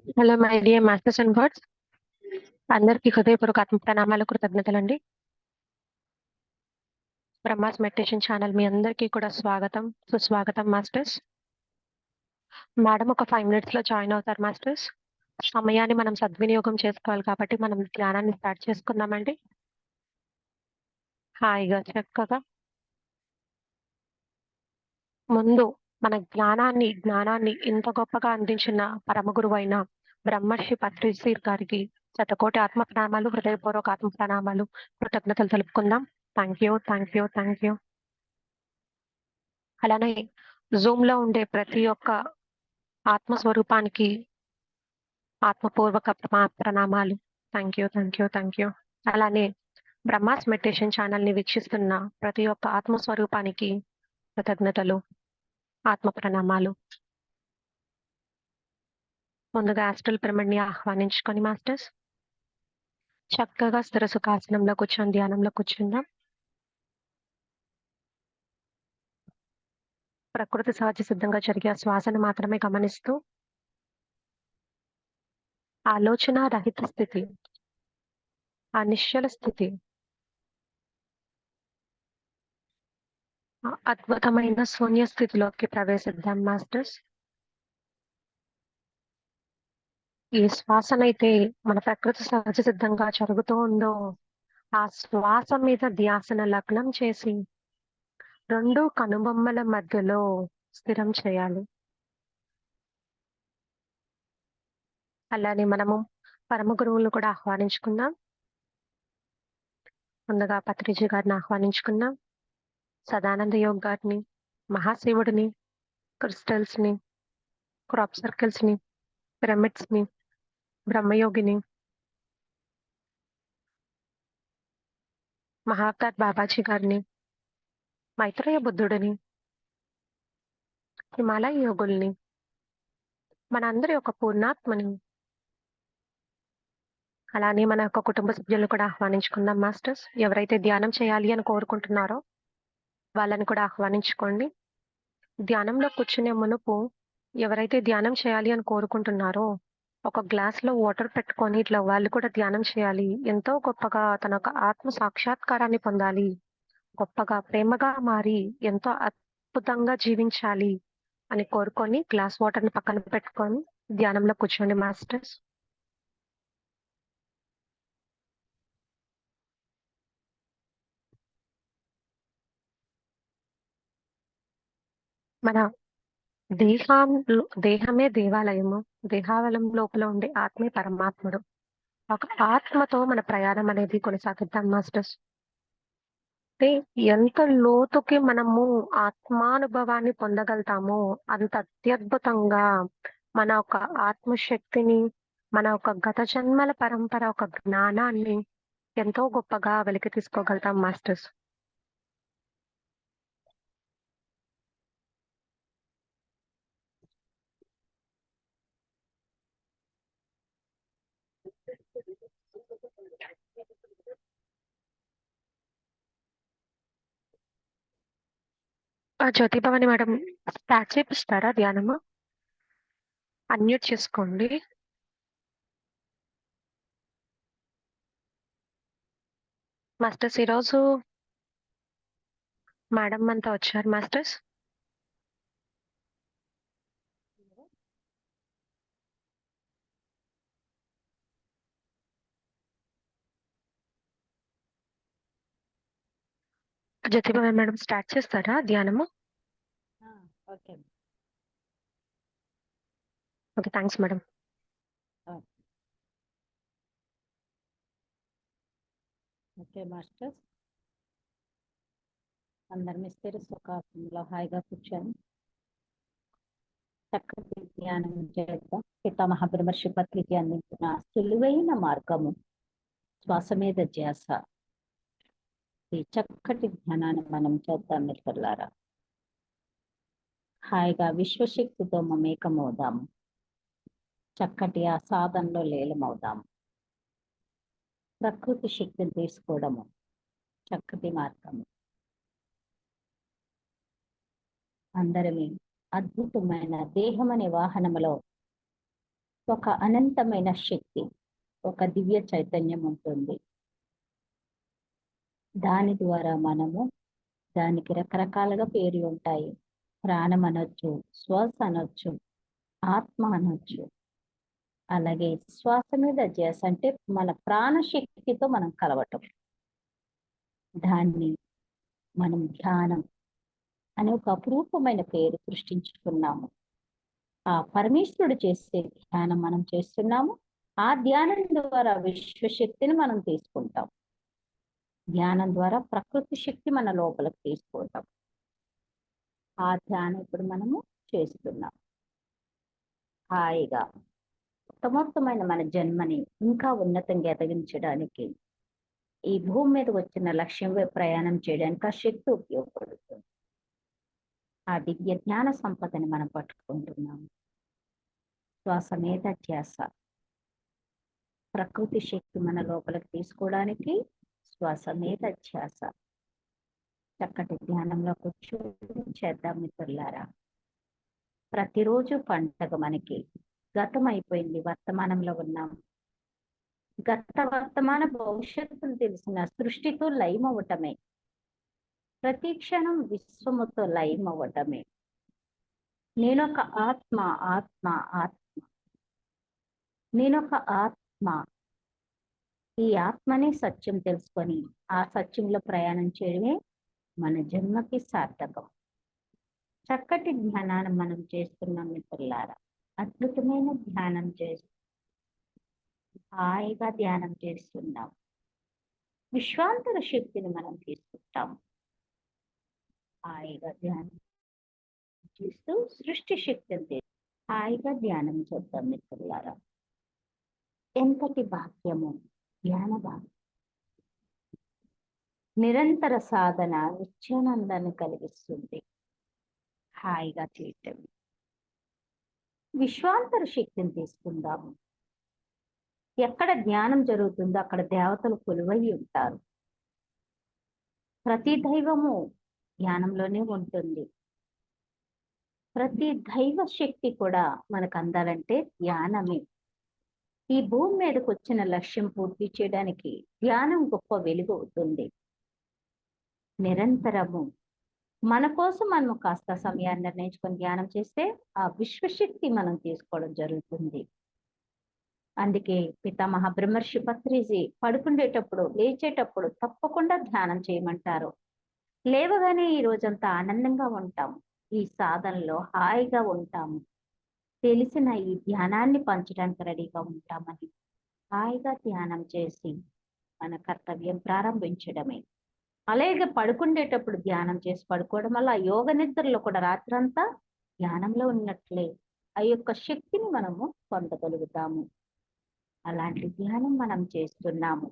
Hello my dear masters and gods, అందరికీ హృదయపూర్వక ఆత్మ ప్రణామాలు, కృతజ్ఞతలండి. బ్రహ్మాస్ మెడిటేషన్ ఛానల్ మీ అందరికీ కూడా స్వాగతం, సుస్వాగతం మాస్టర్స్. మేడం ఒక 5 minutes లో జాయిన్ అవుతారు మాస్టర్స్. సమయాన్ని మనం సద్వినియోగం చేసుకోవాలి కాబట్టి మనం ధ్యానాన్ని స్టార్ట్ చేసుకుందామండి. హాయిగా చక్కగా ముందు మన జ్ఞానాన్ని ఇంత గొప్పగా అందించిన పరమ గురువు అయిన బ్రహ్మర్షి పత్రిజీ గారికి శతకోటి ఆత్మ ప్రణామాలు, హృదయపూర్వక ఆత్మ ప్రణామాలు, కృతజ్ఞతలు తెలుపుకుందాం. Thank you, thank you, thank you. అలానే జూమ్ లో ఉండే ప్రతి ఒక్క ఆత్మస్వరూపానికి ఆత్మపూర్వక ప్రణామాలు. Thank you, thank you, thank you. అలానే బ్రహ్మాస్ మెడిటేషన్ ఛానల్ ని వీక్షిస్తున్న ప్రతి ఒక్క ఆత్మస్వరూపానికి కృతజ్ఞతలు, ఆత్మ ప్రణామాలు. ముందుగా ఆస్ట్రల్ పిరమిడ్ ని ఆహ్వానించుకొని మాస్టర్స్ చక్కగా స్థిర సుఖాసనంలో కూర్చొని ధ్యానంలో కూర్చుందాం. ప్రకృతి సహజ సిద్ధంగా జరిగే శ్వాసను మాత్రమే గమనిస్తూ ఆలోచన రహిత స్థితి, ఆ నిశ్చల స్థితి, అద్భుతమైన శూన్య స్థితిలోకి ప్రవేశిద్దాం మాస్టర్స్. ఏ శ్వాసనైతే మన ప్రకృతి సహజ సిద్ధంగా జరుగుతూ ఉందో ఆ శ్వాస మీద ధ్యాసన లగ్నం చేసి 2 కనుబొమ్మల మధ్యలో స్థిరం చేయాలి. అలానే మనము పరమ గురువులను కూడా ఆహ్వానించుకుందాం. ముందుగా పత్రిజీ గారిని ఆహ్వానించుకుందాం, సదానంద యోగ్ గారిని, మహాశివుడిని, క్రిస్టల్స్ ని, క్రాప్ సర్కిల్స్ ని, పిరమిడ్స్ ని, బ్రహ్మయోగిని, మహాకార్ బాబాజీ గారిని, మైత్రేయ బుద్ధుడిని, హిమాలయ యోగుల్ని, మనందరి యొక్క పూర్ణాత్మని, అలానే మన యొక్క కుటుంబ సభ్యులను కూడా ఆహ్వానించుకుందాం మాస్టర్స్. ఎవరైతే ధ్యానం చేయాలి అని కోరుకుంటున్నారో వాళ్ళని కూడా ఆహ్వానించుకోండి. ధ్యానంలో కూర్చునే మునుపు ఎవరైతే ధ్యానం చేయాలి అని కోరుకుంటున్నారో ఒక గ్లాస్ లో వాటర్ పెట్టుకొని ఇట్లా వాళ్ళు కూడా ధ్యానం చేయాలి, ఎంతో గొప్పగా తన యొక్క ఆత్మ సాక్షాత్కారాన్ని పొందాలి, గొప్పగా ప్రేమగా మారి ఎంతో అద్భుతంగా జీవించాలి అని కోరుకొని గ్లాస్ వాటర్ ని పక్కన పెట్టుకొని ధ్యానంలో కూర్చోండి మాస్టర్స్. మన దేహమే దేవాలయము, దేహాలయం లోపల ఉండే ఆత్మే పరమాత్ముడు. ఒక ఆత్మతో మన ప్రయాణం అనేది కొనసాగిద్దాం మాస్టర్స్. అంటే ఎంత లోతుకి మనము ఆత్మానుభవాన్ని పొందగలుగుతామో అంత అత్యద్భుతంగా మన ఒక ఆత్మశక్తిని, మన ఒక గత జన్మల పరంపర ఒక జ్ఞానాన్ని ఎంతో గొప్పగా వెలికి తీసుకోగలుగుతాం మాస్టర్స్. జ్యోతి భవాని మేడం స్టార్ట్ చేపిస్తారా ధ్యానము? అన్మ్యూట్ చేసుకోండి. మాస్టర్స్ ఈరోజు మేడం అంతా వచ్చారు మాస్టర్స్. జ్యోతి భవాని మేడం స్టార్ట్ చేస్తారా ధ్యానము? Okay okay, thanks madam. Okay masters, అందరినీ స్థిర సుఖాసనంలో హాయిగా కూర్చొని చక్కటి ధ్యానం చేద్దాం. పితామహ బ్రహ్మర్షి పత్రిక అందించిన సులువైన మార్గము శ్వాస మీద ధ్యాస. ఈ చక్కటి ధ్యానాన్ని మనం చేద్దాం మిత్రులారా. హాయిగా విశ్వశక్తితో మమేకమవుదాము. చక్కటి ఆ సాధనలో లీలమవుదాము. ప్రకృతి శక్తిని తీసుకోవడము చక్కటి మార్గము. అందరినీ అద్భుతమైన దేహం అనే వాహనములో ఒక అనంతమైన శక్తి, ఒక దివ్య చైతన్యం ఉంటుంది. దాని ద్వారా మనము, దానికి రకరకాలుగా పేర్లు ఉంటాయి. ప్రాణం అనొచ్చు, శ్వాస అనొచ్చు, ఆత్మ అనొచ్చు. అలాగే శ్వాస మీద ధ్యాస అంటే మన ప్రాణశక్తితో మనం కలవటం. దాన్ని మనం ధ్యానం అనే ఒక అపురూపమైన పేరు సృష్టించుకున్నాము. ఆ పరమేశ్వరుడు చేసే ధ్యానం మనం చేస్తున్నాము. ఆ ధ్యానం ద్వారా విశ్వశక్తిని మనం తీసుకుంటాం. ధ్యానం ద్వారా ప్రకృతి శక్తి మన లోపలికి తీసుకుంటాం. ఆ ధ్యానం ఇప్పుడు మనము చేస్తున్నాం. హాయిగా ఉత్తమోత్తమైన మన జన్మని ఇంకా ఉన్నతంగా ఎదిగించడానికి, ఈ భూమి మీద వచ్చిన లక్ష్యం వైపు ప్రయాణం చేయడానికి ఆ శక్తి ఉపయోగపడుతుంది. ఆ దివ్య జ్ఞాన సంపదని మనం పట్టుకుంటున్నాము. శ్వాస మీద ధ్యాస, ప్రకృతి శక్తి మన లోపలికి తీసుకోవడానికి శ్వాస మీద ధ్యాస. చక్కటి ధ్యానంలో కూర్చొని చేద్దాం మిత్రులారా. ప్రతిరోజు పండగ మనకి. గతం అయిపోయింది, వర్తమానంలో ఉన్నాం. గత వర్తమాన భవిష్యత్తులు తెలిసిన సృష్టితో లయమవ్వటమే. ప్రతి క్షణం విశ్వముతో లయమవ్వటమే. నేనొక ఆత్మ, ఆత్మ, ఆత్మ. నేనొక ఆత్మ. ఈ ఆత్మనే సత్యం తెలుసుకొని ఆ సత్యంలో ప్రయాణం చేయడమే మన జన్మకి సార్థకం. చక్కటి ధ్యానాన్ని మనం చేస్తున్నాం మిత్రులారా. అద్భుతమైన ధ్యానం చేస్తున్నాం. హాయిగా ధ్యానం చేస్తున్నాం. విశ్వాంతర శక్తిని మనం తీసుకుంటాం. హాయిగా ధ్యానం చేస్తూ సృష్టి శక్తిని హాయిగా ధ్యానం చేద్దాం మిత్రులారా. ఎంతటి భాగ్యము ధ్యాన భాగ్యం. నిరంతర సాధన నిత్యానందాన్ని కలిగిస్తుంది. హాయిగా చేయటం. విశ్వాంతర శక్తిని తీసుకుందాము. ఎక్కడ ధ్యానం జరుగుతుందో అక్కడ దేవతలు కొలువై ఉంటారు. ప్రతి దైవము ధ్యానంలోనే ఉంటుంది. ప్రతి దైవ శక్తి కూడా మనకు అందాలంటే ధ్యానమే. ఈ భూమి మీదకి వచ్చిన లక్ష్యం పూర్తి చేయడానికి ధ్యానం గొప్ప వెలుగు అవుతుంది. నిరంతరము మన కోసం మనం కాస్త సమయాన్ని నిర్ణయించుకొని ధ్యానం చేస్తే ఆ విశ్వశక్తి మనం తీసుకోవడం జరుగుతుంది. అందుకే పితామహ బ్రహ్మర్షి పత్రిజీ పడుకుండేటప్పుడు, లేచేటప్పుడు తప్పకుండా ధ్యానం చేయమంటారు. లేవగానే ఈ రోజంతా ఆనందంగా ఉంటాము. ఈ సాధనలో హాయిగా ఉంటాము. తెలిసిన ఈ ధ్యానాన్ని పంచడానికి రెడీగా ఉంటామని హాయిగా ధ్యానం చేసి మన కర్తవ్యం ప్రారంభించడమే. అలాగే పడుకుండేటప్పుడు ధ్యానం చేసి పడుకోవడం వల్ల యోగ నిద్రలో కూడా రాత్రంతా ధ్యానంలో ఉన్నట్లే ఆ యొక్క శక్తిని మనము పొందగలుగుతాము. అలాంటి ధ్యానం మనం చేస్తున్నాము.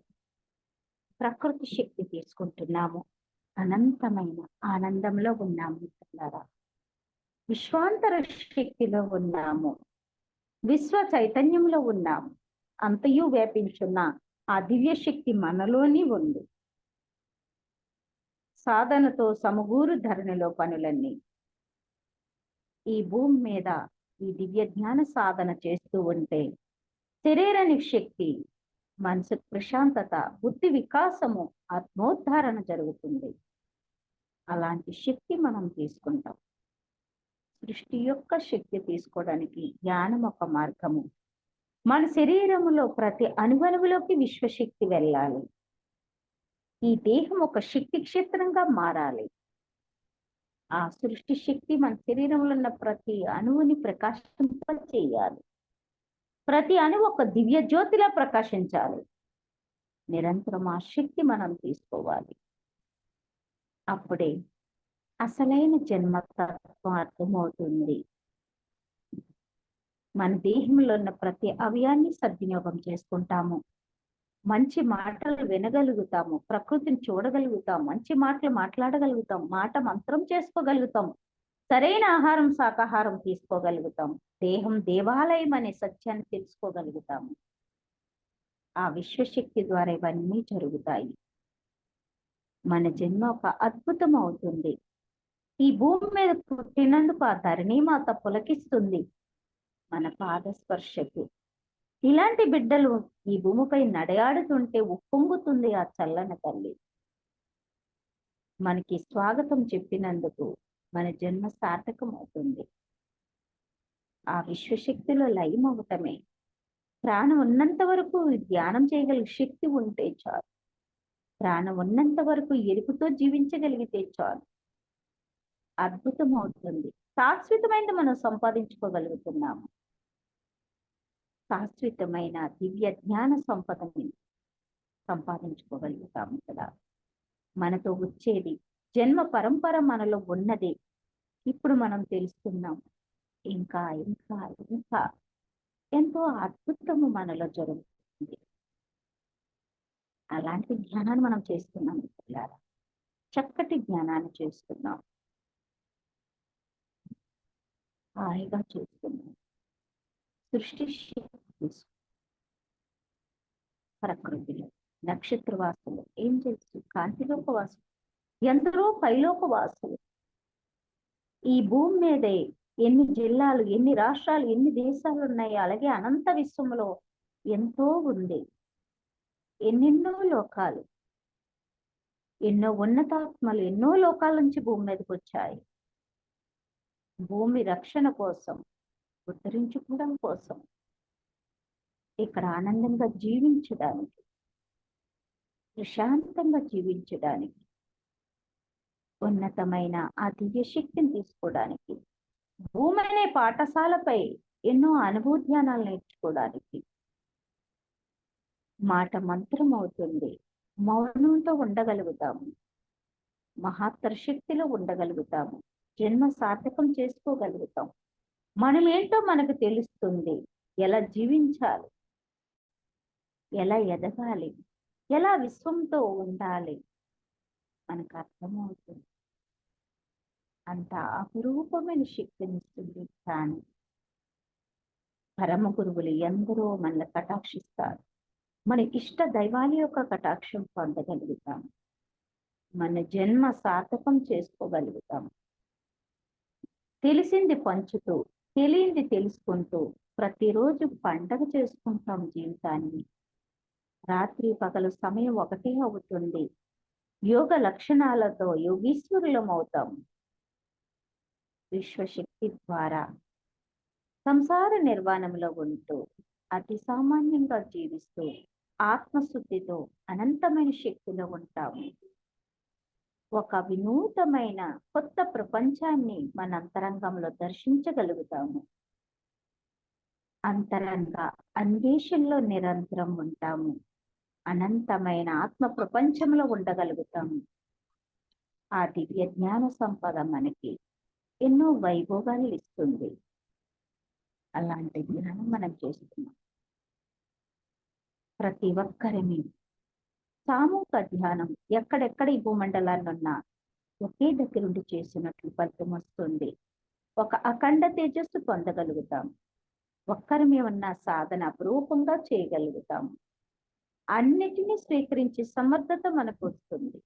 ప్రకృతి శక్తి తీసుకుంటున్నాము. అనంతమైన ఆనందంలో ఉన్నాము మిత్రులారా. విశ్వాంతర శక్తిలో ఉన్నాము. విశ్వ చైతన్యంలో ఉన్నాము. అంతయు వ్యాపించున్న ఆ దివ్య శక్తి మనలోని ఉంది. సాధనతో సమగూరు ధరణిలో పనులన్నీ. ఈ భూమి మీద ఈ దివ్య జ్ఞాన సాధన చేస్తూ ఉంటే శరీరానికి శక్తి, మనసుకు ప్రశాంతత, బుద్ధి వికాసము, ఆత్మోద్ధారణ జరుగుతుంది. అలాంటి శక్తి మనం తీసుకుంటాం. సృష్టి యొక్క శక్తి తీసుకోవడానికి జ్ఞానం ఒక మార్గము. మన శరీరములో ప్రతి అణువణువులోకి విశ్వశక్తి వెళ్ళాలి. ఈ దేహం ఒక శక్తి క్షేత్రంగా మారాలి. ఆ సృష్టి శక్తి మన శరీరంలో ఉన్న ప్రతి అణువుని ప్రకాశింప చేయాలి. ప్రతి అణువు ఒక దివ్య జ్యోతిలా ప్రకాశించాలి. నిరంతరం ఆ శక్తి మనం తీసుకోవాలి. అప్పుడే అసలైన జన్మతత్వం అర్థమవుతుంది. మన దేహంలో ఉన్న ప్రతి అవయాన్ని సద్వినియోగం చేసుకుంటాము. మంచి మాటలు వినగలుగుతాము. ప్రకృతిని చూడగలుగుతాం. మంచి మాటలు మాట్లాడగలుగుతాం. మాట మంత్రం చేసుకోగలుగుతాం. సరైన ఆహారం శాకాహారం తీసుకోగలుగుతాం. దేహం దేవాలయం అనే సత్యాన్ని తెలుసుకోగలుగుతాము. ఆ విశ్వశక్తి ద్వారా ఇవన్నీ జరుగుతాయి. మన జన్మ ఒక అద్భుతం అవుతుంది. ఈ భూమి మీద పుట్టినందుకు ఆ ధరణి మాత పులకిస్తుంది మన పాద స్పర్శకి. ఇలాంటి బిడ్డలు ఈ భూమిపై నడయాడుతుంటే ఉప్పొంగుతుంది ఆ చల్లని తల్లి. మనకి స్వాగతం చెప్పినందుకు మన జన్మ సార్థకం అవుతుంది. ఆ విశ్వశక్తిలో లయమవటమే. ప్రాణం ఉన్నంత వరకు ధ్యానం చేయగల శక్తి ఉంటే చాలు. ప్రాణం ఉన్నంత వరకు ఎరుపుతో జీవించగలిగితే చాలు. అద్భుతం అవుతుంది. శాశ్వతమైనది మనం సంపాదించుకోగలుగుతున్నాము. శాశ్వతమైన దివ్య జ్ఞాన సంపదని సంపాదించుకోగలుగుతాము కదా. మనతో వచ్చేది జన్మ పరంపర మనలో ఉన్నది. ఇప్పుడు మనం తెలుస్తున్నాం. ఇంకా ఇంకా ఇంకా ఎంతో అద్భుతము మనలో జరుగుతుంది. అలాంటి జ్ఞానాన్ని మనం చేస్తున్నాం పిల్లారా. చక్కటి జ్ఞానాన్ని చేస్తున్నాం. హాయిగా చేస్తున్నాం. సృష్టి శక్తి ప్రకృతిలో నక్షత్రవాసులు, ఏంజల్స్, కాంతిలోక వాసులు, ఎందరో పైలోక వాసులు ఈ భూమి మీదే ఎన్ని జిల్లాలు, ఎన్ని రాష్ట్రాలు, ఎన్ని దేశాలు ఉన్నాయి. అలాగే అనంత విశ్వంలో ఎంతో ఉంది. ఎన్నెన్నో లోకాలు, ఎన్నో ఉన్నతాత్మలు ఎన్నో లోకాల నుంచి భూమి మీదకి వచ్చాయి. భూమి రక్షణ కోసం, ఉద్ధరించుకోవడం కోసం, ఇక్కడ ఆనందంగా జీవించడానికి, ప్రశాంతంగా జీవించడానికి, ఉన్నతమైన ఆ దివ్య శక్తిని తీసుకోవడానికి, భూమి అనే పాఠశాలపై ఎన్నో అనుభూధ్యానాలు నేర్చుకోవడానికి. మాట మంత్రం అవుతుంది. మౌనంతో ఉండగలుగుతాము. మహాత్తర శక్తిలో ఉండగలుగుతాము. జన్మ సార్థకం చేసుకోగలుగుతాం. మనం ఏంటో మనకు తెలుస్తుంది. ఎలా జీవించాలి, ఎలా ఎదగాలి, ఎలా విశ్వంతో ఉండాలి మనకు అర్థమవుతుంది. అంత అపురూపమైన శక్తినిస్తుంది. కానీ పరమ గురువులు ఎందరో మనల్ని కటాక్షిస్తారు. మన ఇష్ట దైవాల యొక్క కటాక్షం పొందగలుగుతాం. మన జన్మ సార్థకం చేసుకోగలుగుతాం. తెలిసింది పంచుతూ, తెలియంది తెలుసుకుంటూ ప్రతిరోజు పండగ చేసుకుంటాం జీవితాన్ని. రాత్రి పగలు సమయం ఒకటే అవుతుంది. యోగ లక్షణాలతో యోగీశ్వరులం అవుతాం. విశ్వశక్తి ద్వారా సంసార నిర్వాణంలో ఉంటూ అతి సామాన్యంగా జీవిస్తూ ఆత్మశుద్ధితో అనంతమైన శక్తిలో ఉంటాము. ఒక వినూతమైన కొత్త ప్రపంచాన్ని మన అంతరంగంలో దర్శించగలుగుతాము. అంతరంగ అన్వేషణలో నిరంతరం ఉంటాము. అనంతమైన ఆత్మ ప్రపంచంలో ఉండగలుగుతాము. ఆ దివ్య జ్ఞాన సంపద మనకి ఎన్నో వైభోగాలు ఇస్తుంది. అలాంటి జ్ఞానం మనం చేస్తున్నాం. ప్రతి ఒక్కరిని సామూహిక ధ్యానం ఎక్కడెక్కడ ఈ భూమండలాన్ని ఉన్నా ఒకే దగ్గరుండి చేసినట్లు ఫలితం వస్తుంది. ఒక అఖండ తేజస్సు పొందగలుగుతాం. ఒక్కరిమే ఉన్న సాధన అపురూపంగా చేయగలుగుతాము. అన్నిటినీ స్వీకరించే సమర్థత మనకు వస్తుంది.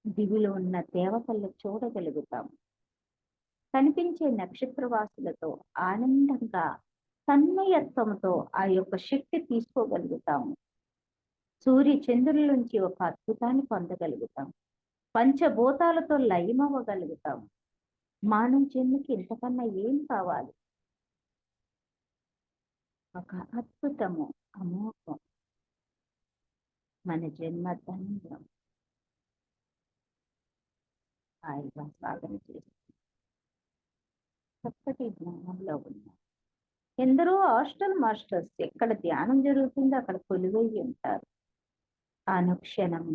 దివిలో ఉన్న దేవతలను చూడగలుగుతాము. కనిపించే నక్షత్రవాసులతో ఆనందంగా తన్మయత్వంతో ఆ యొక్క శక్తి తీసుకోగలుగుతాము. సూర్య చంద్రుల నుంచి ఒక అద్భుతాన్ని పొందగలుగుతాం. పంచభూతాలతో లయమవ్వగలుగుతాము. మానవ జన్మకి ఇంతకన్నా ఏం కావాలి? ఒక అద్భుతము, అమోఘం. మన జన్మ ధన్యం. హాయిగా సాధన చేసి చక్కటి జ్ఞానంలో ఉన్నాం. ఎందరో హాస్టల్ మాస్టర్స్ ఎక్కడ ధ్యానం జరుగుతుందో అక్కడ కొలువై ఉంటారు. అనుక్షణం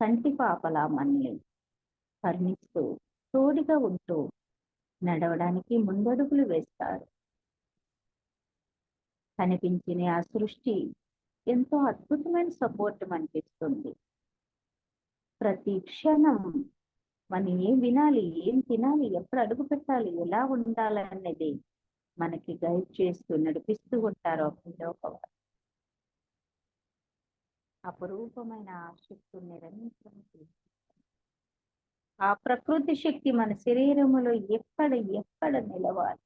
కంటి పాపలా మనల్ని కరుణిస్తూ తోడుగా ఉంటూ నడవడానికి ముందడుగులు వేస్తారు. కనిపించిన ఆ సృష్టి ఎంతో అద్భుతమైన సపోర్ట్ అనిపిస్తుంది. ప్రతి క్షణం మనం ఏం వినాలి, ఏం తినాలి, ఎప్పుడు అడుగు పెట్టాలి, ఎలా ఉండాలనేది మనకి గైడ్ చేస్తూ నడిపిస్తూ ఉంటారు. ఒక అపురూపమైన శక్తి నిరంతరం. ఆ ప్రకృతి శక్తి మన శరీరములో ఎక్కడ ఎక్కడ నిలవాలి,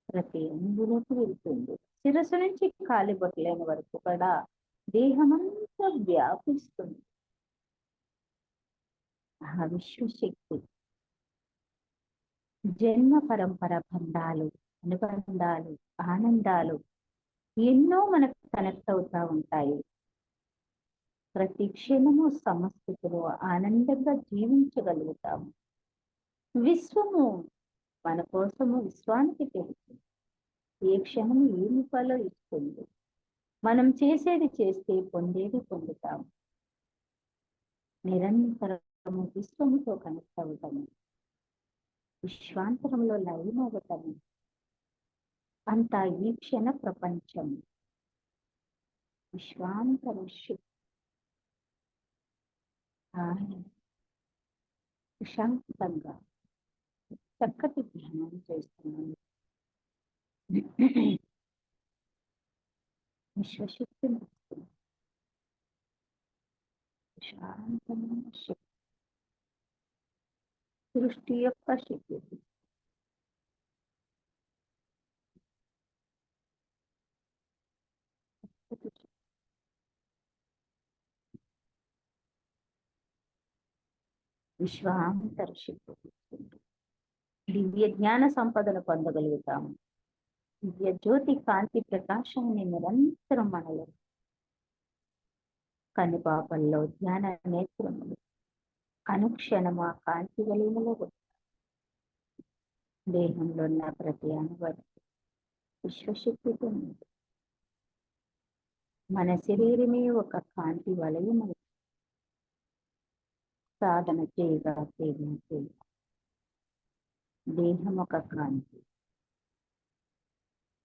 ప్రతి అందులోకి వెళ్తుంది. శిరస్సు నుంచి కాలి బొట్టలేని వరకు కూడా దేహమంతా వ్యాపిస్తుంది. ఆ విశ్వశక్తి జన్మ పరంపర బంధాలు, అనుబంధాలు, ఆనందాలు ఎన్నో మనకు కనెక్ట్ అవుతా ఉంటాయి. ప్రతి క్షణము సమస్థితిలో ఆనందంగా జీవించగలుగుతాము. విశ్వము మన కోసము విశ్వానికి తెలుసు ఏ క్షణము ఏమి ఫలో ఇస్తుంది. మనం చేసేది చేస్తే పొందేది పొందుతాము. నిరంతరము విశ్వముతో కనెక్ట్ అవటము, విశ్వాంతరంలో లయం అవ్వటము అంతా ఈ క్షణ ప్రపంచం. విశ్వాంతర ప్రశాంతంగా చక్కటి ధ్యానం చేస్తున్నాను. విశ్వశక్తిని శాంతమైన శక్తి, సృష్టి యొక్క శక్తి. విశ్వాంతర శక్తి దివ్య జ్ఞాన సంపదను పొందగలుగుతాము. దివ్య జ్యోతి కాంతి ప్రకాశాన్ని నిరంతరం మనలో కనుపాపల్లో జ్ఞాన నేత్రములు అనుక్షణము ఆ కాంతి వలయములో దేహంలో ఉన్న ప్రతి అనుభవం విశ్వశక్తితో ఉంది. మన శరీరమే ఒక కాంతి వలయం. సాధన చేయగా దేహం ఒక కాంతి,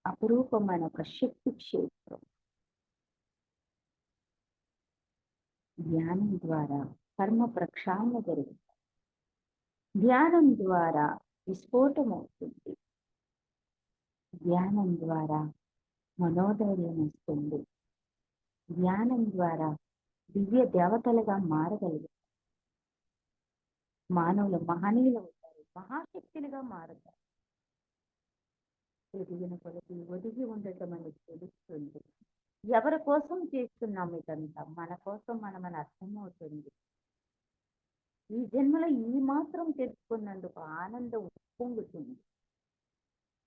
అపురూపమైన ఒక శక్తి క్షేత్రం. ధ్యానం ద్వారా కర్మ ప్రక్షాళన జరుగుతుంది. ధ్యానం ద్వారా విస్ఫోటం అవుతుంది. ధ్యానం ద్వారా మనోధైర్యం వస్తుంది. ధ్యానం ద్వారా దివ్య దేవతలుగా మారగలుగుతారు. మానవులు మహనీయులు అవుతారు, మహాశక్తులుగా మారుతారు. ఎదిగిన కొలది ఒదిగి ఉండటం అనేది తెలుస్తుంది. ఎవరి కోసం చేస్తున్నాం ఇదంతా? మన కోసం మనమని అర్థమవుతుంది. ఈ జన్మలో ఈ మాత్రం తెలుసుకున్నందుకు ఆనందం ఉప్పొంగుతుంది.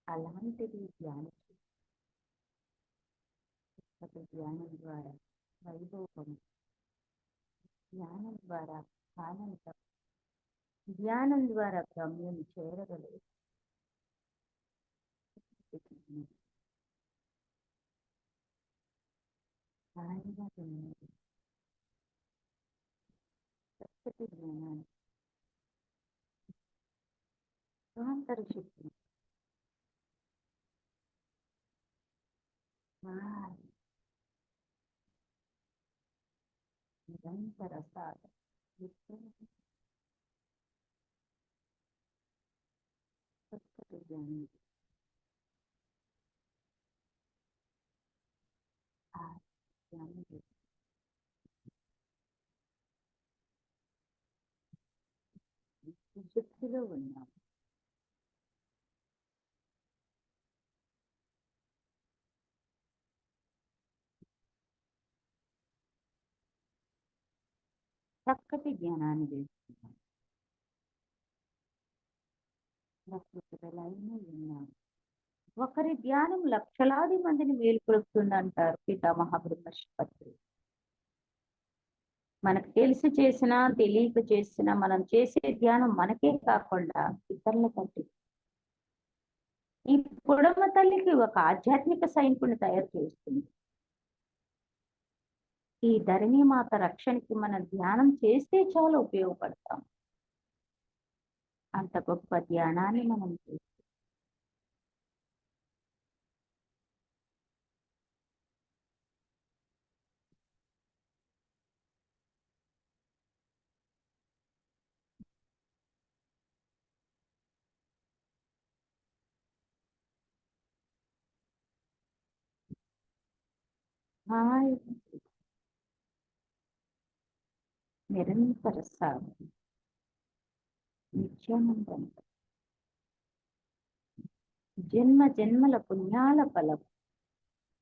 అలాంటిది ధ్యానం. ధ్యానం ద్వారా వైభవం, ధ్యానం ద్వారా ఆనందం, ధ్యానం ద్వారా గమ్యం చేరగలదు. చక్కటి జ్ఞానాన్ని నిరంతర శక్తి నిరంతర సాధన చక్కటి జ్ఞానం శక్తిలో ఉన్నాం. చక్కటి జ్ఞానాన్ని చేస్తున్నాం. ఉన్నాం. ఒకరి ధ్యానం లక్షలాది మందిని మేలుకొలుపుతుంది అంటారు పితామహ బ్రహ్మర్షి. మనకు తెలిసి చేసినా తెలియక చేసినా మనం చేసే ధ్యానం మనకే కాకుండా ఇతరుల కంటే ఈ పొడమ తల్లికి ఒక ఆధ్యాత్మిక సైనికుని తయారు చేస్తుంది. ఈ ధరణి మాత రక్షణకి మనం ధ్యానం చేస్తే చాలా ఉపయోగపడతాం. అంత గొప్ప ధ్యానాన్ని మనం చేస్తాం. నిరంతర సాధన, నిత్యానందం, జన్మ జన్మల పుణ్యాల ఫలం.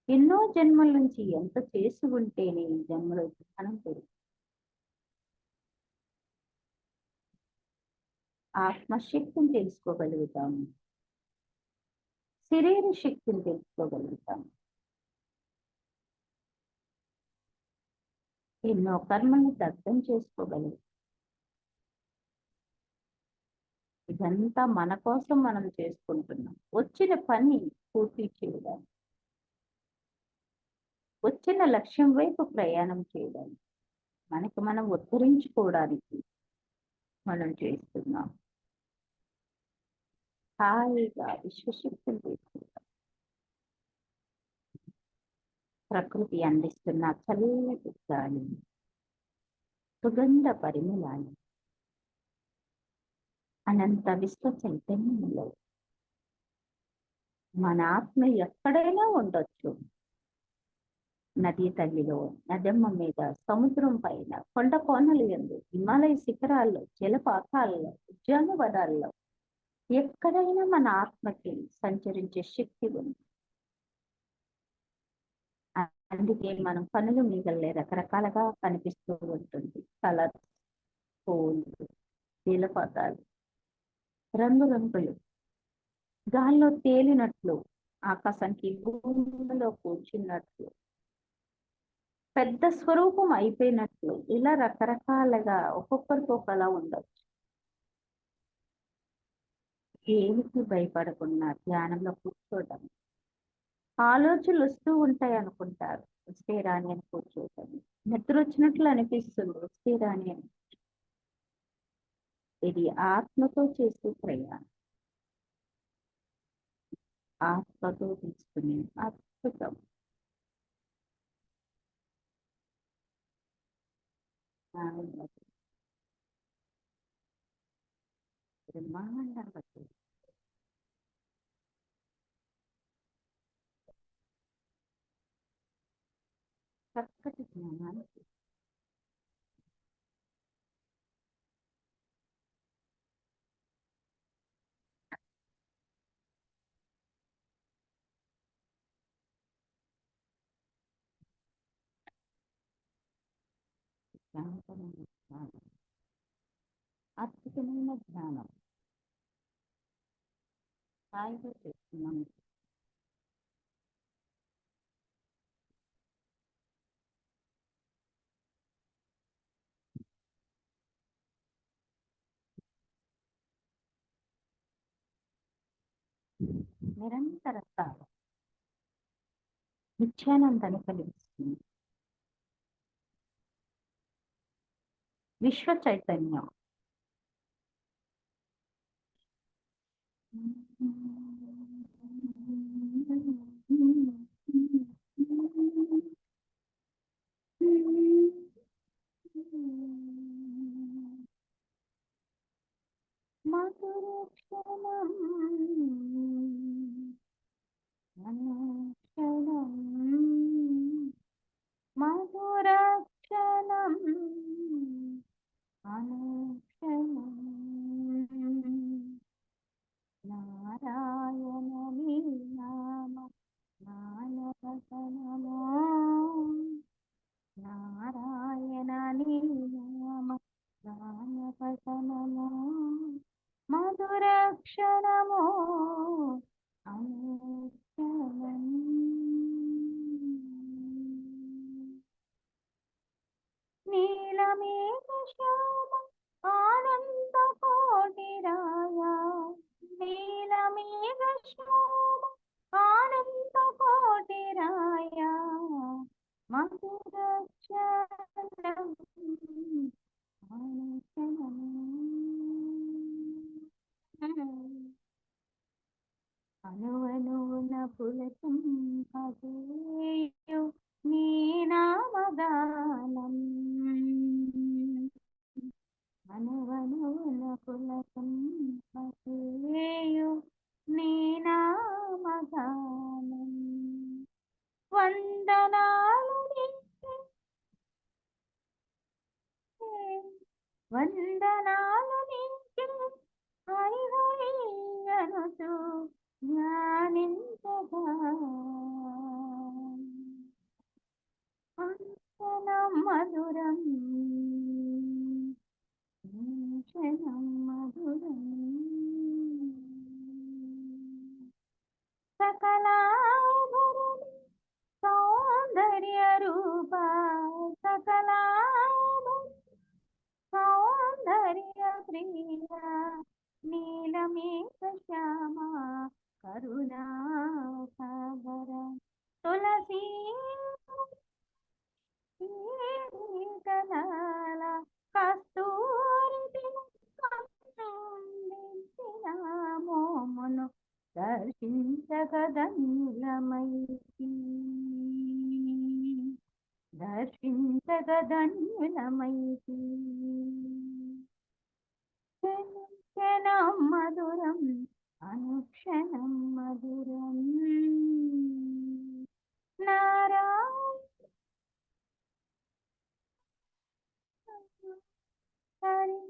ఎన్నో జన్మల నుంచి ఎంత చేసి ఉంటేనే ఈ జన్మలో జ్ఞానం పెరుగు. ఆత్మశక్తిని తెలుసుకోగలుగుతాము, శరీర శక్తిని తెలుసుకోగలుగుతాము, ఎన్నో కర్మల్ని దగ్ధం చేసుకోగలుగుతాం. ఇదంతా మన కోసం మనం చేసుకుంటున్నాం. వచ్చిన పని పూర్తి చేయడానికి, వచ్చిన లక్ష్యం వైపు ప్రయాణం చేయడానికి, మనకి మనం ఉద్ధరించుకోవడానికి మనం చేస్తున్నాం. హాయిగా విశ్వశక్తిని తీసుకుంటాం. ప్రకృతి అందిస్తున్న చల్లటి గాలి, సుగంధ పరిమళాలు, అనంత విశ్వ చైతన్యంలో మన ఆత్మ ఎక్కడైనా ఉండొచ్చు. నదీ తల్లిలో, నదమ్మ మీద, సముద్రం పైన, కొండ కోనలు యందు, హిమాలయ శిఖరాల్లో, జలపాతాల్లో, ఉద్యానవనాల్లో ఎక్కడైనా మన ఆత్మకి సంచరించే శక్తి ఉంది. అందుకే మనం కనులు మిగలే రకరకాలుగా కనిపిస్తూ ఉంటుంది. కలర్స్, పూలు, జలపాతాలు, రంగురంగులు, గాల్లో తేలినట్లు, ఆకాశానికి భూమిలో కూర్చున్నట్లు, పెద్ద స్వరూపం అయిపోయినట్లు, ఇలా రకరకాలుగా ఒక్కొక్కరికి ఒకలా ఉండొచ్చు. ఏమికి భయపడకుండా ధ్యానంలో కూర్చోవడం. ఆలోచనలు వస్తూ ఉంటాయి అనుకుంటారు, వస్తే రాని అని కూర్చోవడం. నిద్ర వచ్చినట్లు అనిపిస్తుంది, వస్తే రాని అని. ఇది ఆత్మతో చేసే ప్రయాణం, ఆత్మతో తీసుకునే అద్భుతం. బ్రహ్మాండంగా చక్కటి జ్ఞానానికి శాంతమైన జ్ఞానం, అద్భుతమైన జ్ఞానం హాయిగా చేస్తున్నాం. నిరంతరత నిత్యానందాన్ని కలిగిస్తుంది. విశ్వ చైతన్యం మధురక్షణం అనుక్షణం, మధురక్షణం అనుక్షణం, నారాయణ నీ నామ నాయకనమో, నారాయణ నీ నామ నాయకనమో, మధురక్షణమో అనుక్షణం. నీలమేఘ శ్యామ ఆనంద కోటిరాయ, నీలమేఘ శ్యామ ఆనంద కోటిరాయ, మధురక్షణం అనుక్షణం. అనువనువున పులకింపజేయు నీ నామగానం, అనువనువున పులకింపజేయు నీ నామగానం. వందనాలు నీకే, వందనాలు నీకే, హరి హరి అనుచు జ్ఞాన శ్యామా కరుణా సాగర తులసీ కలాల కస్తూరి మోమును దర్శించగదన్యులమైతి దర్శించగదన్యులమైతి క్షణం మధురం అనుక్షణం మధురం నారాయణ హరి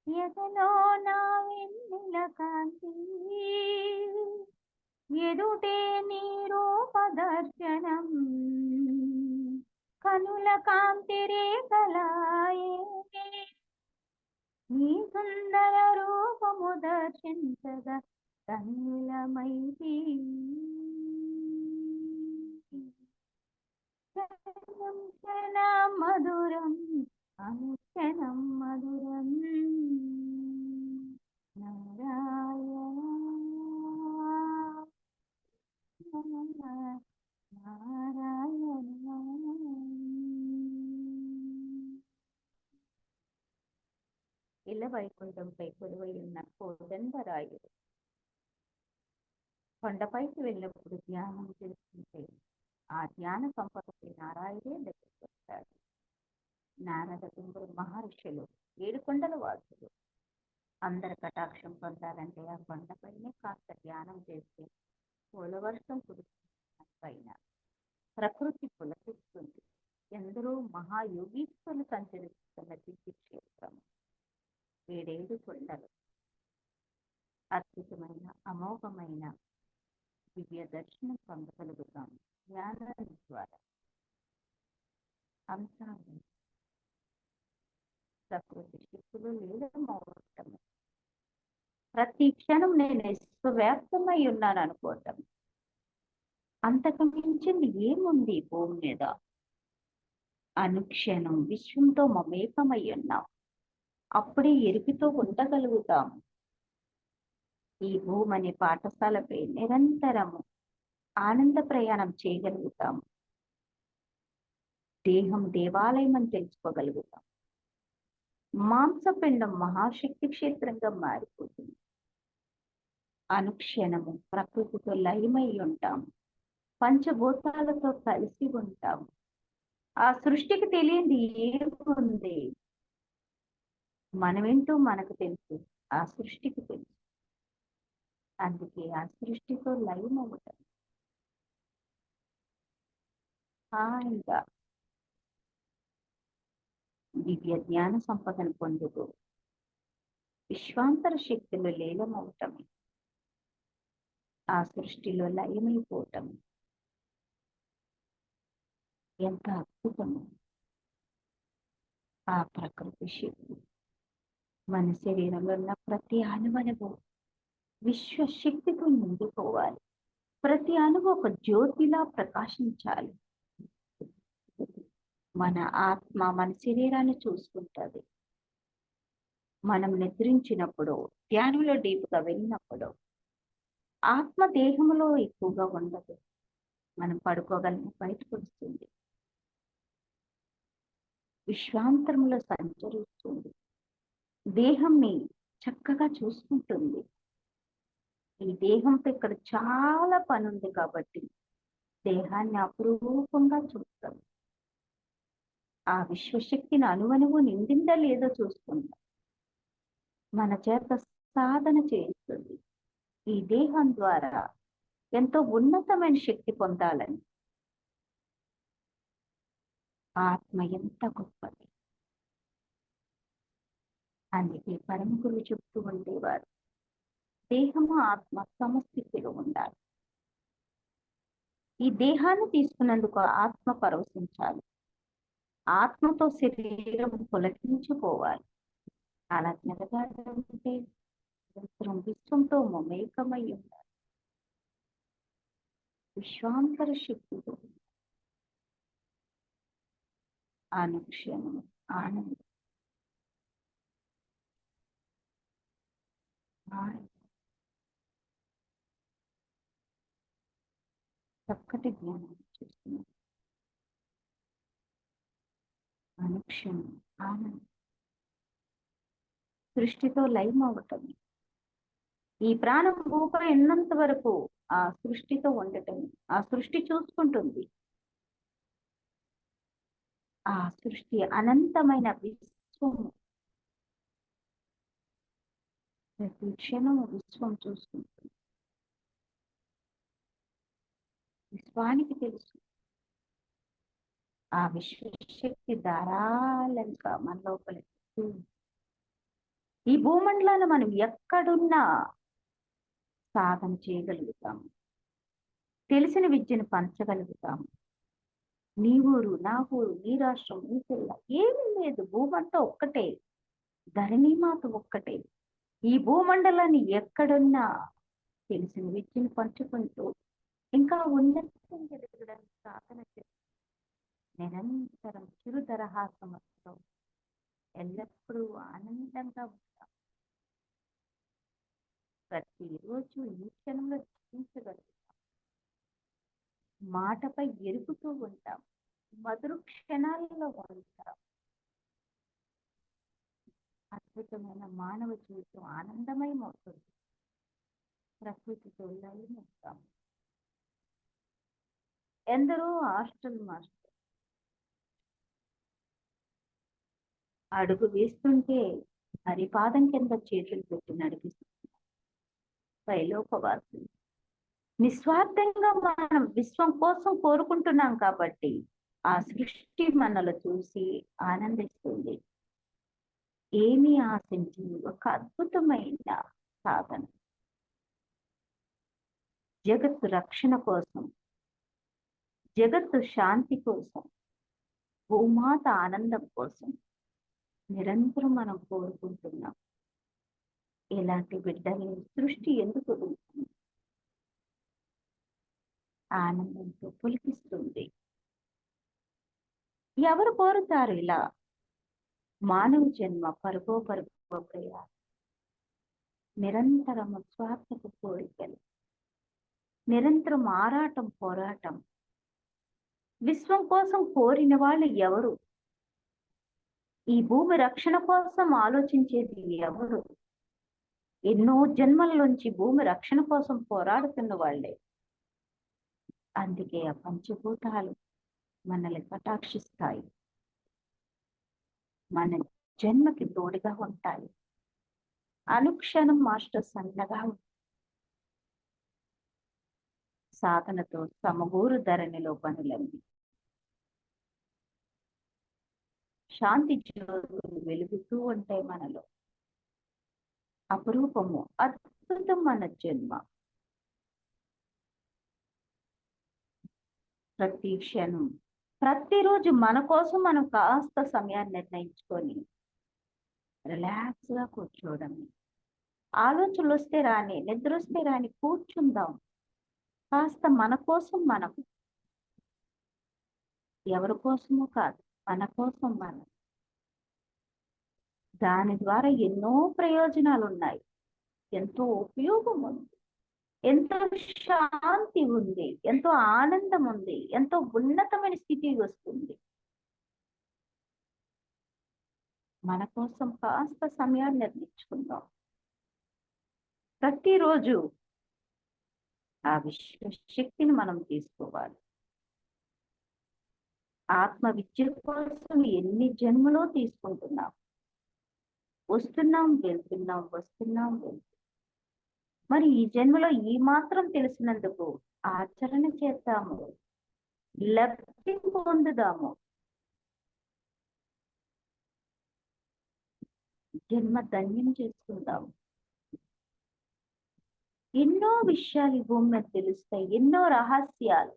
ఎదలో నా వెన్నెల కాంతి ఎదుటే నీ రూప దర్శనం కనుల కాంతి రేఖలాయే నీ సుందర రూపము దర్శించగా కన్నులమైతి క్షణం క్షణం మధురం అనుక్షణం మధురం నారాయణ నారాయణ. ఇళ్ళ వైకుంఠంపై కొలువై ఉన్న కోదండరాయుడు కొండపైకి వెళ్ళినప్పుడు ధ్యానం చేస్తుంటే ఆ ధ్యాన సంపదపై నారాయణే దగ్గరికి వస్తాడు. నారద తుంబురు మహర్షులు 7 కొండల వాసులు అందరి కటాక్షం పొందాలంటే ఆ కొండపైనే కాస్త ధ్యానం చేస్తే పూలవర్షం కురుస్తుంది. పైన ప్రకృతి పులకిస్తుంది. ఎందరో మహాయోగీశ్వరులు సంచరిస్తున్న దివ్య క్షేత్రం 7 కొండలు. అద్భుతమైన అమోఘమైన దివ్య దర్శనం పొందగలుగుతాం ధ్యానం ద్వారా. అంశాలు ప్రకృతి శక్తులు లీలమవటం, ప్రతి క్షణం నేను విశ్వవ్యాప్తమై ఉన్నాను అనుకోవటం, అంతకు మించింది ఏముంది భూమి మీద? అనుక్షణం విశ్వంతో మమేకమై ఉన్నాం. అప్పుడే ఎరిపితో ఉండగలుగుతాము. ఈ భూమి అనే పాఠశాలపై నిరంతరము ఆనంద ప్రయాణం చేయగలుగుతాము. దేహం దేవాలయం అని తెలుసుకోగలుగుతాం. మాంసపిండం మహాశక్తి క్షేత్రంగా మారిపోతుంది. అనుక్షణము ప్రకృతితో లయమై ఉంటాము. పంచభూతాలతో కలిసి ఉంటాము. ఆ సృష్టికి తెలియంది ఏముంది? మనమేంటో మనకు తెలుసు, ఆ సృష్టికి తెలుసు. అందుకే ఆ సృష్టితో లయమవుతాం. హాయిగా దివ్య జ్ఞాన సంపదను పొందుతూ విశ్వాంతర శక్తులు లీలమవటమే, ఆ సృష్టిలో లయమైపోవటం ఎంత అద్భుతము! ఆ ప్రకృతి శక్తి మన శరీరంలో ఉన్న ప్రతి అణువణువు విశ్వశక్తితో నిండిపోవాలి. ప్రతి అణువు ఒక జ్యోతిలా ప్రకాశించాలి. మన ఆత్మ మన శరీరాన్ని చూసుకుంటుంది. మనం నిద్రించినప్పుడు, ధ్యానంలో డీప్గా వెళ్ళినప్పుడు ఆత్మ దేహంలో ఎక్కువగా ఉండదు. మనం పడుకోగలిగిన బయటకు వస్తుంది. విశ్వాంతరంలో సంచరిస్తుంది. దేహంని చక్కగా చూసుకుంటుంది. ఈ దేహంతో ఇక్కడ చాలా పని ఉంది కాబట్టి దేహాన్ని అపురూపంగా చూస్తాం. ఆ విశ్వశక్తిని అణువణువు నిండిందా లేదో చూసుకుంటాం. మన చేత సాధన చేయిస్తుంది. ఈ దేహం ద్వారా ఎంతో ఉన్నతమైన శక్తి పొందాలని. ఆత్మ ఎంత గొప్పది! అందుకే పరమ గురువు చెప్తూ ఉండేవారు, దేహము ఆత్మ సమస్థితిలో ఉండాలి. ఈ దేహాన్ని తీసుకున్నందుకు ఆత్మ పరవశించాలి. ఆత్మతో శరీరం పులకించిపోవాలి. అలా జరగాలంటే విశ్వంతో మమేకమై ఉండాలి. విశ్వాంతర శక్తితో అనుక్షణం ఆనందం. చక్కటి జ్ఞానం చేస్తున్నాం. అనుక్షణం ఆనందం, సృష్టితో లయం అవటం, ఈ ప్రాణం భూపై ఉన్నంత వరకు ఆ సృష్టితో ఉండటం, ఆ సృష్టి చూసుకుంటుంది. ఆ సృష్టి అనంతమైన విశ్వము, ప్రతి క్షణము విశ్వం చూసుకుంటుంది. విశ్వానికి తెలుసు ఆ విశ్వశక్తి ధారాళంగా మన లోపల ఈ భూమండలాన్ని మనం ఎక్కడున్నా సాధన చేయగలుగుతాము. తెలిసిన విద్యను పంచగలుగుతాము. నీ ఊరు, నా ఊరు, నీ రాష్ట్రం, నీ పిల్ల ఏమీ లేదు. భూమంతా ఒక్కటే, ధరణిమాత ఒక్కటే. ఈ భూమండలాన్ని ఎక్కడున్నా తెలిసిన విద్యను పంచుకుంటూ ఇంకా ఉన్నతం ఎదగడానికి సాధన చేస్తూ నిరంతరం చిరుదరహాసమతో ఎల్లప్పుడూ ఆనందంగా ఉంటాం. ప్రతిరోజు ఈ క్షణంలో జీవించగలుగుతాం. మాటపై ఎరుగుతూ ఉంటాం. మధుర క్షణాలలో ఉంటాం. అద్భుతమైన మానవ జీవితం ఆనందమయమవుతుంది. ప్రకృతితో లయమవుతాం. ఎందరో హాస్టల్ మాస్టర్ అడుగు వేస్తుంటే హరిపాదం కింద చేతులు పెట్టి నడిపిస్తున్నారు. పైలోపవాసులు నిస్వార్థంగా మనం విశ్వం కోసం కోరుకుంటున్నాం కాబట్టి ఆ సృష్టి మనలో చూసి ఆనందిస్తుంది. ఏమీ ఆశించి ఒక అద్భుతమైన సాధన, జగత్తు రక్షణ కోసం, జగత్తు శాంతి కోసం, భూమాత ఆనందం కోసం నిరంతరం మనం కోరుకుంటున్నాం. ఇలాంటి బిడ్డల్ని సృష్టి ఎందుకు వదులుతుంది? ఆనందంతో పులికిస్తుంది. ఎవరు కోరుతారు ఇలా? మానవ జన్మ పరుగో ప్రయాణం, నిరంతరం స్వార్థపు కోరికలు, నిరంతరం ఆరాటం, పోరాటం. విశ్వం కోసం కోరిన వాళ్ళు ఎవరు? ఈ భూమి రక్షణ కోసం ఆలోచించేది ఎవరు? ఎన్నో జన్మల నుంచి భూమి రక్షణ కోసం పోరాడుతున్న వాళ్ళే. అందుకే ఆ పంచభూతాలు మనల్ని కటాక్షిస్తాయి, మన జన్మకి తోడుగా ఉంటాయి. అనుక్షణం మాస్టర్ సన్నగా సాధనతో సమగూరు ధరణిలో పనులన్నీ శాంతి జ్యోతులు వెలుగుతూ ఉంటాయి మనలో. అపురూపము, అద్భుతం మన జన్మ. ప్రతి క్షణం, ప్రతిరోజు మన కోసం మనం కాస్త సమయాన్ని నిర్ణయించుకొని రిలాక్స్ గా కూర్చోవడం. ఆలోచనలు వస్తే రాని, నిద్ర వస్తే రాని, కూర్చుందాం కాస్త. మన కోసం మనం, ఎవరి కోసమో కాదు, మన కోసం మనం. దాని ద్వారా ఎన్నో ప్రయోజనాలు ఉన్నాయి, ఎంతో ఉపయోగం ఉంది, ఎంతో శాంతి ఉంది, ఎంతో ఆనందం ఉంది, ఎంతో ఉన్నతమైన స్థితి వస్తుంది. మన కోసం కాస్త సమయాన్ని నిర్ణయించుకుందాం. ప్రతిరోజు ఆ విశ్వశక్తిని మనం తీసుకోవాలి. ఆత్మ విద్య కోసం ఎన్ని జన్మలో తీసుకుంటున్నాం. వస్తున్నాం, వెళ్తున్నాం, వస్తున్నాం, వెళ్తున్నాం. మరి ఈ జన్మలో ఈ మాత్రం తెలిసినందుకు ఆచరణ చేద్దాము, లబ్ధి పొందుదాము. జన్మ ధన్యం చేసుకుందాము. ఎన్నో విషయాలు ఈ భూమి మీద తెలుస్తాయి, ఎన్నో రహస్యాలు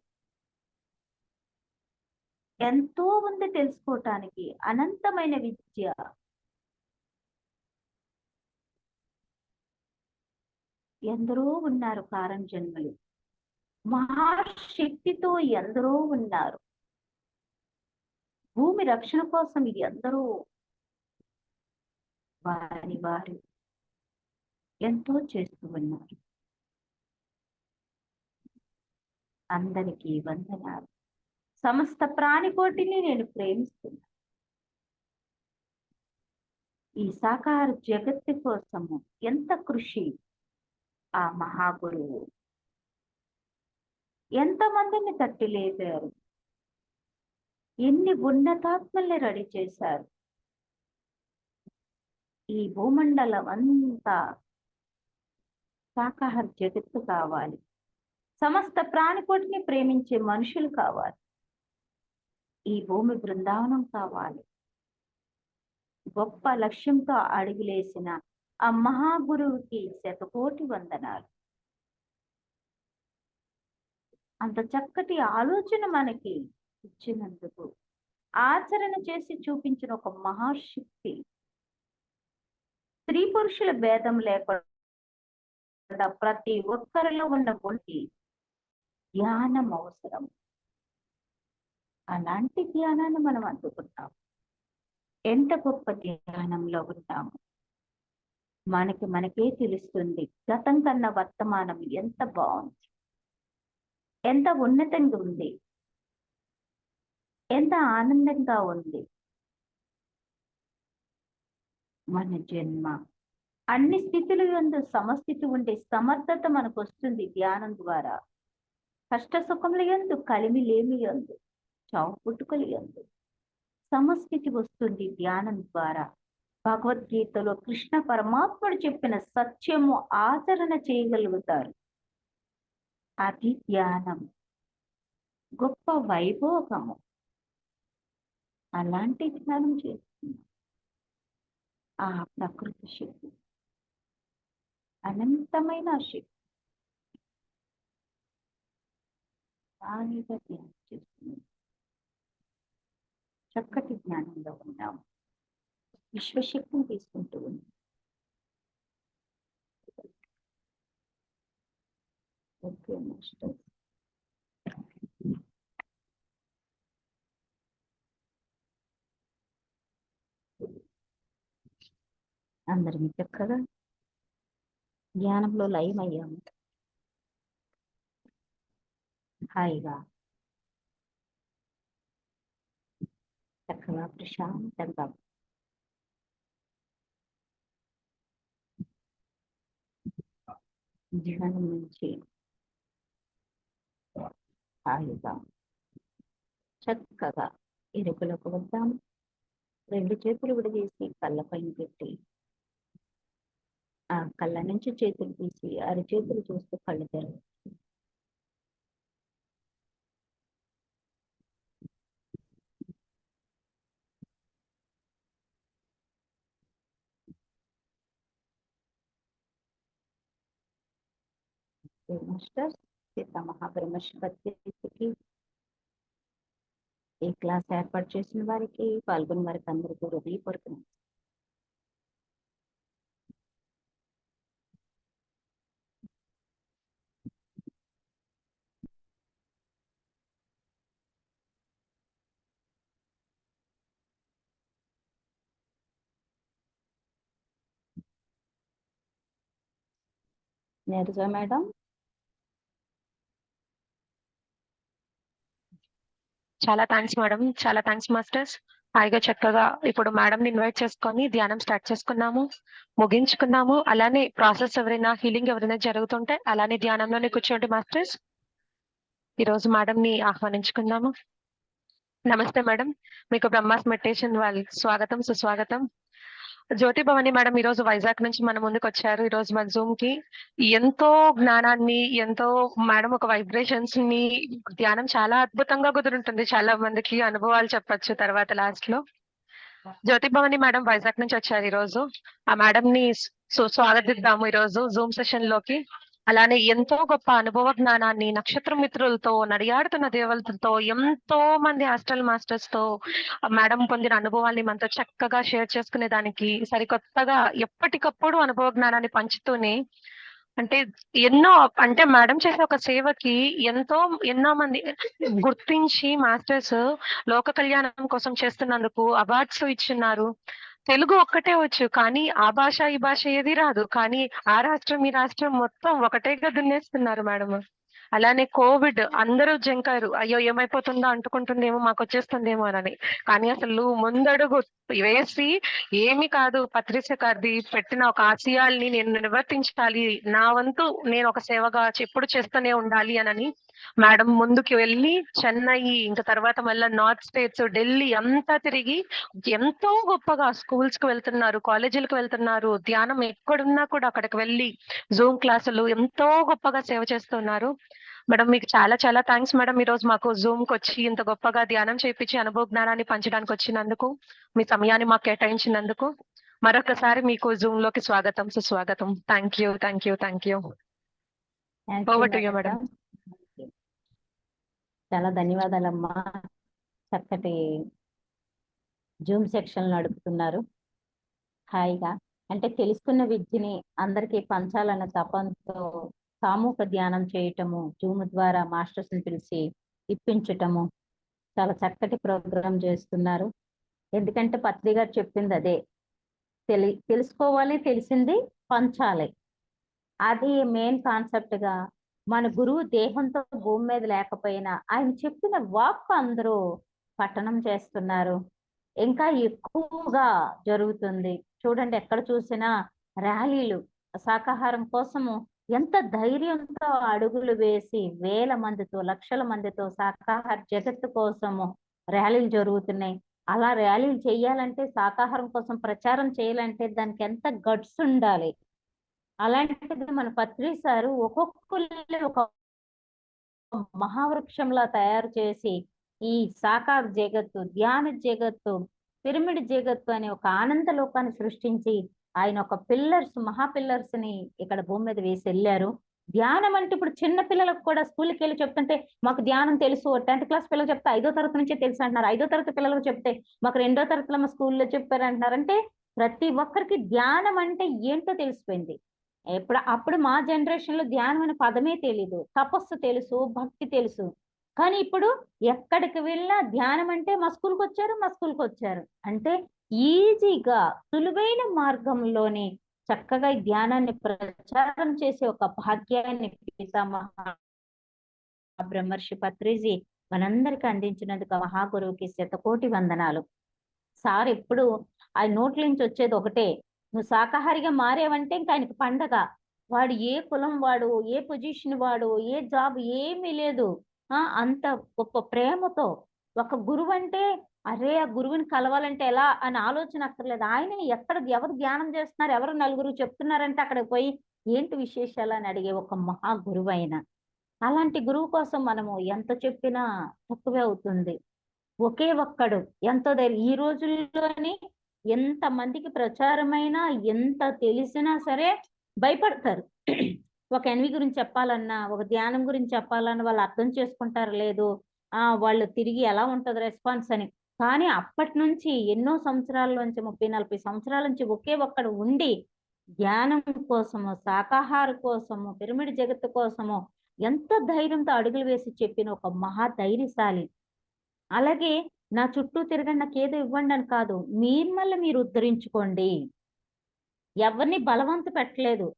ఎంతో ఉంది తెలుసుకోవటానికి. అనంతమైన విద్య. ఎందరో ఉన్నారు కారణ జన్మలు, మహాశక్తితో ఎందరో ఉన్నారు. భూమి రక్షణ కోసం ఎందరో వారి ఎంతో చేస్తూ ఉన్నారు. అందరికీ వందనాలు. సమస్త ప్రాణికోటిని నేను ప్రేమిస్తున్నా. ఈ సాకార జగత్తు కోసము ఎంత కృషి ఆ మహాగురువు ఎంతమందిని తట్టి లేపారు, ఎన్ని ఉన్నతాత్మల్ని రెడీ చేశారు. ఈ భూమండలం అంతా శాకాహార జగత్తు కావాలి, సమస్త ప్రాణికోటిని ప్రేమించే మనుషులు కావాలి, ఈ భూమి బృందావనం కావాలి. గొప్ప లక్ష్యంతో అడుగులేసిన ఆ మహాగురువుకి శతకోటి వందనాలు. అంత చక్కటి ఆలోచన మనకి ఇచ్చినందుకు, ఆచరణ చేసి చూపించిన ఒక మహాశక్తి, స్త్రీ పురుషుల భేదం లేకుండా ప్రతి ఒక్కరిలో ఉన్న కొద్ది ధ్యానం అవసరం. అలాంటి ధ్యానాన్ని మనం అందుకుంటాం. ఎంత గొప్ప ధ్యానంలో ఉంటాము మనకే తెలుస్తుంది. గతం కన్నా వర్తమానం ఎంత బాగుంది, ఎంత ఉన్నతంగా ఉంది, ఎంత ఆనందంగా ఉంది. మన జన్మ అన్ని స్థితులు యందు సమస్థితి ఉండే సమర్థత మనకు వస్తుంది ధ్యానం ద్వారా. కష్ట సుఖముల యందు, కలిమిలేమి యందు, చావు పుట్టుకలు యందు సమస్థితి వస్తుంది ధ్యానం ద్వారా. భగవద్గీతలో కృష్ణ పరమాత్ముడు చెప్పిన సత్యము ఆచరణ చేయగలుగుతారు. అది ధ్యానం, గొప్ప వైభోగము. అలాంటి ధ్యానం చేస్తుంది ఆ ప్రకృతి శక్తి, అనంతమైన శక్తి. హాయిగా ధ్యానం చేస్తుంది. చక్కటి జ్ఞానంలో ఉన్నాము. విశ్వశక్తిని తీసుకుంటూ ఉంది. Okay master. అందరం చక్కగా ధ్యానంలో లయమయ్యాము. హాయిగా చక్కగా ప్రశాంతంగా ధ్యానం నుంచి హాయిగా చక్కగా ఎరుకలకు వద్దాము. రెండు చేతులు విడదీసి కళ్ళ పైన పెట్టి, ఆ కళ్ళ నుంచి చేతులు తీసి అరచేతులు చూస్తూ కళ్ళు తెరవు. మాస్టర్ సీతా మహాబ్రహ్మశ్వతికి ఈ క్లాస్ ఏర్పాటు చేసిన వారికి, పాల్గొన్న వారికి అందరికీ హృదయపూర్వక నీరజ మేడం. చాలా థ్యాంక్స్ మేడం, చాలా థ్యాంక్స్ మాస్టర్స్. హాయిగా చక్కగా ఇప్పుడు మేడం ని ఇన్వైట్ చేసుకొని ధ్యానం స్టార్ట్ చేసుకున్నాము, ముగించుకున్నాము. అలానే ప్రాసెస్ ఎవరైనా హీలింగ్ ఎవరైనా జరుగుతుంటే అలానే ధ్యానంలోనే కూర్చోండి మాస్టర్స్. ఈ రోజు మేడం ని ఆహ్వానించుకుందాము. నమస్తే మేడం, మీకు బ్రహ్మాస్ మెడిటేషన్ వాళ్ళ స్వాగతం, సుస్వాగతం. జ్యోతి భవాని మేడం ఈ రోజు వైజాగ్ నుంచి మన ముందుకు వచ్చారు. ఈ రోజు మన జూమ్ కి ఎంతో జ్ఞానాన్ని, ఎంతో మేడం ఒక వైబ్రేషన్స్ ని, ధ్యానం చాలా అద్భుతంగా కుదురుంటుంది. చాలా మందికి అనుభవాలు చెప్పొచ్చు తర్వాత లాస్ట్ లో. జ్యోతి భవాని మేడం వైజాగ్ నుంచి వచ్చారు ఈ రోజు. ఆ మేడం ని స్వాగతిద్దాము ఈ రోజు జూమ్ సెషన్ లోకి. అలానే ఎంతో గొప్ప అనుభవ జ్ఞానాన్ని, నక్షత్ర మిత్రులతో, నడియాడుతున్న దేవతలతో, ఎంతో మంది హాస్టల్ మాస్టర్స్ తో మేడం పొందిన అనుభవాల్ని మనతో చక్కగా షేర్ చేసుకునే దానికి, సరికొత్తగా ఎప్పటికప్పుడు అనుభవ జ్ఞానాన్ని పంచుతూనే, అంటే ఎన్నో, అంటే మేడం చేసే ఒక సేవకి ఎన్నో మంది గుర్తించి మాస్టర్స్ లోక కళ్యాణం కోసం చేస్తున్నందుకు అవార్డ్స్ ఇచ్చున్నారు. తెలుగు ఒక్కటే వచ్చు, కానీ ఆ భాష ఈ భాష ఏది రాదు, కానీ ఆ రాష్ట్రం ఈ రాష్ట్రం మొత్తం ఒకటేగా దున్నేస్తున్నారు మేడం. అలానే కోవిడ్ అందరూ జంకారు, అయ్యో ఏమైపోతుందో, అంటుకుంటుందేమో, మాకు వచ్చేస్తుందేమో అని. కానీ అసలు ముందడుగు వేసి ఏమి కాదు, పత్రిక గారిది పెట్టిన ఒక ఆశయాల్ని నేను నివర్తించాలి, నా వంతు నేను ఒక సేవగా ఎప్పుడు చేస్తూనే ఉండాలి అని మేడం ముందుకు వెళ్ళి చెన్నై, ఇంకా తర్వాత మళ్ళీ నార్త్ స్టేట్స్, ఢిల్లీ అంతా తిరిగి ఎంతో గొప్పగా స్కూల్స్ కి వెళ్తున్నారు, కాలేజీలకు వెళ్తున్నారు, ధ్యానం ఎక్కడున్నా కూడా అక్కడికి వెళ్ళి జూమ్ క్లాసులు ఎంతో గొప్పగా సేవ చేస్తున్నారు. మేడం మీకు చాలా చాలా థ్యాంక్స్ మేడం, ఈ రోజు మాకు జూమ్ కి వచ్చి ఇంత గొప్పగా ధ్యానం చేయించి అనుభవ జ్ఞానాన్ని పంచడానికి వచ్చినందుకు, మీ సమయాన్ని మాకు కేటాయించినందుకు మరొకసారి మీకు జూమ్ లోకి స్వాగతం, సుస్వాగతం. Thank you, thank you, thank you. Thank you over to you madam. Madam. చాలా ధన్యవాదాలమ్మా. చక్కటి జూమ్ సెక్షన్ నడుపుతున్నారు హాయిగా. అంటే తెలుసుకున్న విద్యని అందరికీ పంచాలన్న తపంతో సామూహిక ధ్యానం చేయటము, జూమ్ ద్వారా మాస్టర్స్ ని పిలిచి ఇప్పించటము, చాలా చక్కటి ప్రోగ్రాం చేస్తున్నారు. ఎందుకంటే పత్రి గారు చెప్పింది అదే, తెలుసుకోవాలి, తెలిసింది పంచాలి. అది మెయిన్ కాన్సెప్ట్ గా. మన గురువు దేహంతో భూమి మీద లేకపోయినా ఆయన చెప్పిన వాక్ అందరూ పఠనం చేస్తున్నారు. ఇంకా ఎక్కువగా జరుగుతుంది. చూడండి, ఎక్కడ చూసినా ర్యాలీలు శాకాహారం కోసము ఎంత ధైర్యంతో అడుగులు వేసి వేల మందితో, లక్షల మందితో శాకాహార జగత్తు కోసము ర్యాలీలు జరుగుతున్నాయి. అలా ర్యాలీలు చేయాలంటే, శాకాహారం కోసం ప్రచారం చేయాలంటే దానికి ఎంత గట్స్ ఉండాలి. అలాంటిది మన పత్రి సారు ఒక్కొక్కరు ఒక మహావృక్షంలా తయారు చేసి ఈ సాకార జగత్తు, ధ్యాన జగత్తు, పిరమిడ్ జగత్తు అనే ఒక ఆనంద లోకాన్ని సృష్టించి ఆయన ఒక మహా పిల్లర్స్ ని ఇక్కడ భూమి మీద వేసి వెళ్ళారు. ధ్యానం అంటే ఇప్పుడు చిన్న పిల్లలకు కూడా స్కూల్కి వెళ్ళి చెప్తుంటే మాకు ధ్యానం తెలుసు, 10th క్లాస్ పిల్లలు చెప్తే 5వ తరగతి నుంచే తెలుసు అంటున్నారు, 5వ తరగతి పిల్లలకు చెప్తే మాకు 2వ తరగతిలో మా స్కూల్లో చెప్పారు అంటున్నారు. అంటే ప్రతి ఒక్కరికి ధ్యానం అంటే ఏంటో తెలిసిపోయింది. అప్పుడు మా జనరేషన్ లో ధ్యానం అనే పదమే తెలీదు, తపస్సు తెలుసు, భక్తి తెలుసు. కానీ ఇప్పుడు ఎక్కడికి వెళ్ళినా ధ్యానం అంటే మా స్కూల్కి వచ్చారు అంటే ఈజీగా సులువైన మార్గంలోని చక్కగా ఈ ధ్యానాన్ని ప్రచారం చేసే ఒక భాగ్యాన్ని పితామహ బ్రహ్మర్షి పత్రిజీ మనందరికి అందించినందుకు మహాగురువుకి శతకోటి వందనాలు. సార్ ఎప్పుడు ఆయన నోట్ల నుంచి వచ్చేది ఒకటే, నువ్వు శాకాహారిగా మారేవంటే ఇంకా ఆయనకి పండగ. వాడు ఏ కులం వాడు, ఏ పొజిషన్ వాడు, ఏ జాబ్ ఏమీ లేదు, అంత గొప్ప ప్రేమతో ఒక గురువు అంటే అరే ఆ గురువుని కలవాలంటే ఎలా అని ఆలోచన అక్కర్లేదు. ఆయన ఎవరు ధ్యానం చేస్తున్నారు, ఎవరు నలుగురు చెప్తున్నారంటే అక్కడికి పోయి ఏంటి విశేషాలు అని అడిగే ఒక మహా గురువు ఆయన. అలాంటి గురువు కోసం మనము ఎంత చెప్పినా తక్కువే అవుతుంది. ఒకే ఒక్కడు ఎంతో ధైర్యం. ఈ రోజుల్లోని ఎంత మందికి ప్రచారమైనా, ఎంత తెలిసినా సరే భయపడతారు. ఒక ఎన్వి గురించి చెప్పాలన్నా, ఒక ధ్యానం గురించి చెప్పాలన్నా వాళ్ళు అర్థం చేసుకుంటారు లేదు, వాళ్ళు తిరిగి ఎలా ఉంటది రెస్పాన్స్ అని. కానీ అప్పటి నుంచి ఎన్నో సంవత్సరాల నుంచి, 30-40 సంవత్సరాల నుంచి ఒకే ఒక్కడు ఉండి ధ్యానం కోసము, శాకాహార కోసము, పిరమిడ్ జగత్తు కోసము ఎంత ధైర్యంతో అడుగులు వేసి చెప్పిన ఒక మహా ధైర్యశాలి. అలాగే నా చుట్టూ తిరగండి, నాకు ఏదో ఇవ్వండి అని కాదు, మిమ్మల్ని మీరు ఉద్ధరించుకోండి. ఎవరిని బలవంత పెట్టలేదు.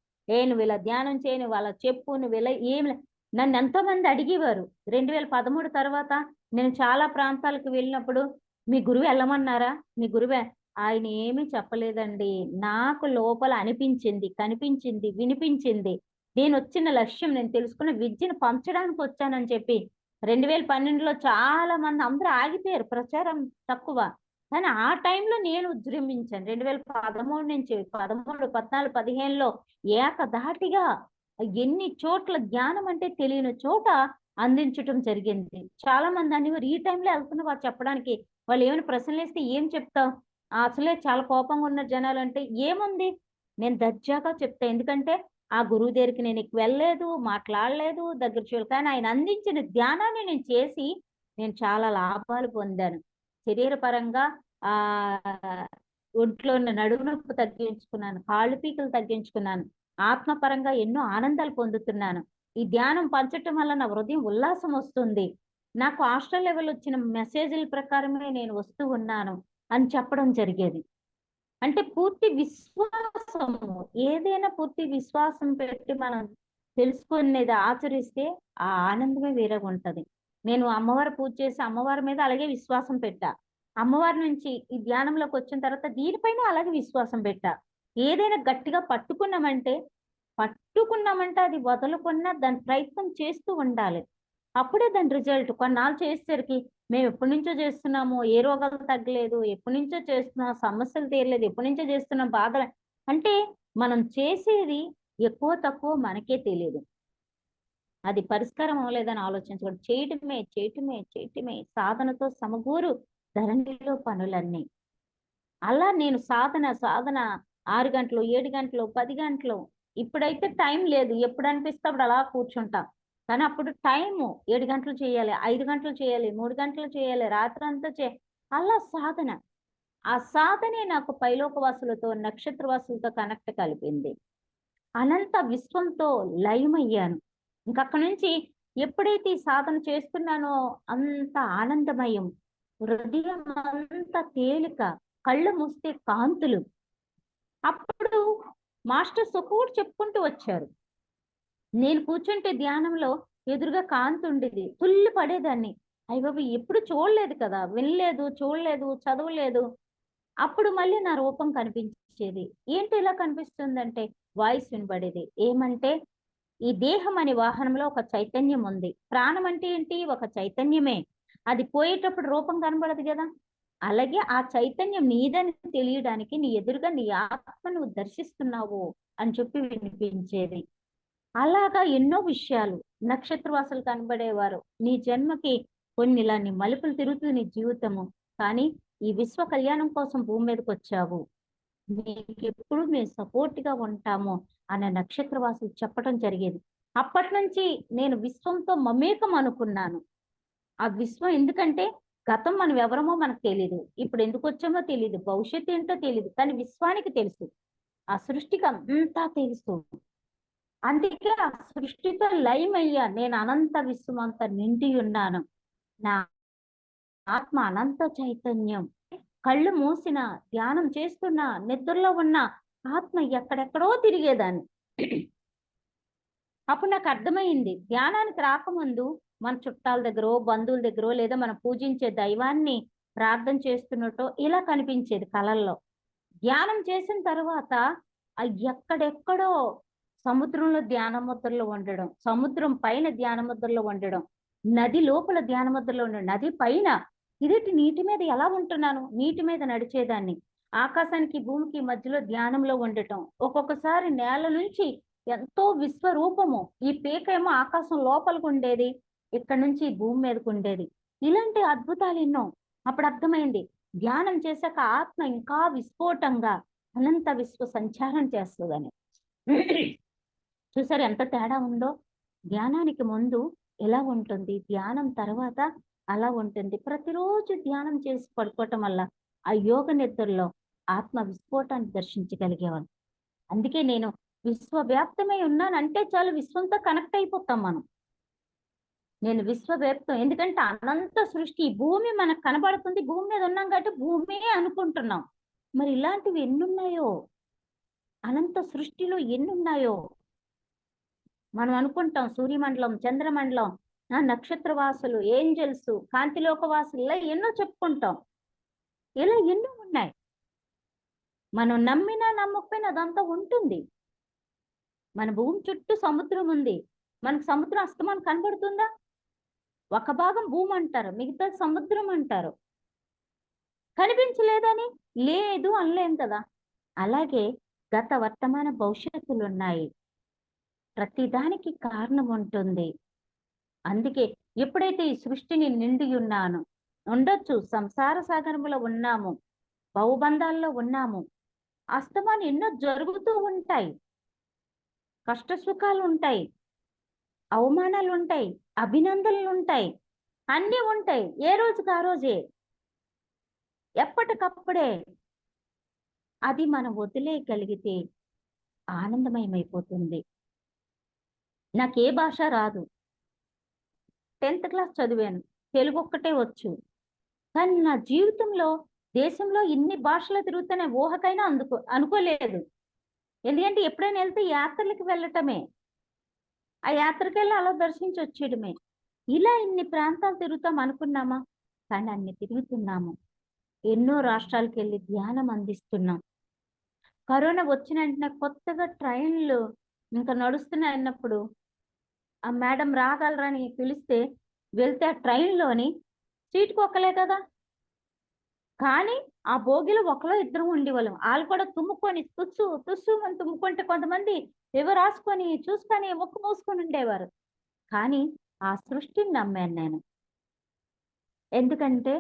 నువ్వు ఇలా ధ్యానం చేయి, నువ్వు అలా చెప్పు, నువ్వు ఇలా ఏమి. నన్ను ఎంతో మంది అడిగేవారు 2013 తర్వాత. నేను చాలా ప్రాంతాలకు వెళ్ళినప్పుడు మీ గురువు వెళ్ళమన్నారా, మీ గురువే? ఆయన ఏమీ చెప్పలేదండి. నాకు లోపల అనిపించింది, కనిపించింది, వినిపించింది. నేను వచ్చిన లక్ష్యం, నేను తెలుసుకున్న విద్యను పంచడానికి వచ్చానని చెప్పి 2012లో చాలా మంది అందరూ ఆగిపోయారు, ప్రచారం తక్కువ. కానీ ఆ టైంలో నేను ఉద్యమించాను. 2013 నుంచి 13, 14, 15లో ఏకధాటిగా ఎన్ని చోట్ల జ్ఞానం అంటే తెలియని చోట అందించటం జరిగింది. చాలా మంది అనేవారు ఈ టైంలో వెళ్తున్నవా చెప్పడానికి, వాళ్ళు ఏమైనా ప్రశ్నలు వేస్తే ఏం చెప్తావు, అసలే చాలా కోపంగా ఉన్న జనాలు అంటే ఏముంది, నేను దర్జాగా చెప్తా. ఎందుకంటే ఆ గురువు దగ్గరికి నేను ఎక్కువ వెళ్ళలేదు, మాట్లాడలేదు, దగ్గర చూడలేదు. కానీ ఆయన అందించిన ధ్యానాన్ని నేను చేసి నేను చాలా లాభాలు పొందాను. శరీరపరంగా ఆ ఒంట్లో ఉన్న నడుము నొప్పి తగ్గించుకున్నాను, కాళ్ళు పీకలు తగ్గించుకున్నాను, ఆత్మపరంగా ఎన్నో ఆనందాలు పొందుతున్నాను. ఈ ధ్యానం పంచటం వల్ల నా హృదయం ఉల్లాసం వస్తుంది. నాకు హాస్టల్ లెవెల్ వచ్చిన మెసేజ్ల ప్రకారమే నేను వస్తూ ఉన్నాను అని చెప్పడం జరిగేది. అంటే పూర్తి విశ్వాసము, ఏదైనా పూర్తి విశ్వాసం పెట్టి మనం తెలుసుకునేది ఆచరిస్తే ఆ ఆనందమే వేరేగా ఉంటది. నేను అమ్మవారి పూజ చేసి అమ్మవారి మీద అలాగే విశ్వాసం పెట్టా. అమ్మవారి నుంచి ఈ ధ్యానంలోకి వచ్చిన తర్వాత దీనిపైన అలాగే విశ్వాసం పెట్టా. ఏదైనా గట్టిగా పట్టుకున్నామంటే అది వదలకుండా దాని ప్రయత్నం చేస్తూ ఉండాలి. అప్పుడే దాని రిజల్ట్ కొన్నాళ్ళు చేసేసరికి మేము ఎప్పటి నుంచో చేస్తున్నాము, ఏ రోగాలు తగ్గలేదు, ఎప్పటి నుంచో చేస్తున్నాం, సమస్యలు తీరలేదు, ఎప్పటి నుంచో చేస్తున్నాం, బాధలు అంటే మనం చేసేది ఎక్కువ తక్కువ మనకే తెలియదు. అది పరిష్కారం అవ్వలేదని ఆలోచించకూడదు. చేయటమే సాధనతో సమకూరు ధరణిలో పనులన్నీ. అలా నేను సాధన 6 గంటలు, 7 గంటలు, 10 గంటలు. ఇప్పుడైతే టైం లేదు. ఎప్పుడు అనిపిస్తే అప్పుడు అలా కూర్చుంటా. కానీ అప్పుడు టైము 7 గంటలు చేయాలి, 5 గంటలు చేయాలి, 3 గంటలు చేయాలి, రాత్రంతా అలా సాధన. ఆ సాధనే నాకు పైలోకవాసులతో, నక్షత్రవాసులతో కనెక్ట్ కలిపింది. అనంత విశ్వంతో లయమయ్యాను. ఇంకక్కడి నుంచి ఎప్పుడైతే ఈ సాధన చేస్తున్నానో అంత ఆనందమయం, హృదయం అంత తేలిక, కళ్ళు మూస్తే కాంతులు. అప్పుడు మాస్టర్స్ ఒక్కొక్కటి చెప్పుకుంటూ వచ్చారు. నేను కూర్చుంటే ధ్యానంలో ఎదురుగా కాంతి ఉండేది, తుల్లి పడేదాన్ని. అయ్య బాబు ఎప్పుడు చూడలేదు కదా, వినలేదు, చూడలేదు, చదవలేదు. అప్పుడు మళ్ళీ నా రూపం కనిపించేది. ఏంటి ఇలా కనిపిస్తుందంటే వాయిస్ వినబడేది. ఏమంటే ఈ దేహం అనే వాహనంలో ఒక చైతన్యం ఉంది. ప్రాణం అంటే ఏంటి? ఒక చైతన్యమే. అది పోయేటప్పుడు రూపం కనబడదు కదా. అలాగే ఆ చైతన్యం నీదని తెలియడానికి నీ ఎదురుగా నీ ఆత్మ నువ్వు దర్శిస్తున్నావు అని చెప్పి వినిపించేది. అలాగా ఎన్నో విషయాలు. నక్షత్రవాసులు కనబడేవారు. నీ జన్మకి కొన్ని ఇలా నీ మలుపులు తిరుగుతుంది నీ జీవితము. కానీ ఈ విశ్వ కళ్యాణం కోసం భూమి మీదకి వచ్చావు, మీకు ఎప్పుడు మేము సపోర్ట్ గా ఉంటాము అన్న నక్షత్రవాసులు చెప్పడం జరిగేది. అప్పటి నుంచి నేను విశ్వంతో మమేకం అనుకున్నాను. ఆ విశ్వం ఎందుకంటే గతం మనం ఎవరమో మనకు తెలీదు, ఇప్పుడు ఎందుకు వచ్చామో తెలీదు, భవిష్యత్తు ఏంటో తెలీదు, కానీ విశ్వానికి తెలుసు, ఆ సృష్టికి అంతా తెలుసు. అందుకే ఆ సృష్టితో లయమయ్యా. నేను అనంత విశ్వం అంతా నిండి ఉన్నాను. నా ఆత్మ అనంత చైతన్యం. కళ్ళు మూసిన, ధ్యానం చేస్తున్నా, నిద్రలో ఉన్న ఆత్మ ఎక్కడెక్కడో తిరిగేదాన్ని. అప్పుడు నాకు అర్థమైంది, ధ్యానానికి రాకముందు మన చుట్టాల దగ్గర, బంధువుల దగ్గర, లేదా మనం పూజించే దైవాన్ని ప్రార్థన చేస్తున్నట్టు ఇలా కనిపించేది కళల్లో. ధ్యానం చేసిన తర్వాత ఎక్కడెక్కడో సముద్రంలో ధ్యాన ముద్రలో ఉండడం, సముద్రం పైన ధ్యాన ముద్రలో ఉండడం, నది లోపల ధ్యాన ముద్రలో ఉండడం, నది పైన ఇదేంటి నీటి మీద ఎలా ఉంటున్నాను, నీటి మీద నడిచేదాన్ని, ఆకాశానికి భూమికి మధ్యలో ధ్యానంలో ఉండటం, ఒక్కొక్కసారి నేల నుంచి ఎంతో విశ్వరూపము, ఈ పీకేమో ఆకాశం లోపలికి ఉండేది, ఇక్కడ నుంచి భూమి మీదకు ఉండేది. ఇలాంటి అద్భుతాలు ఎన్నో. అప్పుడు అర్థమైంది, ధ్యానం చేశాక ఆత్మ ఇంకా విస్ఫోటంగా అనంత విశ్వ సంచారం చేస్తుందని. చూసారు ఎంత తేడా ఉందో. ధ్యానానికి ముందు ఎలా ఉంటుంది, ధ్యానం తర్వాత అలా ఉంటుంది. ప్రతిరోజు ధ్యానం చేసి పడుకోవటం వల్ల ఆ యోగ నిద్రలో ఆత్మ విస్ఫోటాన్ని దర్శించగలిగేవాళ్ళు. అందుకే నేను విశ్వవ్యాప్తమై ఉన్నానంటే చాలు, విశ్వంతో కనెక్ట్ అయిపోతాం మనం. నేను విశ్వవ్యాప్తం, ఎందుకంటే అనంత సృష్టి, భూమి మనకు కనబడుతుంది, భూమి మీద ఉన్నాం కాబట్టి భూమే అనుకుంటున్నాం. మరి ఇలాంటివి ఎన్నున్నాయో, అనంత సృష్టిలో ఎన్నున్నాయో. మనం అనుకుంటాం సూర్యమండలం, చంద్రమండలం, నక్షత్రవాసులు, ఏంజల్స్, కాంతిలోకవాసులు, ఇలా ఎన్నో చెప్పుకుంటాం. ఇలా ఎన్నో ఉన్నాయి. మనం నమ్మినా నమ్మకపోయినా అదంతా ఉంటుంది. మన భూమి చుట్టూ సముద్రం ఉంది. మనకు సముద్రం అస్తమానం కనబడుతుందా? ఒక భాగం భూమి అంటారు, మిగతా సముద్రం అంటారు. కనిపించలేదని లేదు అనలేం కదా. అలాగే గత, వర్తమాన, భవిష్యత్తులు ఉన్నాయి. ప్రతిదానికి కారణం ఉంటుంది. అందుకే ఎప్పుడైతే ఈ సృష్టిని నిండి ఉన్నాను, ఉండొచ్చు, సంసార సాగరంలో ఉన్నాము, బహుబంధాల్లో ఉన్నాము, అస్తమానం ఎన్నో జరుగుతూ ఉంటాయి. కష్ట సుఖాలు ఉంటాయి, అవమానాలు ఉంటాయి, అభినందనలు ఉంటాయి, అన్నీ ఉంటాయి. ఏ రోజుకి ఆ రోజే, ఎప్పటికప్పుడే. అది మనం వదిలేయగలిగితే ఆనందమయమైపోతుంది. నాకే భాష రాదు, 10th క్లాస్ చదివాను, తెలుగు ఒక్కటే వచ్చు. కానీ నా జీవితంలో దేశంలో ఇన్ని భాషలు తిరుగుతున్న ఊహకైనా అనుకోలేదు. ఎందుకంటే ఎప్పుడైనా వెళ్తే యాత్రలకు వెళ్ళటమే. ఆ యాత్రకెళ్ళి అలా దర్శించి వచ్చేయడమే. ఇలా ఇన్ని ప్రాంతాలు తిరుగుతాం అనుకున్నామా? కానీ అన్ని తిరుగుతున్నాము. ఎన్నో రాష్ట్రాలకు వెళ్ళి ధ్యానం అందిస్తున్నాం. కరోనా వచ్చిన వెంటనే కొత్తగా ట్రైన్లు ఇంకా నడుస్తున్నాయి అన్నప్పుడు ఆ మేడం రాగలరని పిలిస్తే వెళ్తే ఆ ట్రైన్లోని సీటుకు ఒక్కలే కదా, కానీ ఆ బోగిలో ఒకలో ఇద్దరు ఉండేవాళ్ళం. వాళ్ళు కూడా తుమ్ముకొని తుస్సు తుస్సు అని తుమ్ముకుంటే కొంతమంది ఏవో రాసుకొని చూసుకొని ముక్కు మూసుకొని ఉండేవారు. కానీ ఆ సృష్టిని నమ్మాను నేను. ఎందుకంటే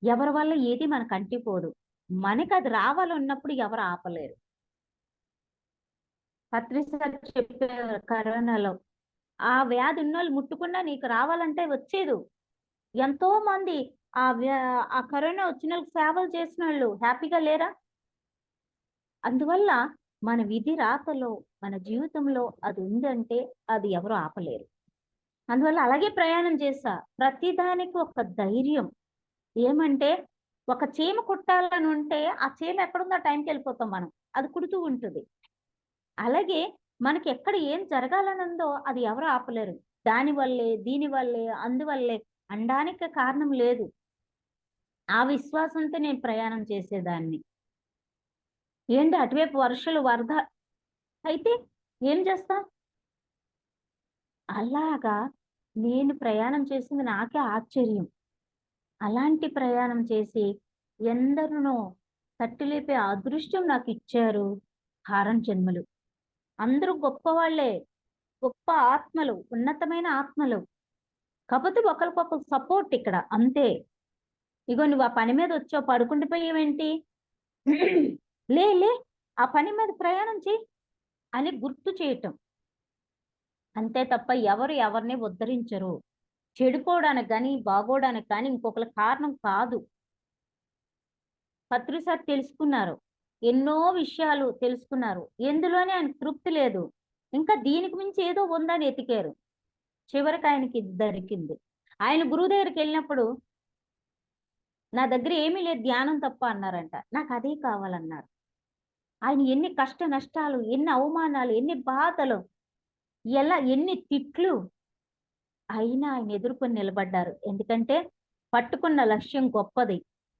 ఎవరి వల్ల ఏది మనకు అంటిపోదు. మనకి అది రావాలన్నప్పుడు ఎవరు ఆపలేరు. పత్రి సార్ చెప్పేవారు కరోనాలో. ఆ వ్యాధి ఉన్నోళ్ళు ముట్టుకున్నా నీకు రావాలంటే వచ్చేదు. ఎంతో మంది ఆ కరోనా వచ్చినోళ్ళకి సేవలు చేసినోళ్ళు హ్యాపీగా లేరా? అందువల్ల మన విధి రాతలో, మన జీవితంలో అది ఉందంటే అది ఎవరు ఆపలేరు. అందువల్ల అలాగే ప్రయాణం చేశా. ప్రతిదానికి ఒక ధైర్యం. ఏమంటే ఒక చీమ కుట్టాలని ఉంటే ఆ చీమ ఎక్కడుందో ఆ టైంకి వెళ్ళిపోతాం మనం. అది కుడుతూ ఉంటుంది. అలాగే మనకి ఎక్కడ ఏం జరగాలని ఉందో అది ఎవరు ఆపలేరు. దానివల్లే, దీనివల్లే, అందువల్లే అనడానికి కారణం లేదు. ఆ విశ్వాసంతో నేను ప్రయాణం చేసేదాన్ని. ఏంటి అటువైపు వర్షాలు వరద అయితే ఏం చేస్తా? అలాగా నేను ప్రయాణం చేసింది నాకే ఆశ్చర్యం. అలాంటి ప్రయాణం చేసి ఎందరినో తట్టి లేపే అదృష్టం నాకు ఇచ్చారు హారం జన్మలు. అందరూ గొప్పవాళ్లే, గొప్ప ఆత్మలు, ఉన్నతమైన ఆత్మలు. కాకపోతే ఒకరికొకరు సపోర్ట్ ఇక్కడ అంతే. ఇగో నువ్వు ఆ పని మీద వచ్చావు, పడుకుండిపోయావేంటి? లే లే, ఆ పని మీద ప్రయాణం చెయ్యి అని గుర్తు చేయటం. అంతే తప్ప ఎవరు ఎవరిని ఉద్ధరించరు. చెడిపోవడానికి కానీ బాగోడానికి కానీ ఇంకొకరి కారణం కాదు. పత్రి సార్ తెలుసుకున్నారు. ఎన్నో విషయాలు తెలుసుకున్నారు. ఎందులోనే ఆయన తృప్తి లేదు. ఇంకా దీనికి మించి ఏదో ఉందని ఎతికారు. చివరికి ఆయనకి ఇది దొరికింది. ఆయన గురువు దగ్గరికి వెళ్ళినప్పుడు నా దగ్గర ఏమీ లేదు ధ్యానం తప్ప అన్నారంట. నాకు అదే కావాలన్నారు. ఆయన ఎన్ని కష్ట నష్టాలు, ఎన్ని అవమానాలు, ఎన్ని బాధలు, ఎన్ని తిట్లు అయినా ఆయన ఎదుర్కొని నిలబడ్డారు. ఎందుకంటే పట్టుకున్న లక్ష్యం గొప్పది.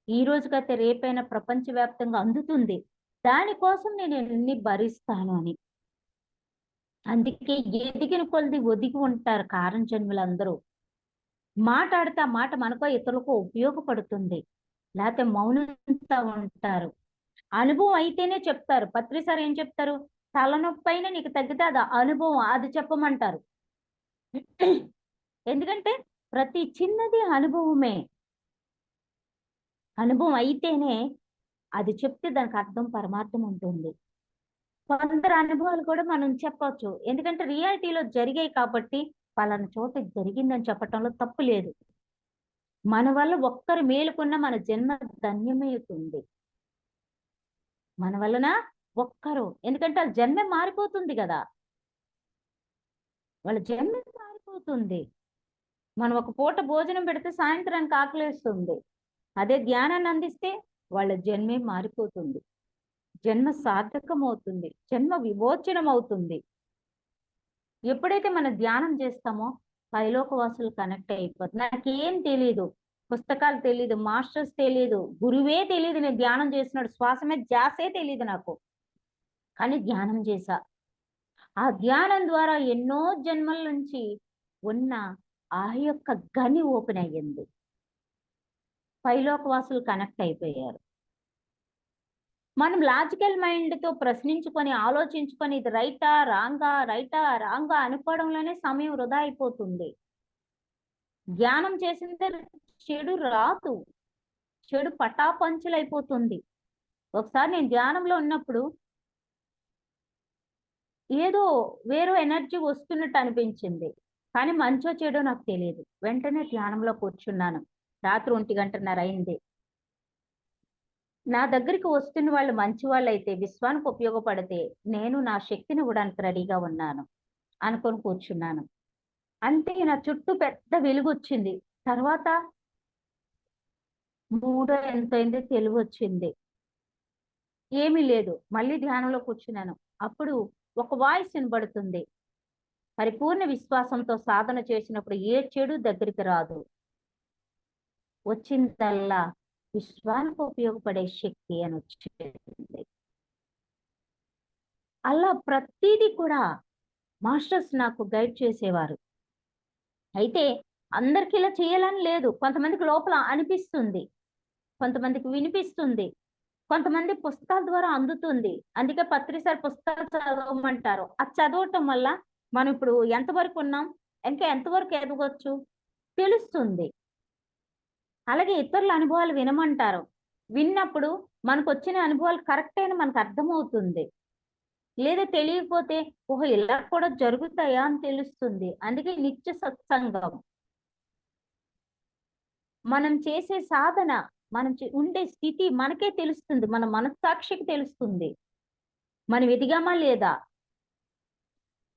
ఈ రోజుకైతే రేపైనా ప్రపంచవ్యాప్తంగా అందుతుంది. దానికోసం నేను ఎన్ని భరిస్తాను అని. అందుకే ఎదిగిన కొలది ఒదిగి ఉంటారు కారణ జన్మలందరూ. మాట్లాడితే ఆ మాట మనకో ఇతరులకో ఉపయోగపడుతుంది. లేకపోతే మౌనంతో ఉంటారు. అనుభవం అయితేనే చెప్తారు. పత్రి సార్ ఏం చెప్తారు? తలనొప్పి అయినా నీకు తగ్గితే అది అనుభవం, అది చెప్పమంటారు. ఎందుకంటే ప్రతి చిన్నది అనుభవమే. అనుభవం అయితేనే అది చెప్తే దానికి అర్థం పరమార్థం ఉంటుంది. కొందరు అనుభవాలు కూడా మనం చెప్పొచ్చు. ఎందుకంటే రియాలిటీలో జరిగాయి కాబట్టి పలానా చోట జరిగిందని చెప్పటంలో తప్పు లేదు. మన వల్ల ఒక్కరు మేలుకున్న మన జన్మ ధన్యమవుతుంది. మన వలన ఒక్కరు, ఎందుకంటే ఆ జన్మ మారిపోతుంది కదా, వాళ్ళ జన్మ మారిపోతుంది. మనం ఒక పూట భోజనం పెడితే సాయంత్రానికి ఆకలేస్తుంది. అదే ధ్యానాన్ని అందిస్తే వాళ్ళ జన్మే మారిపోతుంది. జన్మ సార్థకం అవుతుంది. జన్మ విమోచనం అవుతుంది. ఎప్పుడైతే మనం ధ్యానం చేస్తామో పైలోకవాసులు కనెక్ట్ అయిపోతుంది. నాకేం తెలీదు, పుస్తకాలు తెలీదు, మాస్టర్స్ తెలీదు, గురువే తెలీదు. నేను ధ్యానం చేసినాడు శ్వాస మీద ధ్యాసే తెలీదు నాకు. కానీ ధ్యానం చేశా. ఆ ధ్యానం ద్వారా ఎన్నో జన్మల నుంచి ఉన్న ఆ యొక్క గని ఓపెన్ అయ్యింది. పైలోకవాసులు కనెక్ట్ అయిపోయారు. మనం లాజికల్ మైండ్ తో ప్రశ్నించుకొని ఆలోచించుకొని ఇది రైటా రాంగా అనుకోవడంలోనే సమయం వృధా అయిపోతుంది. ధ్యానం చేసిందే చెడు రాదు, చెడు పటాపంచులైపోతుంది. ఒకసారి నేను ధ్యానంలో ఉన్నప్పుడు ఏదో వేరే ఎనర్జీ వస్తున్నట్టు అనిపించింది. కానీ మంచో చెడో నాకు తెలియదు. వెంటనే ధ్యానంలో కూర్చున్నాను. రాత్రి 1:30 అయింది. నా దగ్గరికి వస్తున్న వాళ్ళు మంచి వాళ్ళు అయితే, విశ్వానికి ఉపయోగపడితే నేను నా శక్తిని ఇవ్వడానికి రెడీగా ఉన్నాను అనుకొని కూర్చున్నాను. అంతే, నా చుట్టూ పెద్ద వెలుగు వచ్చింది. తర్వాత 3 ఎంతైంది తెలివి వచ్చింది. ఏమీ లేదు. మళ్ళీ ధ్యానంలో కూర్చున్నాను. అప్పుడు ఒక వాయిస్ వినబడుతుంది. పరిపూర్ణ విశ్వాసంతో సాధన చేసినప్పుడు ఏ చెడు దగ్గరికి రాదు. వచ్చిందల్లా విశ్వానికి ఉపయోగపడే శక్తి అని వచ్చింది. అలా ప్రతిదీ కూడా మాస్టర్స్ నాకు గైడ్ చేసేవారు. అయితే అందరికి ఇలా చేయాలని లేదు. కొంతమందికి లోపల అనిపిస్తుంది, కొంతమందికి వినిపిస్తుంది, కొంతమంది పుస్తకాల ద్వారా అందుతుంది. అందుకే పత్రిసారి పుస్తకాలు చదవమంటారు. అది చదవటం వల్ల మనం ఇప్పుడు ఎంతవరకు ఉన్నాం, ఇంకా ఎంతవరకు ఎదగొచ్చు తెలుస్తుంది. అలాగే ఇతరుల అనుభవాలు వినమంటారు. విన్నప్పుడు మనకు వచ్చిన అనుభవాలు కరెక్ట్ అని మనకు అర్థమవుతుంది. లేదా తెలియకపోతే ఓహో ఇలా కూడా జరుగుతాయా అని తెలుస్తుంది. అందుకే నిత్య సత్సంగం. మనం చేసే సాధన, మనం ఉండే స్థితి మనకే తెలుస్తుంది. మన మనస్సాక్షికి తెలుస్తుంది. మనం ఎదిగామా లేదా,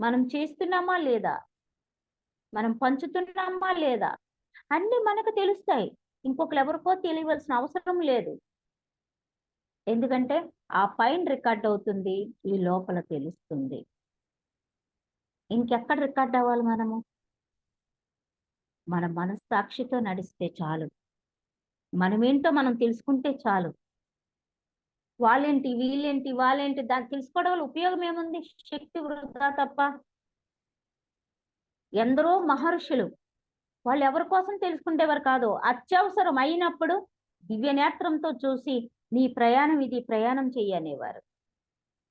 మనం చేస్తున్నామా లేదా, మనం పంచుతున్నామా లేదా, అన్ని మనకు తెలుస్తాయి. ఇంకొకరు ఎవరికో తెలియవలసిన అవసరం లేదు. ఎందుకంటే ఆ పైన రికార్డ్ అవుతుంది, ఈ లోపల తెలుస్తుంది. ఇంకెక్కడ రికార్డ్ అవ్వాలి? మన మనస్సాక్షితో నడిస్తే చాలు. మనమేంటో మనం తెలుసుకుంటే చాలు. వాళ్ళేంటి వీళ్ళేంటి వాళ్ళేంటి దాన్ని తెలుసుకోవడం వల్ల ఉపయోగం ఏముంది? శక్తి వృధా తప్ప. ఎందరో మహర్షులు వాళ్ళు ఎవరి కోసం తెలుసుకునేవారు కాదు. అత్యవసరం అయినప్పుడు దివ్య నేత్రంతో చూసి నీ ప్రయాణం ఇది, ప్రయాణం చెయ్యనేవారు.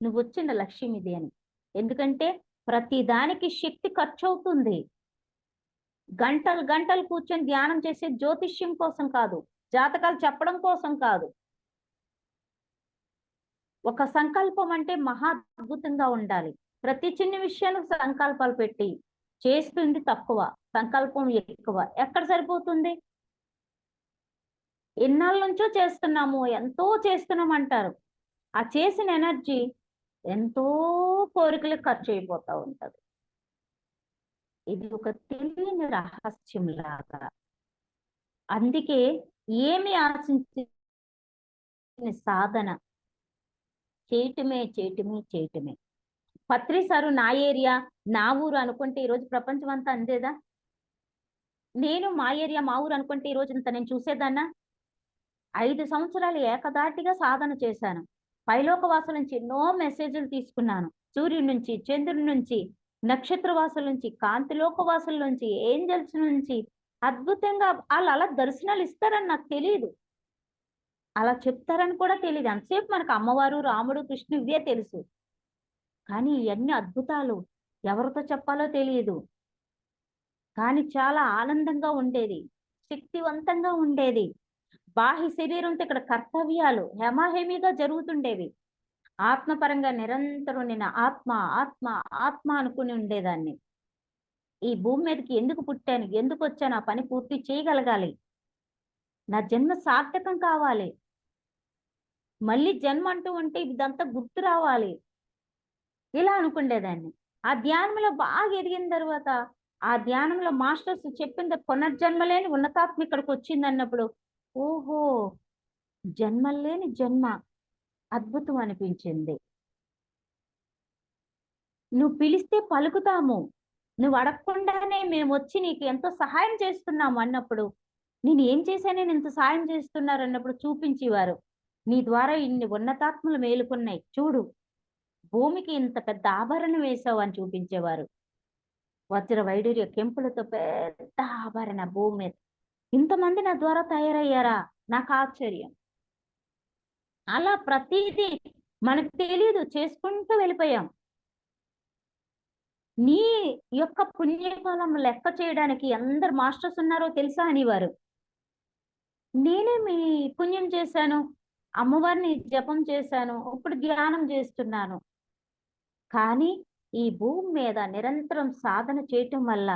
నువ్వు వచ్చిన లక్ష్యం ఇది అని. ఎందుకంటే ప్రతి దానికి శక్తి ఖర్చు అవుతుంది. గంటలు గంటలు కూర్చొని ధ్యానం చేసే జ్యోతిష్యం కోసం కాదు, జాతకాలు చెప్పడం కోసం కాదు. ఒక సంకల్పం అంటే మహా అద్భుతంగా ఉండాలి. ప్రతి చిన్న విషయానికి సంకల్పాలు పెట్టి చేస్తుంది తక్కువ, సంకల్పం ఎక్కువ. ఎక్కడ సరిపోతుంది? ఎన్నాళ్ళ నుంచో చేస్తున్నాము, ఎంతో చేస్తున్నాం అంటారు. ఆ చేసిన ఎనర్జీ ఎంతో కోరికలకు ఖర్చు అయిపోతా ఉంటది. ఇది ఒక తెలియని రహస్యం లాగా. అందుకే ఏమి ఆశించి సాధన చేయటమే చేయటమే చేయటమే. పత్రిసారు నా ఏరియా, నా ఊరు అనుకుంటే ఈరోజు ప్రపంచం అంతా అందేదా? నేను మా ఏరియా, మా ఊరు అనుకుంటే ఈరోజు ఇంత నేను చూసేదాన్నా? 5 సంవత్సరాలు ఏకదాటిగా సాధన చేశాను. పైలోకవాసుల నుంచి ఎన్నో మెసేజ్లు తీసుకున్నాను. సూర్యుడి నుంచి, చంద్రుడి నుంచి, నక్షత్రవాసుల నుంచి, కాంతిలోకవాసుల నుంచి, ఏంజల్స్ నుంచి. అద్భుతంగా వాళ్ళు అలా దర్శనాలు ఇస్తారని నాకు తెలియదు, అలా చెప్తారని కూడా తెలియదు. అంతసేపు మనకు అమ్మవారు, రాముడు, కృష్ణుడు ఇవే తెలుసు. కానీ ఇవన్నీ అద్భుతాలు ఎవరితో చెప్పాలో తెలియదు. కానీ చాలా ఆనందంగా ఉండేది, శక్తివంతంగా ఉండేది. బాహ్య శరీరంతో ఇక్కడ కర్తవ్యాలు హెమాహెమీగా జరుగుతుండేవి. ఆత్మపరంగా నిరంతరం నేను ఆత్మ ఆత్మ ఆత్మ అనుకుని ఉండేదాన్ని. ఈ భూమి మీదకి ఎందుకు పుట్టాను, ఎందుకు వచ్చాను, ఆ పని పూర్తి చేయగలగాలి, నా జన్మ సార్థకం కావాలి, మళ్ళీ జన్మ అంటూ ఉంటే ఇదంతా గుర్తు రావాలి, ఇలా అనుకుండేదాన్ని. ఆ ధ్యానంలో బాగా ఎదిగిన తర్వాత, ఆ ధ్యానంలో మాస్టర్స్ చెప్పింది పునర్జన్మలేని ఉన్నతాత్మ ఇక్కడికి వచ్చింది అన్నప్పుడు, ఓహో జన్మలేని జన్మ అద్భుతం అనిపించింది. నువ్వు పిలిస్తే పలుకుతాము, నువ్వు అడగకుండానే మేము వచ్చి నీకు ఎంతో సహాయం చేస్తున్నాము అన్నప్పుడు, నేను ఏం చేశానే ఇంత సహాయం చేస్తున్నారు అన్నప్పుడు చూపించేవారు. నీ ద్వారా ఇన్ని ఉన్నతాత్మలు మేలుకున్నాయి చూడు, భూమికి ఇంత పెద్ద ఆభరణం వేసావు అని చూపించేవారు. వజ్ర వైడూర్య కెంపులతో పెద్ద ఆభరణ భూమి మీద. ఇంతమంది నా ద్వారా తయారయ్యారా? నాకు ఆశ్చర్యం. అలా ప్రతిదీ మనకు తెలియదు, చేసుకుంటూ వెళ్ళిపోయాం. నీ యొక్క పుణ్యకాలం లెక్క చేయడానికి అందరు మాస్టర్స్ ఉన్నారో తెలుసా అనేవారు. నేనే మీ పుణ్యం చేశాను, అమ్మవారిని జపం చేశాను, ఇప్పుడు ధ్యానం చేస్తున్నాను. కానీ ఈ భూమి మీద నిరంతరం సాధన చేయటం వల్ల,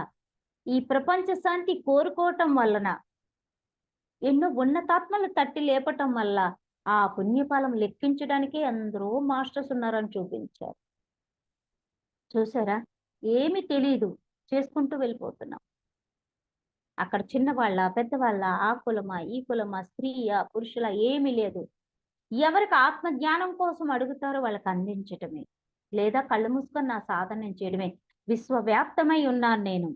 ఈ ప్రపంచ శాంతి కోరుకోవటం వలన, ఎన్నో ఉన్నతాత్మలు తట్టి లేపటం వల్ల ఆ పుణ్యఫలం లెక్కించడానికి అందరూ మాస్టర్స్ ఉన్నారని చూపించారు. చూసారా? ఏమి తెలీదు, చేసుకుంటూ వెళ్ళిపోతున్నాం. అక్కడ చిన్నవాళ్ళ పెద్దవాళ్ళ, ఆ కులమా ఈ కులమా, స్త్రీయా పురుషుల ఏమీ లేదు. ఎవరికి ఆత్మ జ్ఞానం కోసం అడుగుతారో వాళ్ళకి అందించటమే, లేదా కళ్ళు మూసుకొని నా సాధన చేయడమే. విశ్వవ్యాప్తమై ఉన్నాను నేను,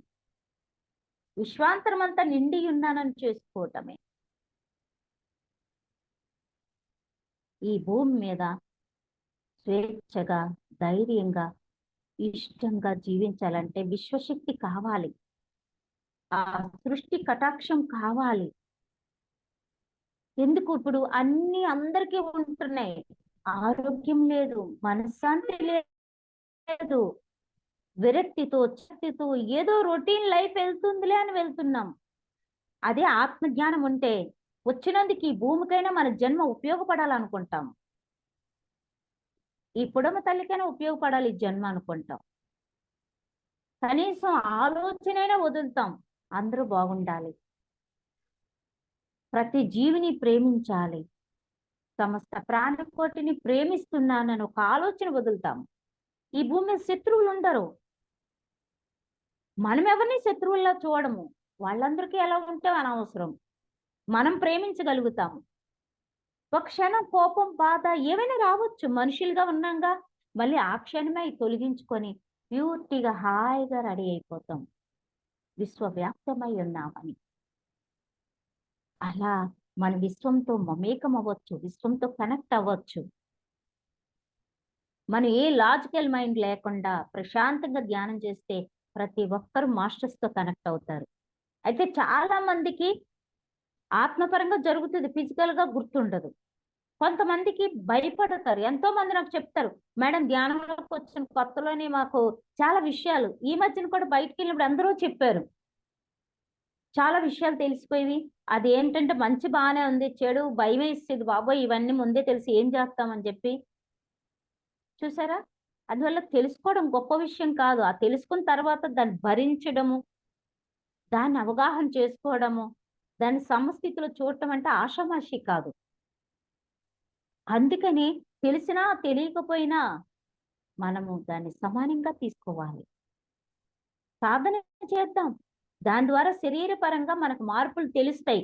విశ్వాంతరమంతా నిండి ఉన్నానని చేసుకోవటమే. ఈ భూమి మీద స్వేచ్ఛగా, ధైర్యంగా, ఇష్టంగా జీవించాలంటే విశ్వశక్తి కావాలి, ఆ సృష్టి కటాక్షం కావాలి. ఎందుకు ఇప్పుడు అన్ని అందరికీ ఉంటున్నాయి, ఆరోగ్యం లేదు, మనశ్శాంతి లేదు, విరక్తితో శక్తితో ఏదో రొటీన్ లైఫ్ వెళ్తుందిలే అని వెళ్తున్నాం. అదే ఆత్మజ్ఞానం ఉంటే వచ్చినందుకు ఈ భూమికైనా మన జన్మ ఉపయోగపడాలనుకుంటాం, ఈ పుడమ తల్లికైనా ఉపయోగపడాలి ఈ జన్మ అనుకుంటాం. కనీసం ఆలోచనైనా వదులుతాం, అందరూ బాగుండాలి, ప్రతి జీవిని ప్రేమించాలి, సమస్త ప్రాణికోటిని ప్రేమిస్తున్నానని ఒక ఆలోచన వదులుతాం. ఈ భూమి మీద శత్రువులు ఉండరు, మనం ఎవరిని శత్రువుల్లా చూడము, వాళ్ళందరికీ ఎలా ఉంటే అనవసరం, మనం ప్రేమించగలుగుతాము. ఒక క్షణం కోపం, బాధ ఏమైనా రావచ్చు, మనుషులుగా ఉన్నాగా, మళ్ళీ ఆ క్షణమే తొలగించుకొని ప్యూర్టీగా హాయిగా రెడీ అయిపోతాం, విశ్వవ్యాప్తమై ఉన్నామని. అలా మన విశ్వంతో మమేకం అవ్వచ్చు, విశ్వంతో కనెక్ట్ అవ్వచ్చు. మనం ఏ లాజికల్ మైండ్ లేకుండా ప్రశాంతంగా ధ్యానం చేస్తే ప్రతి ఒక్కరు మాస్టర్స్ తో కనెక్ట్ అవుతారు. అయితే చాలా మందికి ఆత్మపరంగా జరుగుతుంది, ఫిజికల్ గా గుర్తుండదు. కొంతమందికి భయపడతారు. ఎంతో మంది నాకు చెప్తారు, మేడం ధ్యానంలోకి వచ్చిన కొత్తలోనే మాకు చాలా విషయాలు, ఈ మధ్యన కూడా బయటికి వెళ్ళినప్పుడు అందరూ చెప్పారు, చాలా విషయాలు తెలిసిపోయి. అది ఏంటంటే మంచి బాగానే ఉంది, చెడు భయం వేసేది, బాబోయ్ ఇవన్నీ ముందే తెలిసి ఏం చేస్తామని చెప్పి. చూసారా, అందువల్ల తెలుసుకోవడం గొప్ప విషయం కాదు, ఆ తెలుసుకున్న తర్వాత దాన్ని భరించడము, దాన్ని అవగాహన చేసుకోవడము, దాన్ని సమస్థితిలో చూడటం అంటే ఆషామాషి కాదు. అందుకని తెలిసినా తెలియకపోయినా మనము దాన్ని సమానంగా తీసుకోవాలి, సాధన చేద్దాం. దాని ద్వారా శరీరపరంగా మనకు మార్పులు తెలుస్తాయి,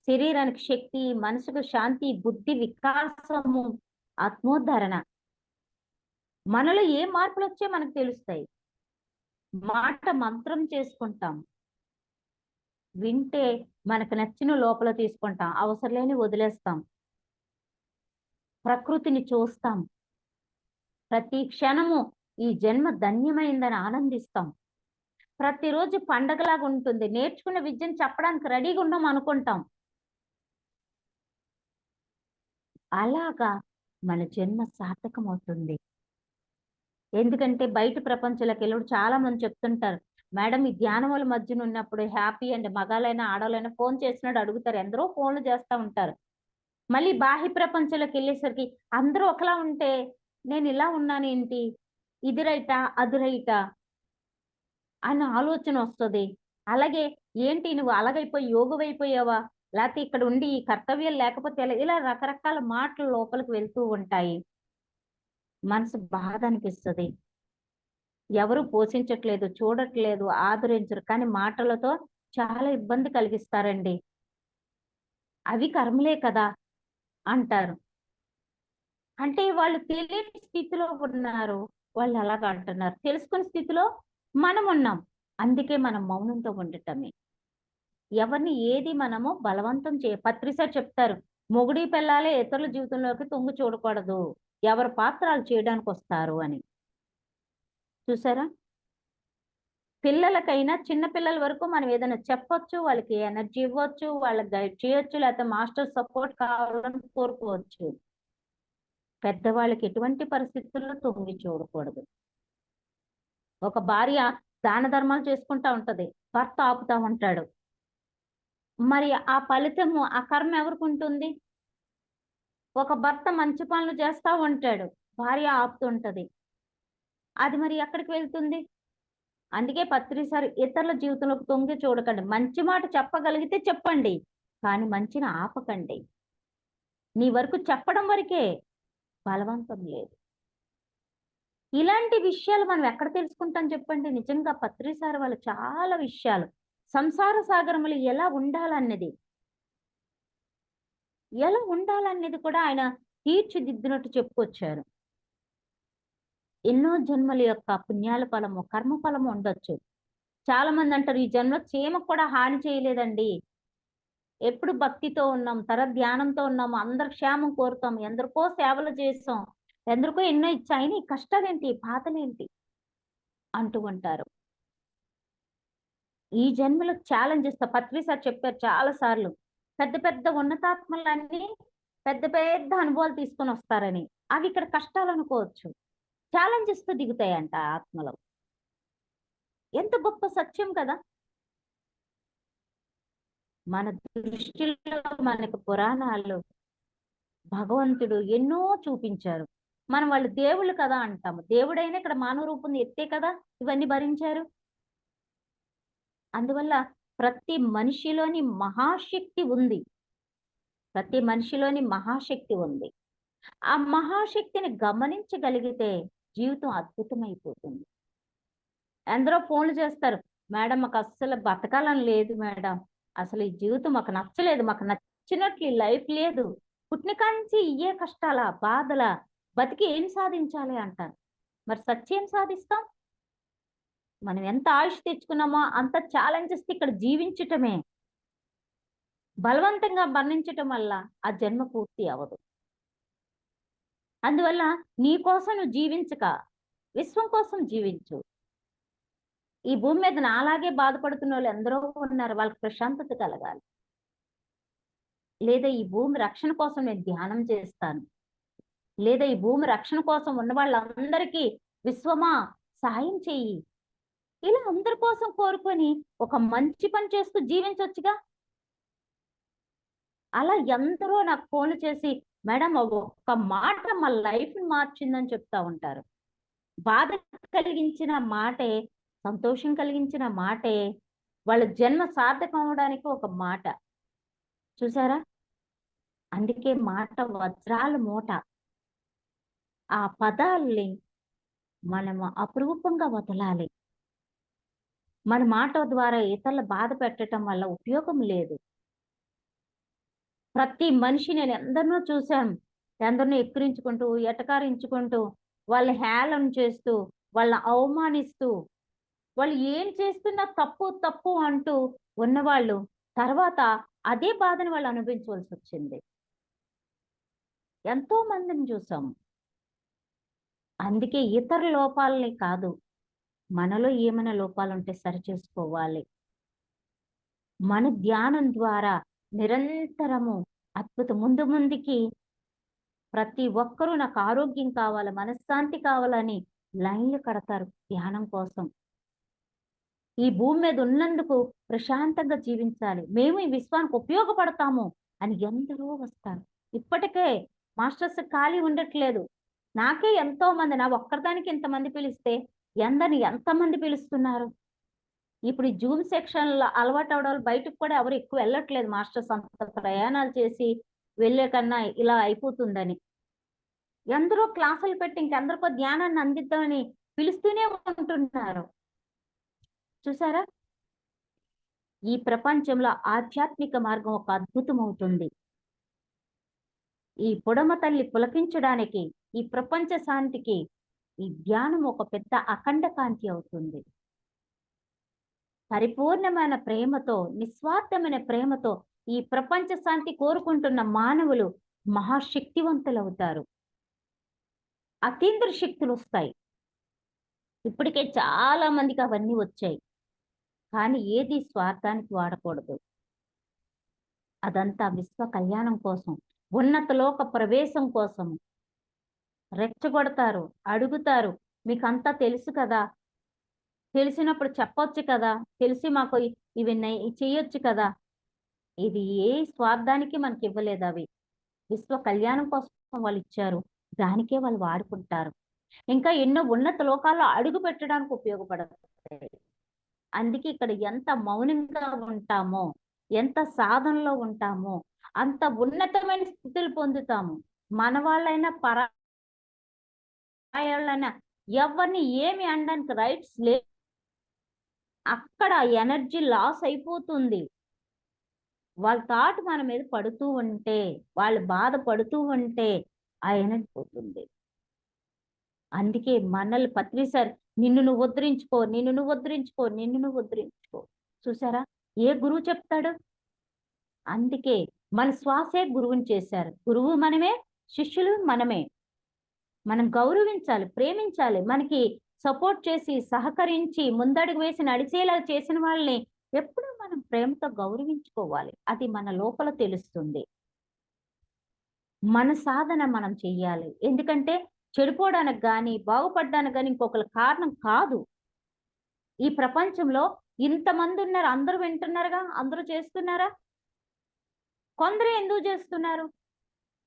శరీరానికి శక్తి, మనసుకు శాంతి, బుద్ధి వికాసము, ఆత్మోద్ధరణ, మనలో ఏ మార్పులు వచ్చే మనకు తెలుస్తాయి. మాట మంత్రం చేసుకుంటాం, వింటే మనకు నచ్చిన లోపల తీసుకుంటాం, అవసరం లేని వదిలేస్తాం, ప్రకృతిని చూస్తాం, ప్రతి క్షణము ఈ జన్మ ధన్యమైందని ఆనందిస్తాం. ప్రతిరోజు పండగలాగా ఉంటుంది, నేర్చుకున్న విద్యను చెప్పడానికి రెడీగా ఉన్నాం అనుకుంటాం. అలాగా మన జన్మ సార్థకం అవుతుంది. ఎందుకంటే బయట ప్రపంచంలోకి వెళ్ళి చాలా మంది చెప్తుంటారు, మేడం ఈ ధ్యానం వాళ్ళ మధ్యన ఉన్నప్పుడు హ్యాపీ అండి, మగాలైనా ఆడవాళ్ళైనా ఫోన్ చేసినాడు అడుగుతారు, ఎందరో ఫోన్లు చేస్తూ ఉంటారు. మళ్ళీ బాహ్య ప్రపంచంలోకి వెళ్ళేసరికి అందరూ ఒకలా ఉంటే నేను ఇలా ఉన్నానేంటి, ఇది రైటా అది రైటా అన్న ఆలోచన వస్తుంది. అలాగే ఏంటి నువ్వు అలాగైపోయి యోగమైపోయావా, లేకపోతే ఇక్కడ ఉండి ఈ కర్తవ్యాలు లేకపోతే ఇలా రకరకాల మాటలు లోపలికి వెళ్తూ ఉంటాయి. మనసు బాధ అనిపిస్తుంది, ఎవరు పోషించట్లేదు, చూడట్లేదు, ఆదరించరు, కానీ మాటలతో చాలా ఇబ్బంది కలిగిస్తారండి. అవి కర్మలే కదా అంటారు. అంటే వాళ్ళు తెలియని స్థితిలో ఉన్నారు, వాళ్ళు అలాగ అంటున్నారు. తెలుసుకున్న స్థితిలో మనం ఉన్నాం, అందుకే మనం మౌనంతో ఉండటమే. ఎవరిని ఏది మనము బలవంతం పత్రిసారి చెప్తారు, మొగుడి పెళ్ళాలే ఇతరుల జీవితంలోకి తొంగి చూడకూడదు, ఎవరి పాత్రలు చేయడానికి వస్తారు అని. చూసారా, పిల్లలకైనా చిన్న పిల్లల వరకు మనం ఏదైనా చెప్పొచ్చు, వాళ్ళకి ఎనర్జీ ఇవ్వచ్చు, వాళ్ళకి గైడ్ చేయొచ్చు, లేకపోతే మాస్టర్ సపోర్ట్ కావాలని కోరుకోవచ్చు. పెద్దవాళ్ళకి ఎటువంటి పరిస్థితుల్లో తొంగి చూడకూడదు. ఒక భార్య దాన ధర్మాలు చేసుకుంటా ఉంటది, భర్త ఆపుతా ఉంటాడు, మరి ఆ ఫలితము, ఆ కర్మ ఎవరికి ఉంటుంది? ఒక భర్త మంచి పనులు చేస్తా ఉంటాడు, భార్య ఆపుతుంటది, అది మరి ఎక్కడికి వెళ్తుంది? అందుకే పత్రిసారి ఇతరుల జీవితంలోకి తొంగి చూడకండి, మంచి మాట చెప్పగలిగితే చెప్పండి, కానీ మంచిని ఆపకండి. నీ వరకు చెప్పడం వరకే, బలవంతం లేదు. ఇలాంటి విషయాలు మనం ఎక్కడ తెలుసుకుంటాం చెప్పండి? నిజంగా పత్రిసారి వాళ్ళు చాలా విషయాలు, సంసార సాగరములు ఎలా ఉండాలన్నది కూడా ఆయన తీర్చిదిద్దినట్టు చెప్పుకొచ్చారు. ఎన్నో జన్మల యొక్క పుణ్యాల ఫలము కర్మ ఫలము ఉండొచ్చు. చాలా మంది అంటారు, ఈ జన్మ చీమకు కూడా హాని చేయలేదండి, ఎప్పుడు భక్తితో ఉన్నాం, ధ్యానంతో ఉన్నాము, అందరి క్షేమం కోరుతాం, ఎందరికో సేవలు చేసాం, ఎందరికో ఎన్నో ఇచ్చాయి, ఈ కష్టాలేంటి, బాధలేంటి అంటూ ఉంటారు. ఈ జన్మలో ఛాలెంజ్ ఇస్తా. పత్రి సార్ చెప్పారు చాలా సార్లు, పెద్ద పెద్ద ఉన్నతాత్మలన్నీ పెద్ద పెద్ద అనుభవాలు తీసుకొని వస్తారని. అవి ఇక్కడ కష్టాలు అనుకోవచ్చు, ఛాలెంజ్ ఇస్తూ దిగుతాయంట ఆత్మలో. ఎంత గొప్ప సత్యం కదా. మన దృష్టిలో మనకు పురాణాలు భగవంతుడు ఎన్నో చూపించారు. మనం వాళ్ళు దేవుళ్ళు కదా అంటాము. దేవుడైనా ఇక్కడ మానవ రూపం ఎత్తే కదా ఇవన్నీ భరించారు. అందువల్ల ప్రతి మనిషిలోని మహాశక్తి ఉంది. ప్రతి మనిషిలోని మహాశక్తి ఉంది. ఆ మహాశక్తిని గమనించగలిగితే జీవితం అద్భుతమైపోతుంది. ఎందరో ఫోన్లు చేస్తారు, మేడం మాకు అస్సలు బతకాలని లేదు మేడం, అసలు ఈ జీవితం మాకు నచ్చలేదు, మాకు నచ్చినట్లు ఈ లైఫ్ లేదు, పుట్టిన కాంచి ఇయ్యే కష్టాల బాధల, బతికి ఏం సాధించాలి అంటారు. మరి సత్యం సాధిస్తాం? మనం ఎంత ఆయుష్ తెచ్చుకున్నామో అంత ఛాలెంజెస్ ఇక్కడ జీవించటమే. బలవంతంగా మరణించటం వల్ల ఆ జన్మ పూర్తి అవ్వదు. అందువల్ల నీ కోసం నువ్వు జీవించక విశ్వం కోసం జీవించు. ఈ భూమి మీద నాలాగే బాధపడుతున్న వాళ్ళు ఎందరో ఉన్నారు, వాళ్ళకి ప్రశాంతత కలగాలి. లేదా ఈ భూమి రక్షణ కోసం నేను ధ్యానం చేస్తాను, లేదా ఈ భూమి రక్షణ కోసం ఉన్న వాళ్ళందరికీ విశ్వమా సాయం చెయ్యి, ఇలా అందరి కోసం కోరుకొని ఒక మంచి పని చేస్తూ జీవించవచ్చుగా. అలా ఎందరో నాకు ఫోన్లు చేసి, మేడం ఒక్క మాట మా లైఫ్ మార్చిందని చెప్తా ఉంటారు. బాధ కలిగించిన మాటే, సంతోషం కలిగించిన మాటే వాళ్ళ జన్మ సార్థకం అవడానికి ఒక మాట. చూసారా? అందుకే మాట వజ్రాల మూట. ఆ పదాల్ని మనము అపురూపంగా వదలాలి. మన మాట ద్వారా ఇతరుల బాధ పెట్టడం వల్ల ఉపయోగం లేదు. ప్రతి మనిషి, నేను ఎందరినో చూశాను, ఎందరినో ఎక్కిరించుకుంటూ ఎటకారించుకుంటూ వాళ్ళని హేళన చేస్తూ వాళ్ళని అవమానిస్తూ వాళ్ళు ఏం చేస్తున్నా తప్పు తప్పు అంటూ ఉన్నవాళ్ళు తర్వాత అదే బాధను వాళ్ళు అనుభవించవలసి వచ్చింది. ఎంతో మందిని చూసాము. అందుకే ఇతర లోపాలని కాదు, మనలో ఏమైనా లోపాలు ఉంటే సరి చేసుకోవాలి. మన ధ్యానం ద్వారా నిరంతరము అద్భుతం ముందు ముందుకి ప్రతి ఒక్కరూ నాకు ఆరోగ్యం కావాలి, మనశ్శాంతి కావాలని లైన్లు కడతారు ధ్యానం కోసం. ఈ భూమి మీద ఉన్నందుకు ప్రశాంతంగా జీవించాలి, మేము ఈ విశ్వానికి ఉపయోగపడతాము అని ఎందరో వస్తారు. ఇప్పటికే మాస్టర్స్ ఖాళీ ఉండట్లేదు. నాకే ఎంతో మంది, నా ఒక్కరిదానికి ఇంతమంది పిలిస్తే ఎంతమంది పిలుస్తున్నారు. ఇప్పుడు ఈ జూమ్ సెక్షన్ లో అలవాటు అవడం బయటకు కూడా ఎవరు ఎక్కువ వెళ్ళట్లేదు. మాస్టర్స్ అంత ప్రయాణాలు చేసి వెళ్ళే కన్నా ఇలా అయిపోతుందని ఎందరో క్లాసులు పెట్టి ఇంకెందరికో ధ్యానాన్ని అందిద్దామని పిలుస్తూనే ఉంటున్నారు. చూసారా? ఈ ప్రపంచంలో ఆధ్యాత్మిక మార్గం ఒక అద్భుతం అవుతుంది. ఈ పొడమ తల్లి పులకించడానికి, ఈ ప్రపంచ శాంతికి ఈ ధ్యానం ఒక పెద్ద అఖండ కాంతి అవుతుంది. పరిపూర్ణమైన ప్రేమతో, నిస్వార్థమైన ప్రేమతో ఈ ప్రపంచ శాంతి కోరుకుంటున్న మానవులు మహాశక్తివంతులు అవుతారు. అతీంద్ర శక్తులు వస్తాయి. ఇప్పటికే చాలా మందికి అవన్నీ వచ్చాయి, కానీ ఏది స్వార్థానికి వాడకూడదు. అదంతా విశ్వ కళ్యాణం కోసం, ఉన్నత లోక ప్రవేశం కోసం. రెచ్చగొడతారు, అడుగుతారు, మీకంతా తెలుసు కదా, తెలిసినప్పుడు చెప్పొచ్చు కదా, తెలిసి మాకు ఇవి చేయొచ్చు కదా. ఇది ఏ స్వార్థానికి మనకి ఇవ్వలేదు. అవి విశ్వ కళ్యాణం కోసం వాళ్ళు ఇచ్చారు, దానికే వాళ్ళు వాడుకుంటారు. ఇంకా ఎన్నో ఉన్నత లోకాల్లో అడుగు పెట్టడానికి ఉపయోగపడతాయి. అందుకే ఇక్కడ ఎంత మౌనంగా ఉంటామో, ఎంత సాధనలో ఉంటామో అంత ఉన్నతమైన స్థితులు పొందుతాము. మన వాళ్ళైనా పరాయాళ్ళైనా ఎవరిని ఏమి అనడానికి రైట్స్ లేదు. అక్కడ ఎనర్జీ లాస్ అయిపోతుంది. వాళ్ళ థాట్ మన మీద పడుతూ ఉంటే, వాళ్ళు బాధపడుతూ ఉంటే ఆ ఎనర్జీ పోతుంది. అందుకే మనల్ని పత్రిసారి నిన్ను నువ్వు ఉద్ధరించుకో, నిన్ను నువ్వు ఉద్ధరించుకో, నిన్ను నువ్వు ఉద్ధరించుకో. చూసారా, ఏ గురువు చెప్తాడు? అందుకే మన శ్వాసే గురువుని చేశారు. గురువు మనమే, శిష్యులు మనమే. మనం గౌరవించాలి, ప్రేమించాలి. మనకి సపోర్ట్ చేసి, సహకరించి, ముందడుగు వేసి నడిచేలా చేసిన వాళ్ళని ఎప్పుడూ మనం ప్రేమతో గౌరవించుకోవాలి. అది మన లోపల తెలుస్తుంది. మన సాధన మనం చెయ్యాలి. ఎందుకంటే చెడిపోవడానికి గాని, బాగుపడడానికి గాని ఇంకొకరు కారణం కాదు. ఈ ప్రపంచంలో ఇంతమంది ఉన్నారు. అందరూ వింటున్నారుగా, అందరూ చేస్తున్నారా? కొందరే ఎందుకు చేస్తున్నారు?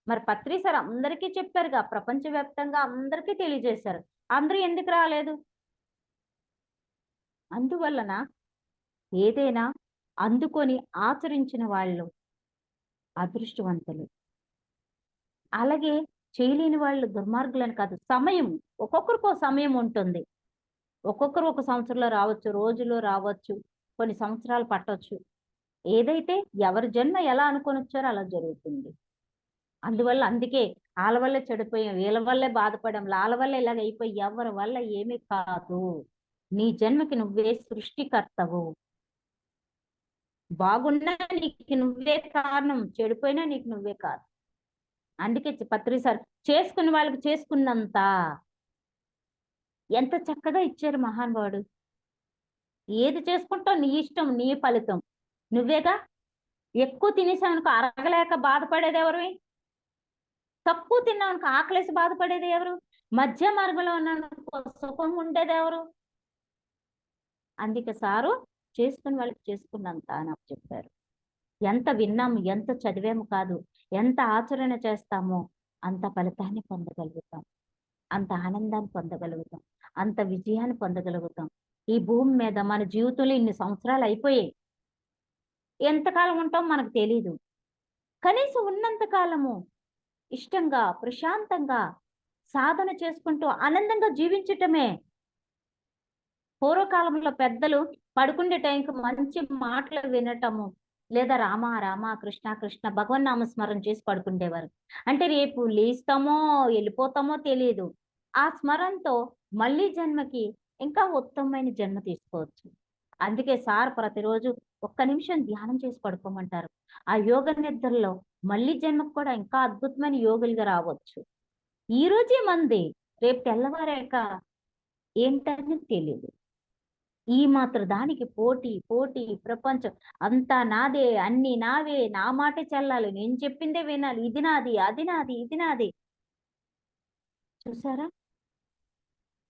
మరి పత్రి సార్ అందరికీ చెప్పారుగా, ప్రపంచవ్యాప్తంగా అందరికీ తెలియజేశారు. అందరూ ఎందుకు రాలేదు? అందువలన ఏదైనా అందుకొని ఆచరించిన వాళ్ళు అదృష్టవంతులు. అలాగే చేయలేని వాళ్ళు దుర్మార్గులని కాదు. సమయం, ఒక్కొక్కరికో సమయం ఉంటుంది. ఒక్కొక్కరు ఒక సంవత్సరంలో రావచ్చు, రోజులో రావచ్చు, కొన్ని సంవత్సరాలు పట్టొచ్చు. ఏదైతే ఎవరి జన్మ ఎలా అనుకొని వచ్చారో అలా జరుగుతుంది. అందువల్ల అందుకే ఆళ్ళ వల్లే చెడిపోయాం, వీళ్ళ వల్లే బాధపడాం, ఆళ్ళ వల్ల ఇలాగ అయిపోయి ఎవరి వల్ల ఏమీ కాదు. నీ జన్మకి నువ్వే సృష్టికర్తవు. బాగున్నా నీకు నువ్వే కారణం, చెడిపోయినా నీకు నువ్వే కారణం. అందుకే పత్రి సార్ చేసుకున్న వాళ్ళకి చేసుకున్నంత ఎంత చక్కగా ఇచ్చారు మహానుభావుడు. ఏది చేసుకుంటావు నీ ఇష్టం, నీ ఫలితం. నువ్వేగా. ఎక్కువ తినేసావనుకో అరగలేక బాధపడేది ఎవరు? తక్కువ తిన్నావనుకో ఆకలేసి బాధపడేది ఎవరు? మధ్య మార్గంలో ఉన్నానుకో సుఖంగా ఉండేది ఎవరు? అందుకే సారు చేసుకున్న వాళ్ళకి చేసుకున్నంత అని చెప్పారు. ఎంత విన్నాము, ఎంత చదివాము కాదు, ఎంత ఆచరణ చేస్తామో అంత ఫలితాన్ని పొందగలుగుతాం, అంత ఆనందాన్ని పొందగలుగుతాం, అంత విజయాన్ని పొందగలుగుతాం. ఈ భూమి మీద మన జీవితంలో ఇన్ని సంవత్సరాలు అయిపోయాయి. ఎంతకాలం ఉంటాం మనకు తెలీదు. కనీసం ఉన్నంత కాలము ఇష్టంగా, ప్రశాంతంగా సాధన చేసుకుంటూ ఆనందంగా జీవించటమే. పూర్వకాలంలో పెద్దలు పడుకుండే టైంకి మంచి మాటలు వినటము, లేదా రామ రామ కృష్ణ కృష్ణ భగవన్నామ స్మరణ చేసి పడుకుండేవారు. అంటే రేపు లేస్తామో వెళ్ళిపోతామో తెలియదు. ఆ స్మరణతో మళ్ళీ జన్మకి ఇంకా ఉత్తమమైన జన్మ తీసుకోవచ్చు. అందుకే సార్ ప్రతిరోజు ఒక్క నిమిషం ధ్యానం చేసి పడుకోమంటారు. ఆ యోగ నిద్రలో మళ్ళీ జన్మకు కూడా ఇంకా అద్భుతమైన యోగులుగా రావచ్చు. ఈ రోజే మంది, రేపు తెల్లవారాక ఏంటని తెలియదు. ఈ మాత్రం దానికి పోటీ పోటీ ప్రపంచం అంతా నాదే, అన్ని నావే, నా మాటే చెల్లాలి, నేను చెప్పిందే వినాలి, ఇది నాది, అది నాది, ఇది నాది. చూసారా?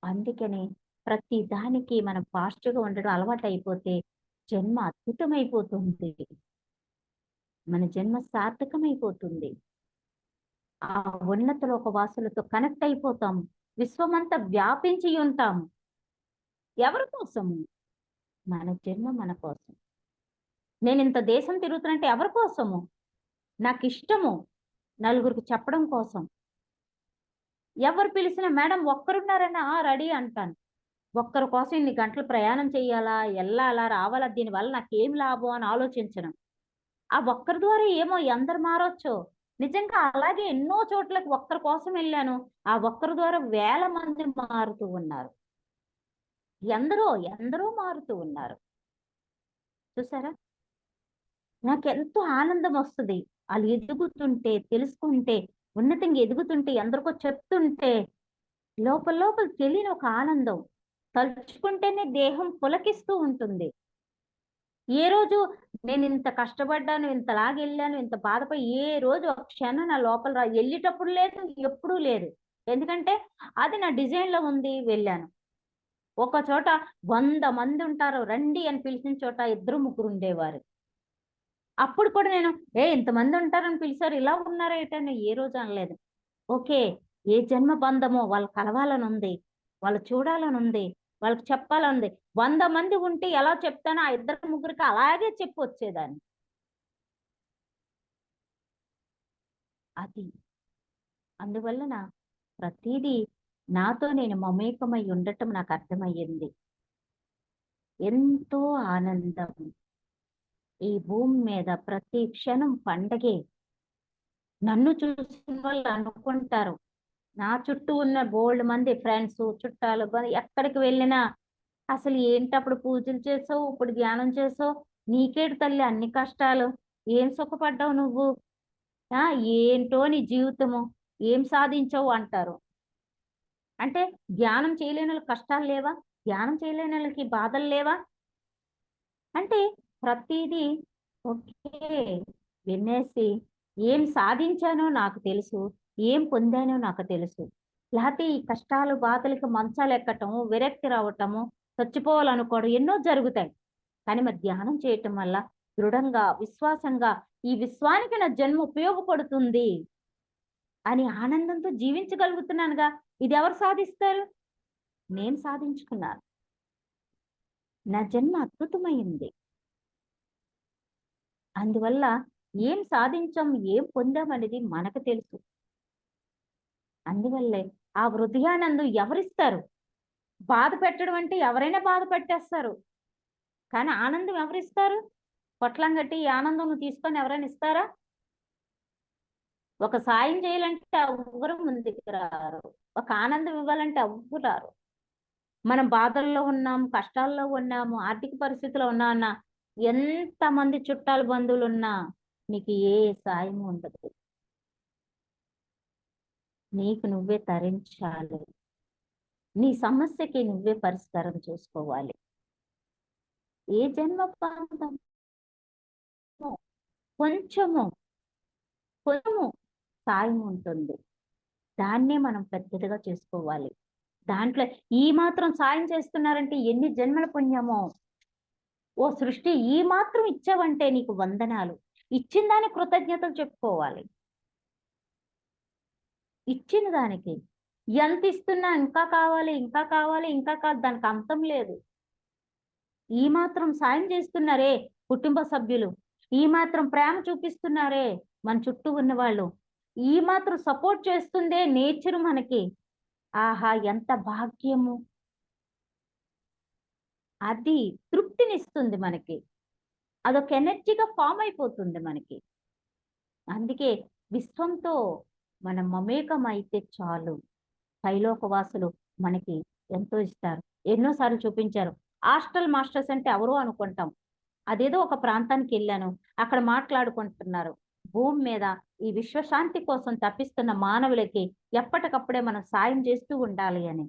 అందుకని ప్రతి దానికి మనం పాజిటివ్గా ఉండడం అలవాటు అయిపోతే జన్మ అద్భుతమైపోతుంది. మన జన్మ సార్థకమైపోతుంది. ఆ ఉన్నత లోక వాసులతో కనెక్ట్ అయిపోతాము. విశ్వమంతా వ్యాపించి ఉంటాము. ఎవరి కోసము? మన జన్మ మన కోసం. నేను ఇంత దేశం తిరుగుతున్నంటే ఎవరి కోసము? నాకు ఇష్టము, నలుగురికి చెప్పడం కోసం. ఎవరు పిలిచినా మేడం ఒక్కరున్నారని రెడీ అంటాను. ఒక్కరి కోసం ఇన్ని గంటలు ప్రయాణం చేయాలా, వెళ్ళాలా, రావాలా, దీనివల్ల నాకేం లాభం అని ఆలోచించను. ఆ ఒక్కరి ద్వారా ఏమో ఎందరు మారొచ్చో. నిజంగా అలాగే ఎన్నో చోట్లకి ఒక్కరి కోసం వెళ్ళాను. ఆ ఒక్కరి ద్వారా వేల మంది మారుతూ ఉన్నారు. ఎందరో ఎందరో మారుతూ ఉన్నారు. చూసారా? నాకెంతో ఆనందం వస్తుంది. వాళ్ళు ఎదుగుతుంటే, తెలుసుకుంటే, ఉన్నతంగా ఎదుగుతుంటే, ఎందరికో చెప్తుంటే లోపల లోపల తెలియని ఒక ఆనందం. తలుచుకుంటేనే దేహం పులకిస్తూ ఉంటుంది. ఏ రోజు నేను ఇంత కష్టపడ్డాను, ఇంతలాగెళ్ళాను, ఇంత బాధపడి ఏ రోజు ఒక క్షణం నా లోపల వెళ్ళేటప్పుడు లేదు, ఎప్పుడూ లేదు. ఎందుకంటే అది నా డిజైన్ లో ఉంది, వెళ్ళాను. ఒక చోట 100 మంది ఉంటారు, రండి అని పిలిచిన చోట 2 ముగ్గురు ఉండేవారు. అప్పుడు కూడా నేను ఇంతమంది ఉంటారని పిలిచారు, ఇలా ఉన్నారా ఏంటని ఏ రోజు అనలేదు. ఓకే, ఏ జన్మ బంధమో వాళ్ళు కలవాలని ఉంది, వాళ్ళు చూడాలని ఉంది, వాళ్ళకి చెప్పాలని ఉంది. 100 మంది ఉంటే ఎలా చెప్తానో ఆ 2 ముగ్గురికి అలాగే చెప్పి వచ్చేదాన్ని. అది అందువలన ప్రతిదీ నాతో నేను మమేకమై ఉండటం నాకు అర్థమయ్యింది. ఎంతో ఆనందం. ఈ భూమి మీద ప్రతి క్షణం పండగే. నన్ను చూసిన వాళ్ళు అనుకుంటారు, నా చుట్టూ ఉన్న బోల్డ్ మంది ఫ్రెండ్స్, చుట్టాలు ఎక్కడికి వెళ్ళినా అసలు ఏంటి అప్పుడు పూజలు చేసావు, ఇప్పుడు ధ్యానం చేసావు, నీకేటి తల్లి అన్ని కష్టాలు, ఏం సుఖపడ్డావు నువ్వు, ఆ ఏంటో నీ జీవితము, ఏం సాధించావు అంటారు. అంటే ధ్యానం చేయలేని వాళ్ళకి కష్టాలు లేవా? ధ్యానం చేయలేని వాళ్ళకి బాధలు లేవా? అంటే ప్రతిదీ ఓకే వినేసి ఏం సాధించానో నాకు తెలుసు, ఏం పొందానో నాకు తెలుసు. లేకపోతే ఈ కష్టాలు బాధలకి మంచాలు ఎక్కటము, విరక్తి రావటము, చచ్చిపోవాలనుకోవడం ఎన్నో జరుగుతాయి. కానీ మరి ధ్యానం చేయటం వల్ల దృఢంగా విశ్వాసంగా ఈ విశ్వానికి నా జన్మ ఉపయోగపడుతుంది అని ఆనందంతో జీవించగలుగుతున్నానుగా. ఇది ఎవరు సాధిస్తారు? నేను సాధించుకున్నాను. నా జన్మ అద్భుతమైంది. అందువల్ల ఏం సాధించాం, ఏం పొందాం అనేది మనకు తెలుసు. అందువల్లే ఆ హృదయానందం ఎవరిస్తారు? బాధ పెట్టడం అంటే ఎవరైనా బాధ పెట్టేస్తారు, కానీ ఆనందం ఎవరిస్తారు? పొట్లం కట్టి ఈ ఆనందం నువ్వు తీసుకొని ఎవరైనా ఇస్తారా? ఒక సాయం చేయాలంటే ఎవ్వరు ముందుకు రారు, ఒక ఆనందం ఇవ్వాలంటే ఎవ్వరు రారు. మనం బాధల్లో ఉన్నాము, కష్టాల్లో ఉన్నాము, ఆర్థిక పరిస్థితిలో ఉన్నా ఎంతమంది చుట్టాలు బంధువులు ఉన్నా నీకు ఏ సాయం ఉండదు. నీకు నువ్వే తరించాలి, నీ సమస్యకి నువ్వే పరిష్కారం చూసుకోవాలి. ఏ జన్మ బంధం కొంచెము కొంచెము సాయం ఉంటుంది, దాన్నే మనం పెద్దదిగా చేసుకోవాలి. దాంట్లో ఈ మాత్రం సాయం చేస్తున్నారంటే ఎన్ని జన్మల పుణ్యమో. ఓ సృష్టి ఈ మాత్రం ఇచ్చావంటే నీకు వందనాలు, ఇచ్చిన దానికి కృతజ్ఞతలు చెప్పుకోవాలి. ఇచ్చిన దానికి ఎంత ఇస్తున్నా ఇంకా కావాలి, ఇంకా కావాలి, ఇంకా కాదు, దానికి అంతం లేదు. ఈ మాత్రం సాయం చేస్తున్నారే కుటుంబ సభ్యులు, ఈ మాత్రం ప్రేమ చూపిస్తున్నారే మన చుట్టూ ఉన్న వాళ్ళు, ఈ మాత్రం సపోర్ట్ చేస్తుందే నేచర్ మనకి. ఆహా ఎంత భాగ్యము. అది తృప్తినిస్తుంది మనకి, అదొక ఎనర్జీగా ఫామ్ అయిపోతుంది మనకి. అందుకే విశ్వంతో మనం మమేకం అయితే చాలు, పైలోకవాసులు మనకి ఎంతో ఇస్తారు. ఎన్నోసార్లు చూపించారు. హాస్టల్ మాస్టర్స్ అంటే ఎవరో అనుకుంటాం, అదేదో ఒక ప్రాంతానికి వెళ్ళాను, అక్కడ మాట్లాడుకుంటున్నారు భూమి మీద ఈ విశ్వశాంతి కోసం తప్పిస్తున్న మానవులకి ఎప్పటికప్పుడే మనం సాయం చేస్తూ ఉండాలి అని.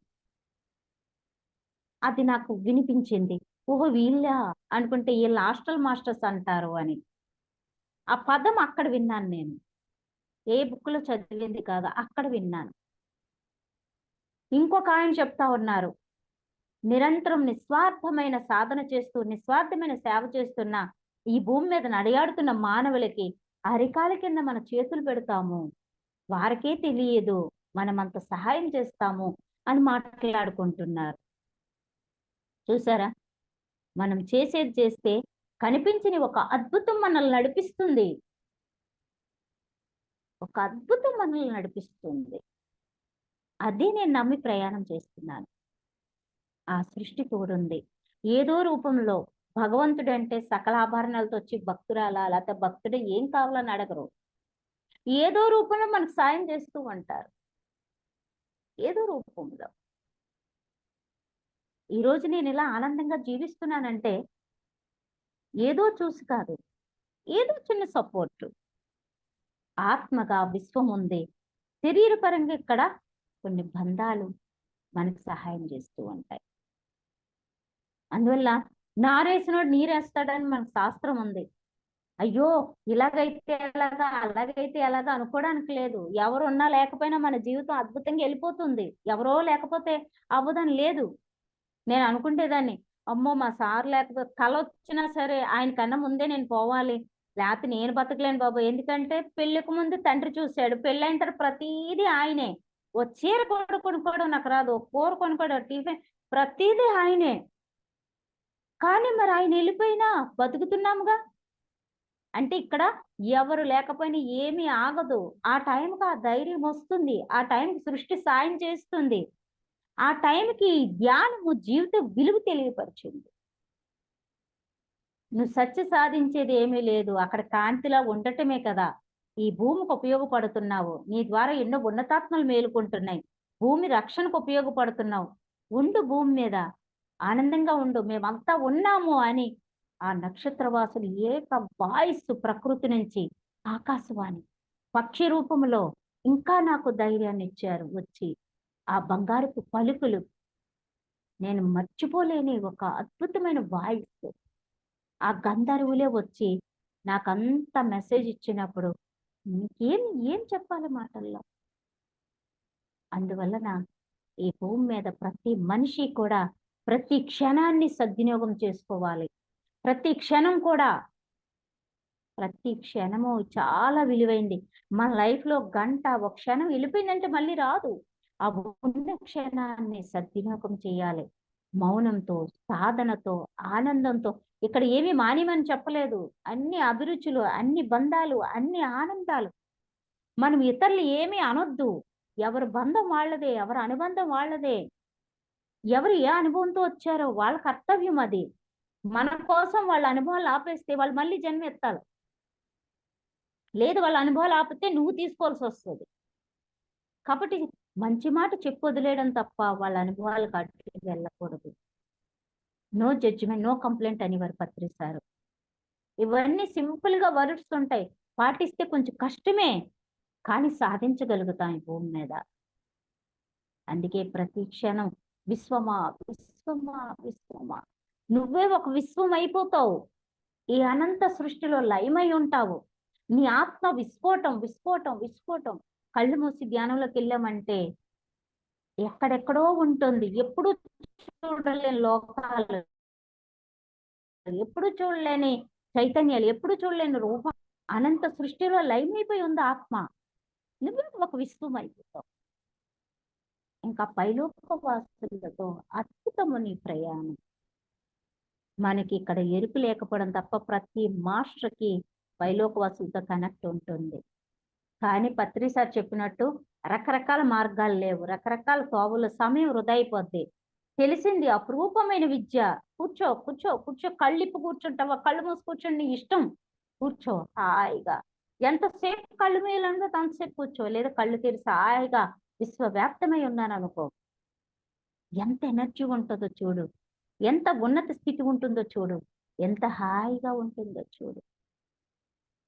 అది నాకు వినిపించింది. ఓహో వీళ్ళ అనుకుంటే వీళ్ళ హాస్టల్ మాస్టర్స్ అంటారు అని. ఆ పదం అక్కడ విన్నాను నేను, ఏ బుక్ లో చదివింది కాదు, అక్కడ విన్నాను. ఇంకొక ఆయన చెప్తా ఉన్నారు, నిరంతరం నిస్వార్థమైన సాధన చేస్తూ నిస్వార్థమైన సేవ చేస్తున్న ఈ భూమి మీద నడియాడుతున్న మానవులకి అరికాల కింద మన చేతులు పెడతాము, వారికే తెలియదు మనం అంత సహాయం చేస్తాము అని మాట్లాడుకుంటున్నారు. చూసారా, మనం చేసేది చేస్తే కనిపించని ఒక అద్భుతం మనల్ని నడిపిస్తుంది, ఒక అద్భుతం మనల్ని నడిపిస్తుంది. అదే నేను నమ్మి ప్రయాణం చేస్తున్నాను. ఆ సృష్టి తోడుంది ఏదో రూపంలో. భగవంతుడు అంటే సకల ఆభరణాలతో వచ్చి భక్తురాలా లేకపోతే భక్తుడు ఏం కావాలని అడగరు, ఏదో రూపంలో మనకు సాయం చేస్తూ ఉంటారు, ఏదో రూపంలో. ఈరోజు నేను ఇలా ఆనందంగా జీవిస్తున్నానంటే ఏదో చూసి కాదు, ఏదో చిన్న సపోర్ట్. ఆత్మగా విశ్వం ఉంది, శరీరపరంగా ఇక్కడ కొన్ని బంధాలు మనకు సహాయం చేస్తూ ఉంటాయి. అందువల్ల నారేసినోడు నీరేస్తాడని మనకు శాస్త్రం ఉంది. అయ్యో ఇలాగైతే ఎలాగా, అలాగైతే ఎలాగా అనుకోవడానికి లేదు. ఎవరు ఉన్నా లేకపోయినా మన జీవితం అద్భుతంగా వెళ్ళిపోతుంది, ఎవరో లేకపోతే అవ్వదని లేదు. నేను అనుకుంటేదాన్ని, అమ్మో మా సార్ లేకపోతే కల వచ్చినా సరే ఆయన కన్నా ముందే నేను పోవాలి, లేకపోతే నేను బతకలేను బాబు. ఎందుకంటే పెళ్లికి ముందు తండ్రి చూశాడు, పెళ్ళైన తర్వాత ప్రతీది ఆయనే. ఓ చీర కొనుక్కోవడం నాకు రాదు, ఓ కూర కొనుక్కోవడం, టిఫిన్ ప్రతీది ఆయనే. కానీ మరి ఆయన వెళ్ళిపోయినా బతుకుతున్నాముగా. అంటే ఇక్కడ ఎవరు లేకపోయినా ఏమీ ఆగదు, ఆ టైంకి ఆ ధైర్యం వస్తుంది, ఆ టైంకి సృష్టి సాయం చేస్తుంది, ఆ టైంకి జ్ఞానము జీవిత విలువ తెలియపరిచింది. నువ్వు సత్య సాధించేది ఏమీ లేదు, అక్కడ కాంతిలా ఉండటమే కదా. ఈ భూమికి ఉపయోగపడుతున్నావు. నీ ద్వారా ఎన్నో ఉన్నతాత్మలు మేలుకుంటున్నాయి. భూమి రక్షణకు ఉపయోగపడుతున్నావు. ఉండు భూమి మీద, ఆనందంగా ఉండు, మేమంతా ఉన్నాము అని ఆ నక్షత్రవాసులు ఏక వాయిస్ ప్రకృతి నుంచి ఆకాశవాణి పక్షి రూపంలో ఇంకా నాకు ధైర్యాన్ని ఇచ్చారు వచ్చి. ఆ బంగారపు పలుకులు నేను మర్చిపోలేని ఒక అద్భుతమైన వాయిస్. ఆ గంధర్వులే వచ్చి నాకంత మెసేజ్ ఇచ్చినప్పుడు ఇంకేం ఏం చెప్పాలి మాటల్లో. అందువలన ఈ భూమి మీద ప్రతి మనిషి కూడా ప్రతి క్షణాన్ని సద్వినియోగం చేసుకోవాలి. ప్రతి క్షణం కూడా, ప్రతి క్షణము చాలా విలువైంది. మన లైఫ్ లో గంట ఒక క్షణం వెళ్ళిపోయిందంటే మళ్ళీ రాదు. ఆ ఉన్న క్షణాన్ని సద్వినియోగం చేయాలి. మౌనంతో, సాధనతో, ఆనందంతో. ఇక్కడ ఏమి మానేమని చెప్పలేదు. అన్ని అభిరుచులు, అన్ని బంధాలు, అన్ని ఆనందాలు. మనం ఇతరులు ఏమీ అనొద్దు. ఎవరి బంధం వాళ్ళదే, ఎవరి అనుబంధం వాళ్ళదే. ఎవరు ఏ అనుభవంతో వచ్చారో వాళ్ళ కర్తవ్యం అది. మన కోసం వాళ్ళ అనుభవాలు ఆపేస్తే వాళ్ళు మళ్ళీ జన్మ ఎత్తాలి. లేదు వాళ్ళ అనుభవాలు ఆపితే నువ్వు తీసుకోవాల్సి వస్తుంది. కాబట్టి మంచి మాట చెప్పు వదిలేయడం తప్ప వాళ్ళ అనుభవాలు కాటికి వెళ్ళకూడదు. నో జడ్జిమెంట్, నో కంప్లైంట్ అనేవారు పత్రి సారు. ఇవన్నీ సింపుల్ గా వర్డ్స్ ఉంటాయి. పాటిస్తే కొంచెం కష్టమే, కానీ సాధించగలుగుతాం ఈ భూమి మీద. అందుకే ప్రతి క్షణం విశ్వమా విశ్వమా విశ్వమా, నువ్వే ఒక విశ్వం అయిపోతావు. ఈ అనంత సృష్టిలో లయమై ఉంటావు. నీ ఆత్మ విస్ఫోటం విస్ఫోటం విస్ఫోటం. కళ్ళు మూసి ధ్యానంలోకి వెళ్ళామంటే ఎక్కడెక్కడో ఉంటుంది. ఎప్పుడు చూడలేని లోకాలు, ఎప్పుడు చూడలేని చైతన్యాలు, ఎప్పుడు చూడలేని రూపం. అనంత సృష్టిలో లయమైపోయి ఉంది ఆత్మ. నువ్వే ఒక విశ్వం అయిపోతావు. ఇంకా పైలోక వాసులతో అద్భుతము నీ ప్రయాణం. మనకి ఇక్కడ ఎరుపు లేకపోవడం తప్ప ప్రతి మాస్టర్కి పైలోక వాసులతో కనెక్ట్ ఉంటుంది. కానీ పత్రి సార్ చెప్పినట్టు రకరకాల మార్గాలు లేవు, రకరకాల తోవలు. సమయం వృధా అయిపోద్ది. తెలిసింది అపురూపమైన విద్య. కూర్చో కూర్చో కూర్చో, కళ్ళిప్పు కూర్చుంటావా, కళ్ళు మూసి కూర్చోండి, నీ ఇష్టం. కూర్చో హాయిగా. ఎంతసేపు కళ్ళు మేలందో అంతసేపు కూర్చో, లేదా కళ్ళు తెరిసి హాయిగా విశ్వవ్యాప్తమై ఉన్నాను అనుకో. ఎంత ఎనర్జీ ఉంటుందో చూడు, ఎంత ఉన్నత స్థితి ఉంటుందో చూడు, ఎంత హాయిగా ఉంటుందో చూడు.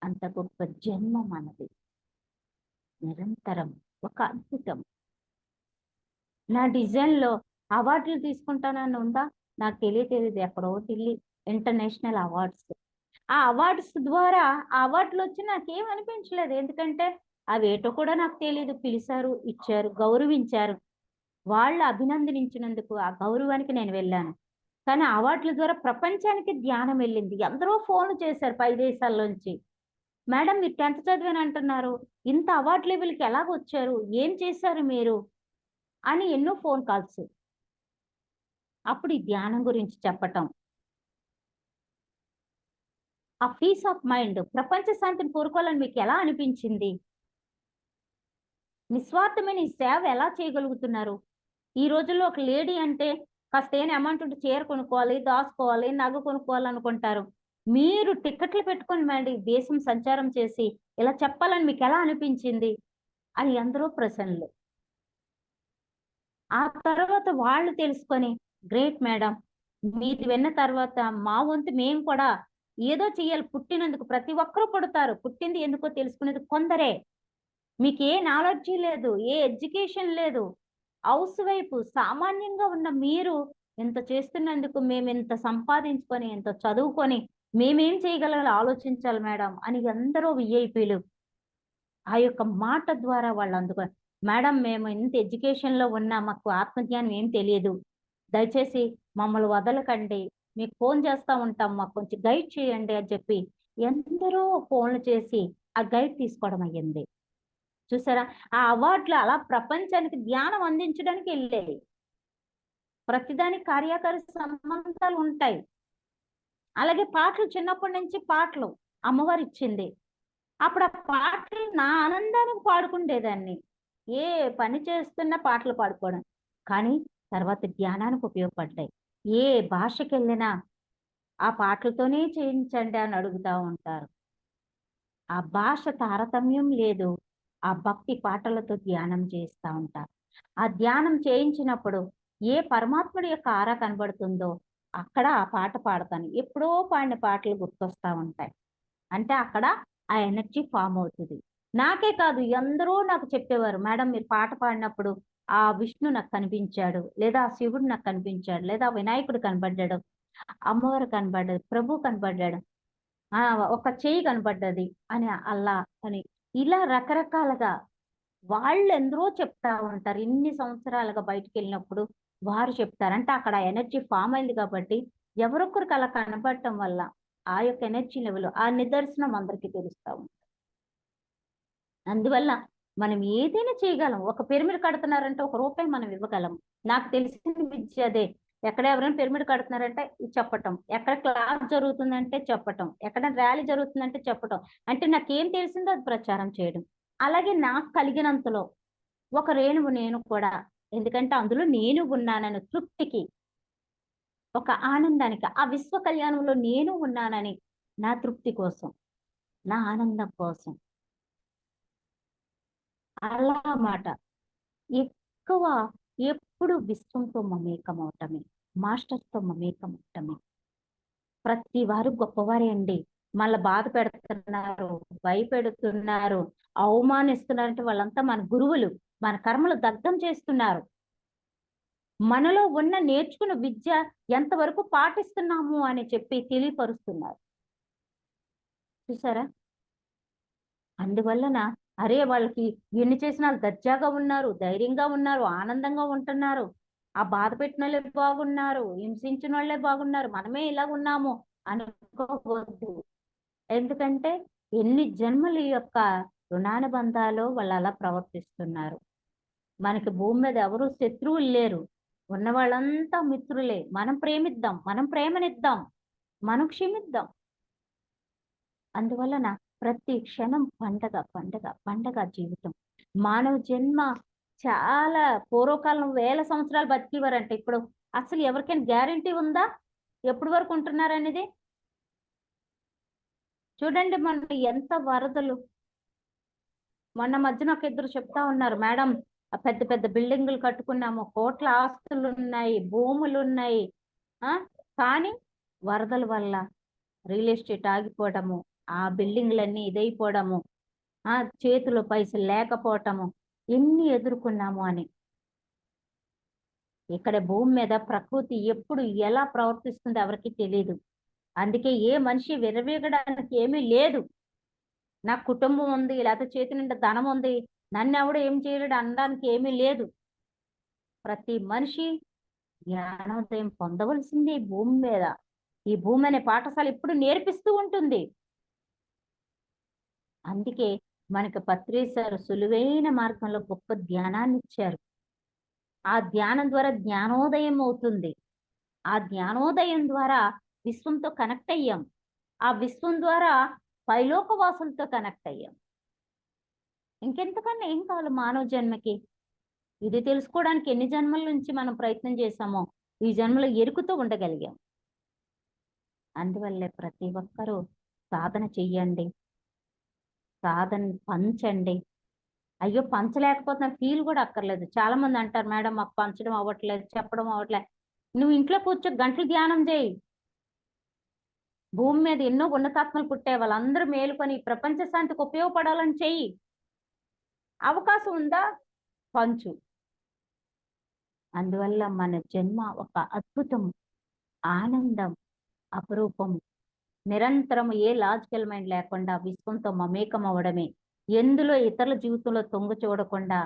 అంత గొప్ప జన్మ మనది. నిరంతరం ఒక అద్భుతం. నా డిజైన్ లో అవార్డులు తీసుకుంటానని ఉందా? నాకు తెలియదు. ఎక్కడో ఢిల్లీ ఇంటర్నేషనల్ అవార్డ్స్. ఆ అవార్డ్స్ ద్వారా ఆ అవార్డులు వచ్చి నాకేం అనిపించలేదు. ఎందుకంటే అవేటో కూడా నాకు తెలియదు. పిలిచారు, ఇచ్చారు, గౌరవించారు. వాళ్ళు అభినందించినందుకు ఆ గౌరవానికి నేను వెళ్ళాను. కానీ అవార్డుల ద్వారా ప్రపంచానికి ధ్యానం వెళ్ళింది. ఎందరో ఫోన్లు చేశారు పై దేశాల్లోంచి. మేడం మీరు 10th చదివాను అంటున్నారు, ఇంత అవార్డు లెవెల్కి ఎలాగొచ్చారు, ఏం చేశారు మీరు అని ఎన్నో ఫోన్ కాల్స్. అప్పుడు ఈ ధ్యానం గురించి చెప్పటం, ఆ పీస్ ఆఫ్ మైండ్, ప్రపంచ శాంతిని కోరుకోవాలని మీకు ఎలా అనిపించింది? నిస్వార్థమైన ఈ సేవ ఎలా చేయగలుగుతున్నారు? ఈ రోజుల్లో ఒక లేడీ అంటే కాస్త ఏం అమౌంట్ ఉంటే చీర కొనుక్కోవాలి, దాచుకోవాలి, నగ కొనుక్కోవాలి అనుకుంటారు. మీరు టికెట్లు పెట్టుకొని మేడం దేశం సంచారం చేసి ఇలా చెప్పాలని మీకు ఎలా అనిపించింది అని ఎందరో ప్రశ్నలు. ఆ తర్వాత వాళ్ళు తెలుసుకొని గ్రేట్ మేడం, మీది విన్న తర్వాత మా వంతు మేము కూడా ఏదో చెయ్యాలి. పుట్టినందుకు ప్రతి ఒక్కరూ పుడతారు, పుట్టింది ఎందుకో తెలుసుకునేది కొందరే. మీకు ఏ నాలెడ్జీ లేదు, ఏ ఎడ్యుకేషన్ లేదు, హౌస్ వైఫ్ సామాన్యంగా ఉన్న మీరు ఇంత చేస్తున్నందుకు మేము ఇంత సంపాదించుకొని ఇంత చదువుకొని మేమేం చేయగలం ఆలోచించాలి మేడం అని ఎందరో విఐపీలు ఆ యొక్క మాట ద్వారా వాళ్ళు అందుకొని, మేడం మేము ఇంత ఎడ్యుకేషన్ లో ఉన్నా మాకు ఆత్మజ్ఞానం ఏం తెలియదు, దయచేసి మమ్మల్ని వదలకండి, మీకు ఫోన్ చేస్తా ఉంటాం, మాకు కొంచెం గైడ్ చేయండి అని చెప్పి ఎందరో ఫోన్లు చేసి ఆ గైడ్ తీసుకోవడం అయ్యింది. చూసారా, ఆ అవార్డులు అలా ప్రపంచానికి ధ్యానం అందించడానికి వెళ్ళాయి. ప్రతిదానికి కార్యకారి సంబంధాలు ఉంటాయి. అలాగే పాటలు, చిన్నప్పటి నుంచి పాటలు అమ్మవారు ఇచ్చింది. అప్పుడు ఆ పాటలు నా ఆనందానికి పాడుకుండేదాన్ని. ఏ పని చేస్తున్నా పాటలు పాడుకోవడం. కానీ తర్వాత ధ్యానానికి ఉపయోగపడ్డాయి. ఏ భాషకి వెళ్ళినా ఆ పాటలతోనే చేయించండి అని అడుగుతా ఉంటారు. ఆ భాష తారతమ్యం లేదు. ఆ భక్తి పాటలతో ధ్యానం చేస్తా ఉంటారు. ఆ ధ్యానం చేయించినప్పుడు ఏ పరమాత్ముడి యొక్క ఆరా కనబడుతుందో అక్కడ ఆ పాట పాడతాను. ఎప్పుడో పాడిన పాటలు గుర్తొస్తా ఉంటాయి. అంటే అక్కడ ఆ ఎనర్జీ ఫామ్ అవుతుంది. నాకే కాదు, ఎందరో నాకు చెప్పేవారు, మేడం మీరు పాట పాడినప్పుడు ఆ విష్ణు నాకు కనిపించాడు, లేదా ఆ శివుడు నాకు కనిపించాడు, లేదా వినాయకుడు కనబడ్డాడు, అమ్మవారు కనబడ్డది, ప్రభు కనబడ్డాడు, ఆ ఒక చెయ్యి కనబడ్డది అని, అల్లా అని, ఇలా రకరకాలుగా వాళ్ళు ఎందరో చెప్తా ఉంటారు. ఇన్ని సంవత్సరాలుగా బయటికి వెళ్ళినప్పుడు వారు చెప్తారు. అంటే అక్కడ ఎనర్జీ ఫామ్ అయింది కాబట్టి ఎవరొక్కరికి అలా కనబడటం వల్ల ఆ యొక్క ఎనర్జీ లెవెల్, ఆ నిదర్శనం అందరికీ తెలుస్తా ఉంది. అందువల్ల మనం ఏదైనా చేయగలం. ఒక పిరమిడ్ కడుతున్నారంటే ₹1 మనం ఇవ్వగలం. నాకు తెలిసిన విద్య అదే. ఎక్కడ ఎవరైనా పిరమిడ్ కడుతున్నారంటే ఇది చెప్పటం, ఎక్కడ క్లాస్ జరుగుతుందంటే చెప్పటం, ఎక్కడ ర్యాలీ జరుగుతుందంటే చెప్పటం, అంటే నాకేం తెలిసిందో అది ప్రచారం చేయడం. అలాగే నాకు కలిగినంతలో ఒక రేణువు నేను కూడా, ఎందుకంటే అందులో నేను ఉన్నానని తృప్తికి, ఒక ఆనందానికి, ఆ విశ్వ కళ్యాణంలో నేను ఉన్నానని నా తృప్తి కోసం, నా ఆనందం కోసం, అలా మాట ఎక్కువ ఎప్పుడు విశ్వంతో మమేకం అవటమే, మాస్టర్తో మమేకం అవటమే. ప్రతి వారు గొప్పవారే అండి. మళ్ళీ బాధ పెడుతున్నారు, భయపెడుతున్నారు, అవమానిస్తున్నారంటే వాళ్ళంతా మన గురువులు, మన కర్మలు దగ్ధం చేస్తున్నారు. మనలో ఉన్న నేర్చుకున్న విద్య ఎంతవరకు పాటిస్తున్నాము అని చెప్పి తెలియపరుస్తున్నారు. చూసారా? అందువలన అరే వాళ్ళకి ఎన్ని చేసినా దర్జాగా ఉన్నారు, ధైర్యంగా ఉన్నారు, ఆనందంగా ఉంటున్నారు, ఆ బాధ పెట్టిన వాళ్ళే బాగున్నారు, హింసించిన వాళ్ళే బాగున్నారు, మనమే ఇలా ఉన్నాము అనుకోవద్దు. ఎందుకంటే ఎన్ని జన్మల యొక్క రుణానుబంధాలు వాళ్ళు అలా ప్రవర్తిస్తున్నారు. మనకి భూమి మీద ఎవరు శత్రువులు లేరు, ఉన్న వాళ్ళంతా మిత్రులే. మనం ప్రేమిద్దాం, మనం ప్రేమనిద్దాం, మనం క్షమిద్దాం. అందువలన ప్రతి క్షణం పండగ పండగ పండగ జీవితం. మానవ జన్మ చాలా పూర్వకాలం వేల సంవత్సరాలు బతికేవారంట. ఇప్పుడు అసలు ఎవరికైనా గ్యారంటీ ఉందా ఎప్పటి వరకు ఉంటున్నారనేది? చూడండి మన ఎంత వరదలు. మొన్న మధ్యన ఒక ఇద్దరు చెప్తా ఉన్నారు, మేడం పెద్ద పెద్ద బిల్డింగులు కట్టుకున్నాము, కోట్ల ఆస్తులు ఉన్నాయి, భూములు ఉన్నాయి, కానీ వరదల వల్ల రియల్ ఎస్టేట్ ఆగిపోవడము, ఆ బిల్డింగ్లన్నీ ఇదైపోవడము, చేతిలో పైసలు లేకపోవటము, ఎన్ని ఎదుర్కొన్నాము అని. ఇక్కడ భూమి మీద ప్రకృతి ఎప్పుడు ఎలా ప్రవర్తిస్తుందో ఎవరికి తెలియదు. అందుకే ఏ మనిషి విర్రవీగడానికి ఏమీ లేదు. నాకు కుటుంబం ఉంది, లేకపోతే చేతి నిండా ధనం ఉంది, నన్ను ఎవడు ఏం చేయలేడు అనడానికి ఏమీ లేదు. ప్రతి మనిషి జ్ఞానోదయం పొందవలసింది ఈ భూమి మీద. ఈ భూమి అనే పాఠశాల ఇప్పుడు నేర్పిస్తూ ఉంటుంది. అందుకే మనకి పత్రేశ్వరు సులువైన మార్గంలో గొప్ప ధ్యానాన్ని ఇచ్చారు. ఆ ధ్యానం ద్వారా జ్ఞానోదయం అవుతుంది. ఆ జ్ఞానోదయం ద్వారా విశ్వంతో కనెక్ట్ అయ్యాం. ఆ విశ్వం ద్వారా పైలోక వాసులతో కనెక్ట్ అయ్యాం. ఇంకెంతకన్నా ఏం కావాలి మానవ జన్మకి? ఇది తెలుసుకోవడానికి ఎన్ని జన్మల నుంచి మనం ప్రయత్నం చేశామో ఈ జన్మలో ఎరుకుతూ ఉండగలిగాం. అందువల్లే ప్రతి ఒక్కరూ సాధన చెయ్యండి, సాధన పంచండి. అయ్యో పంచలేకపోతున్నా ఫీల్ కూడా అక్కర్లేదు. చాలా మంది అంటారు, మేడం మాకు పంచడం అవ్వట్లేదు, చెప్పడం అవ్వట్లేదు. నువ్వు ఇంట్లో కూర్చో, గంటలు ధ్యానం చేయి. భూమి మీద ఎన్నో ఉన్నతాత్మలు పుట్టే వాళ్ళందరూ మేలుకొని ప్రపంచ శాంతికి ఉపయోగపడాలని చెయ్యి. అవకాశం ఉందా? పంచు. అందువల్ల మన జన్మ ఒక అద్భుతం, ఆనందం, అపరూపం. నిరంతరం ఏ లాజికల్ మైండ్ లేకుండా విశ్వంతో మమేకం అవ్వడమే. ఎందులో ఇతరుల జీవితంలో తొంగు చూడకుండా,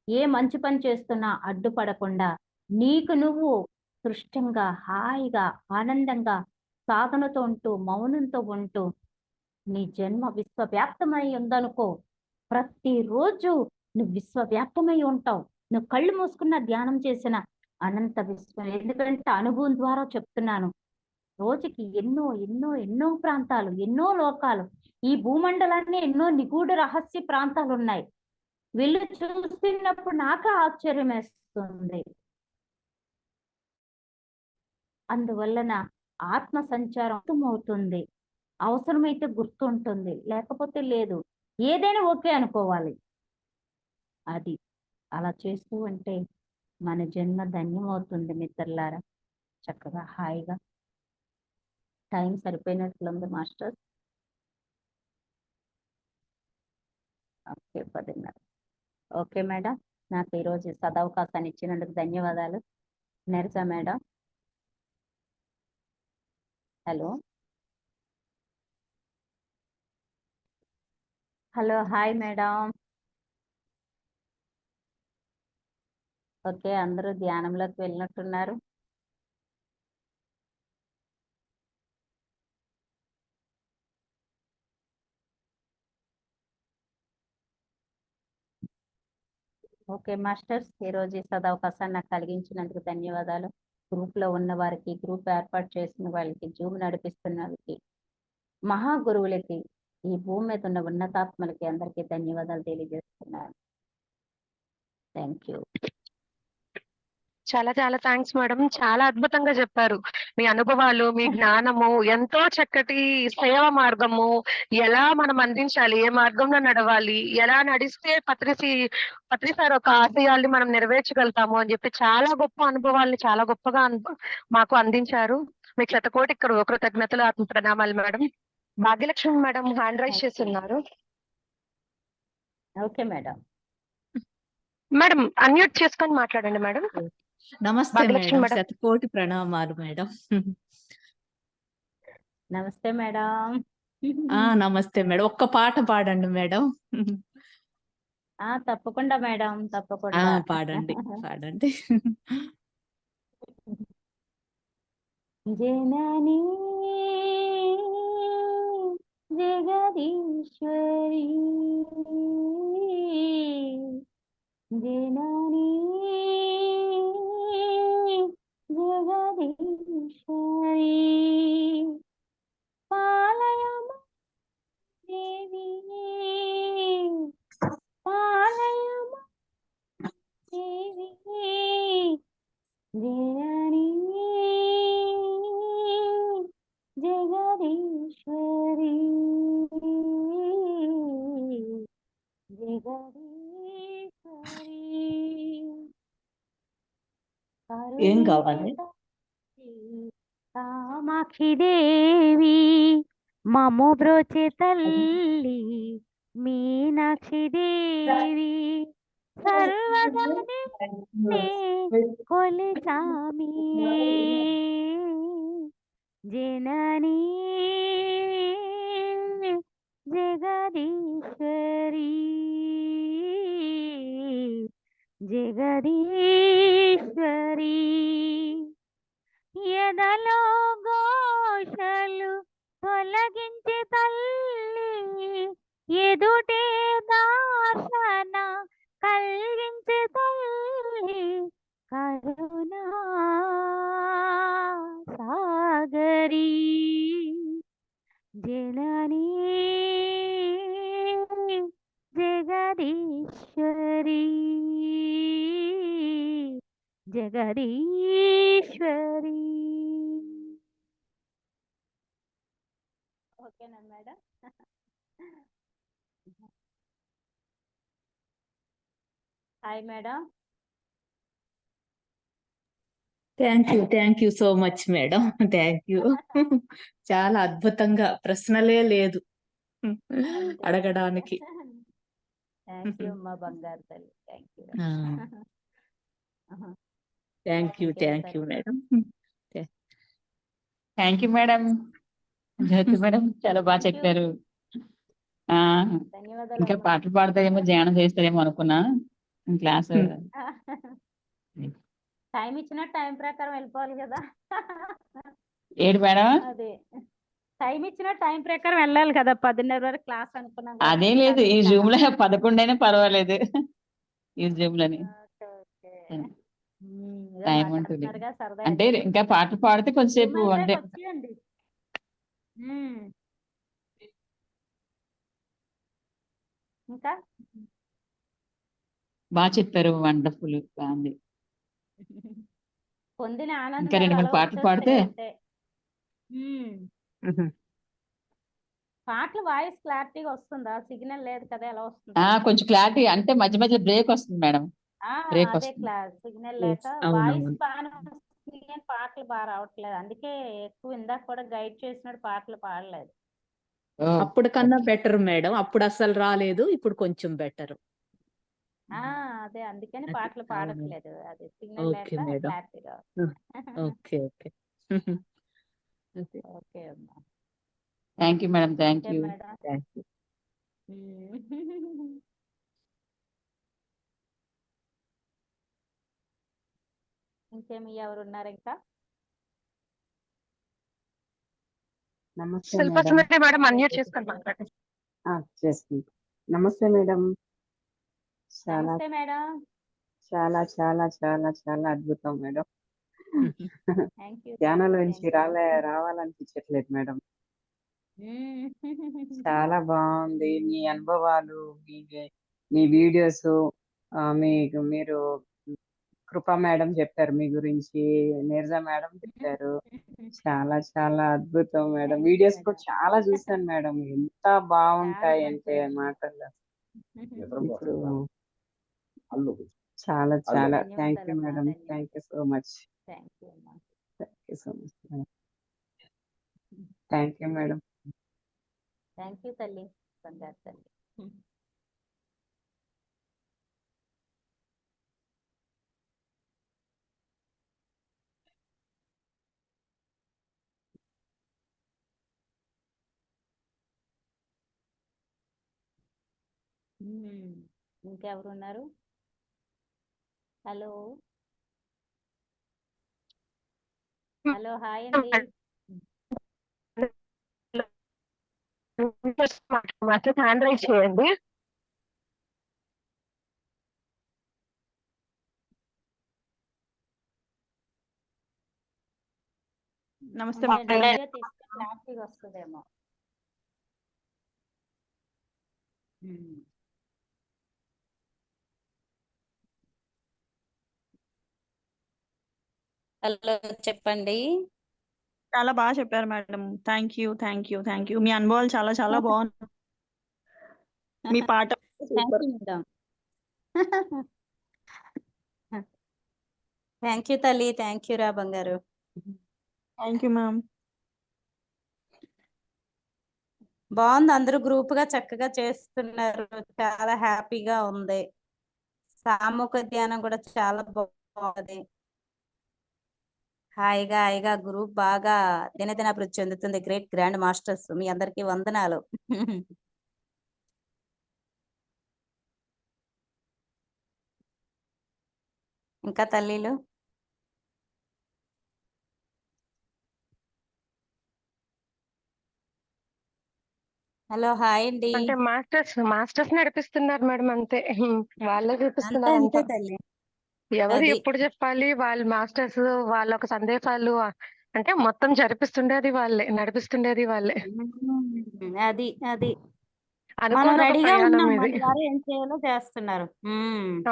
ఏ మంచి పని చేస్తున్నా అడ్డుపడకుండా, నీకు నువ్వు సృష్టంగా హాయిగా ఆనందంగా సాధనతో ఉంటూ మౌనంతో ఉంటూ నీ జన్మ విశ్వవ్యాప్తమై ఉందనుకో. ప్రతిరోజు నువ్వు విశ్వవ్యాప్తమై ఉంటావు. నువ్వు కళ్ళు మూసుకున్న ధ్యానం చేసిన అనంత విశ్వం. ఎందుకంటే అనుభవం ద్వారా చెప్తున్నాను. రోజుకి ఎన్నో ఎన్నో ఎన్నో ప్రాంతాలు, ఎన్నో లోకాలు, ఈ భూమండలాన్ని ఎన్నో నిగూఢ రహస్య ప్రాంతాలు ఉన్నాయి. వీళ్ళు చూస్తున్నప్పుడు నాకే ఆశ్చర్యం వేస్తుంది. అందువలన ఆత్మ సంచారం అవుతుంది. అవసరమైతే గుర్తుంటుంది, లేకపోతే లేదు. ఏదైనా ఓకే అనుకోవాలి. అది అలా చేస్తూ ఉంటే మన జన్మ ధన్యమవుతుంది మిత్రులారా. చక్కగా హాయిగా టైం సరిపోయినట్లుంది మాస్టర్. ఓకే, 10:30. ఓకే మేడం, నాకు ఈరోజు సదవకాశాన్ని ఇచ్చినందుకు ధన్యవాదాలు. నెరస madam, hello hello, hi madam. Okay, అందరూ ధ్యానంలోకి వెళ్ళినట్టున్నారు. ఓకే మాస్టర్స్, ఈరోజు ఈ సదవకాశాన్ని నాకు కలిగించినందుకు ధన్యవాదాలు. గ్రూప్ లో ఉన్న వారికి, గ్రూప్ ఏర్పాటు చేసిన వాళ్ళకి, జూమ్ నడిపిస్తున్న వాళ్ళకి, మహా గురువులకి, ఈ భూమి మీద ఉన్న ఉన్నతాత్మలకి అందరికీ ధన్యవాదాలు తెలియజేస్తున్నాను. Thank you. చాలా చాలా థ్యాంక్స్ మేడం. చాలా అద్భుతంగా చెప్పారు. మీ అనుభవాలు, మీ జ్ఞానము, ఎంతో చక్కటి సేవ మార్గము, ఎలా మనం అందించాలి, ఏ మార్గంలో నడవాలి, ఎలా నడిస్తే పత్రి సార్ ఒక ఆశయాల్ని మనం నెరవేర్చగలుగుతాము అని చెప్పి చాలా గొప్ప అనుభవాల్ని చాలా గొప్పగా మాకు అందించారు. మీకు శతకోటి కృతజ్ఞతలు, ఆత్మ ప్రణామాలు madam. Bhagyalakshmi madam hand raise చేస్తున్నారు. Okay madam. మేడం అన్మ్యూట్ చేసుకొని మాట్లాడండి మేడం. నమస్తే భాగ్యలక్ష్మి మేడం, మేడం. శతకోటి ప్రణామాలు మేడం. నమస్తే మేడం. నమస్తే మేడం, ఒక్క పాట పాడండి మేడం. తప్పకుండా మేడం, తప్పకుండా. పాడండి పాడండి. జననీ జగదీశ్వరి, జననీ జగదీశ్వరి, పాలయమ దేవి, పాలయమ దేవి, జననీ జగదీశ్వరి, జగదీశ్వరి. ఏం కావాలి? కామాక్షి దేవి మము బ్రోచే తల్లి, మీనాక్షి దేవి సర్వదా కొలిచామి, జననీ జగదీశ్వరి, జగదీశ్వరి. ఎదలో ఘోషలు తొలగించి తల్లి, ఎదుటే దాసన కలిగించి తల్లి, కరుణా సాగరి, జననీ జగదీశ్వరి, జగదీశ్వరి. ఓకేనా madam? Hi madam. Thank you so much madam. Thank you. చాలా అద్భుతంగా, ప్రశ్నలే లేదు అడగడానికి. థ్యాంక్ యూ అమ్మా బంగారు తల్లి, thank you. Thank you madam. Thank you madam. Jyoti madam చాలా బాగా చెప్పారు. ధన్యవాదాలు. ఇంకా పాటలు పాడతారేమో, ధ్యానం చేస్తారేమో అనుకున్నా. క్లాస్ టైం ఇచ్చిన టైం ప్రకారం వెళ్ళిపోవాలి కదా. ఏడు మేడం, అదే టైం ఇచ్చిన టైం ప్రకారం వెళ్ళాలి కదా. 10:30 వరకు క్లాస్ అనుకున్నాం కదా. అదేం లేదు, ఈ జూమ్ లో 11 అయినా పర్వాలేదు. ఈ జూమ్ లోని టైం ఉంటుంది. అంటే ఇంకా పాటలు పాడితే కొంచెంసేపు అంటే ఇంకా బాగా చెప్పారు, వండర్ఫుల్, బాగుంది. పొందిన ఆనందం ఇంకా 2-3 పాటలు పాడితే పాటలు వాయిస్ క్లారిటీగా వస్తుందా? సిగ్నల్ లేదు కదా, ఎలా వస్తుంది? కొంచెం క్లారిటీ అంటే మధ్య మధ్య బ్రేక్ వస్తుంది మేడం. బ్రేక్ అదే వస్తుంది. క్లాస్ సిగ్నల్ లేక వాయిస్ అవునవును. బాగానే వస్తుంది కానీ పాటలు బాగా రావట్లేదు. అందుకే ఎక్కువ ఇందాక కూడా గైడ్ చేసినట్టు పాటలు పాడలేదు. ఓ, అప్పుడు కన్నా బెటర్ మేడం. అప్పుడు అసలు రాలేదు, ఇప్పుడు కొంచెం బెటర్. అదే అందుకని అది పాటలు అవును. పాడట్లేదు. అది సిగ్నల్ ఓకే లేక మేడం. క్లారిటీగా ఓకే ఓకే. ఓకే. ఓకే అమ్మా. Thank you madam. Thank okay you. Madam. Thank you. ఇంకేమి ఎవరు ఉన్నారు ఇంకా? నమస్తే శిల్ప మేడం. సుమతి మేడం అన్మ్యూట్ చేసుకొని మాట్లాడండి. చేస్తుంది. నమస్తే మేడం. చాలా నమస్తే మేడం. చాలా చాలా చాలా చాలా అద్భుతం మేడం. థ్యాంక్ యూ ధ్యానంలోంచి రావాలనిపించట్లేదు మేడం. చాలా బాగుంది మీ అనుభవాలు, మీ వీడియోస్. మీరు కృపా మేడం చెప్పారు మీ గురించి, నీరజ మేడం చెప్పారు. చాలా చాలా అద్భుతం madam. Thank you, videos madam. కూడా చాలా చూసాను మేడం. ఎంత బాగుంటాయి అంటే చాలా మాటల్లో ఇప్పుడు చాలా చాలా thank you madam. Thank you so much. Thank you అమ్మా. Thank you so much. Thank you madam. Thank you తల్లి, బంగారు తల్లి. ఇంకెవరు ఉన్నారు? హలో హలో, హాయ్ అండి. మాస్టర్ హ్యాండ్ రైజ్ చేయండి. నమస్తే కొంచెం మేడం. గట్టిగా తీస్తే క్లారిటీగా వస్తుందేమో. హలో చెప్పండి. చాలా బాగా చెప్పారు madam. Thank you thank you thank you. మీ అనుభవాలు చాలా చాలా బాగున్నాయి. మీ పాట సూపర్. మేడం. థ్యాంక్ యూ తల్లి, థ్యాంక్ యూ రా బంగారు. Thank you ma'am. బాగుంది, అందరూ గ్రూప్ గా చక్కగా చేస్తున్నారు. చాలా హ్యాపీగా ఉంది. సామూహిక ధ్యానం కూడా చాలా బాగుంది. హాయిగా హాయిగా గ్రూప్ బాగా దినదిన అభివృద్ధి చెందుతుంది. గ్రేట్ గ్రాండ్ మాస్టర్స్, మీ అందరికీ వందనాలు. ఇంకా తల్లిలు హలో హాయ్ అండి. అంటే మాస్టర్స్ నడిపిస్తున్నారు మేడం, అంతే. వాళ్ళే అంతే చూపిస్తున్నారు అంతే అంతా. తల్లి. ఎవరు అది ఎప్పుడు చెప్పాలి, వాళ్ళ మాస్టర్స్ వాళ్ళ ఒక సందేశాలు అంటే మొత్తం జరిపిస్తుండేది వాళ్ళే, నడిపిస్తుండేది వాళ్ళే. అది అది మనం అనుకోని ఒక రెడీగా ప్రయాణం ఉన్నాం, ఇది. మన ద్వారా ఏం చేయాలో చేస్తున్నారు.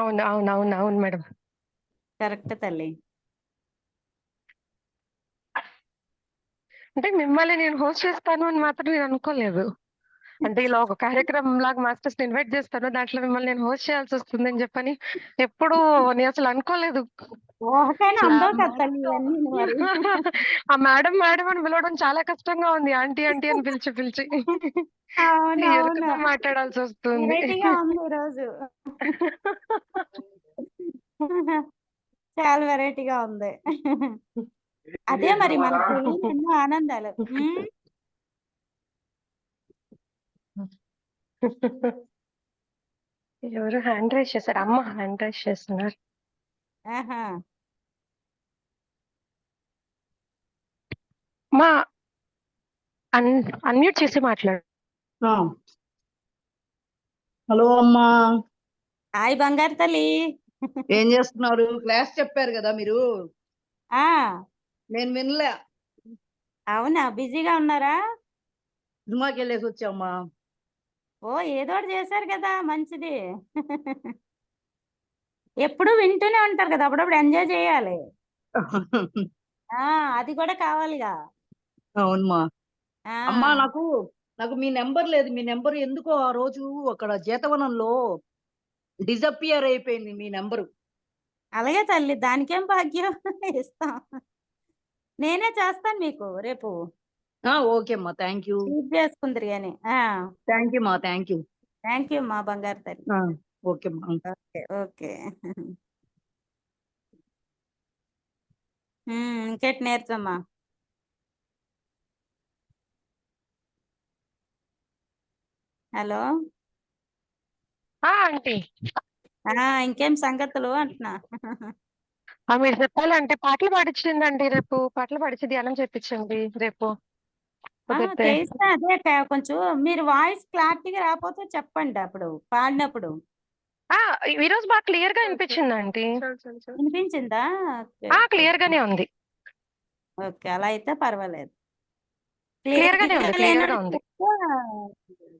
అవును అవును అవును అవును మేడం. కరెక్ట్ తల్లి. అంటే మిమ్మల్ని నేను హోస్ట్ చేస్తాను అని మాత్రం నేను అనుకోలేదు. అంటే ఇలా ఒక కార్యక్రమం లాగా మాస్టర్స్ ఇన్వైట్ చేస్తాను, దాంట్లో మిమ్మల్ని నేను హోస్ట్ చేయాల్సి వస్తుందని చెప్పని ఎప్పుడు నేను అసలు అనుకోలేదు. ఓహకైనా అసలు అందవు కదా తల్లి ఇవన్నీ మరి. ఆ మేడం మేడం అని పిలవడం చాలా కష్టంగా ఉంది. ఆంటీ ఆంటీ అని పిలిచి పిలిచి అవును అవును, ఎరుకతో మాట్లాడాల్సి వస్తుంది. వెరైటీగా ఉంది ఈరోజు. చాలా వెరైటీగా ఉంది. అదే మరి మనకు తెలియని ఎన్నో ఆనందాలు. ఎవరు హ్యాండ్ రైజ్ చేశారు? అమ్మ హ్యాండ్ రైజ్ చేస్తున్నారు. ఆహా మా అన్మ్యూట్ చేసి మాట్లాడు. హలో అమ్మా, హాయ్ బంగారు తల్లి. ఏం చేస్తున్నారు? క్లాస్ చెప్పారు కదా మీరు, ఆ నేను వినలే. అవునా, బిజీగా ఉన్నారా? సినిమాకి వెళ్ళేసి వచ్చామ్మా. ఓ ఏదో ఒకటి చేశారు కదా, మంచిది. ఎప్పుడు వింటూనే ఉంటారు కదా, అప్పుడప్పుడు ఎంజాయ్ చేయాలి. అది కూడా కావాలిగా. అవునమ్మా. ఆ అమ్మా నాకు నాకు మీ నెంబర్ లేదు. మీ నెంబర్ ఎందుకో ఆ రోజు అక్కడ జీతవనంలో డిసప్పియర్ అయిపోయింది మీ నెంబరు. అలాగే తల్లి, దానికేం భాగ్యం. ఇస్తాం. నేనే చేస్తాను మీకు రేపు. ఓకే అమ్మా, థ్యాంక్ యూ. యూజ్ చేసుకుందరు కానీ. థ్యాంక్ యూ మా, థ్యాంక్ యూ. థ్యాంక్ యూ మా బంగారు తల్లి. ఓకే అమ్మా. Okay okay. ఇంకేటి నేర్చమ్మా. హలో, ఆంటీ ఇంకేం సంగతులు అంటున్నా. మీరు చెప్పాలంటే పాటలు పాడించిందండి. రేపు పాటలు పాడించి ధ్యానం చేపించండి రేపు కుదిరితే. చేస్తా. అదే కొంచెం మీరు వాయిస్ క్లారిటీగా రాకపోతే చెప్పండి అప్పుడు పాడినప్పుడు. ఈ రోజు బాగా క్లియర్ గా వినిపించింది ఆంటీ. వినిపించిందా? క్లియర్ గానే ఉంది. ఓకే, అలా అయితే పర్వాలేదు. క్లియర్ గానే ఉంది, క్లియర్ గా ఉంది.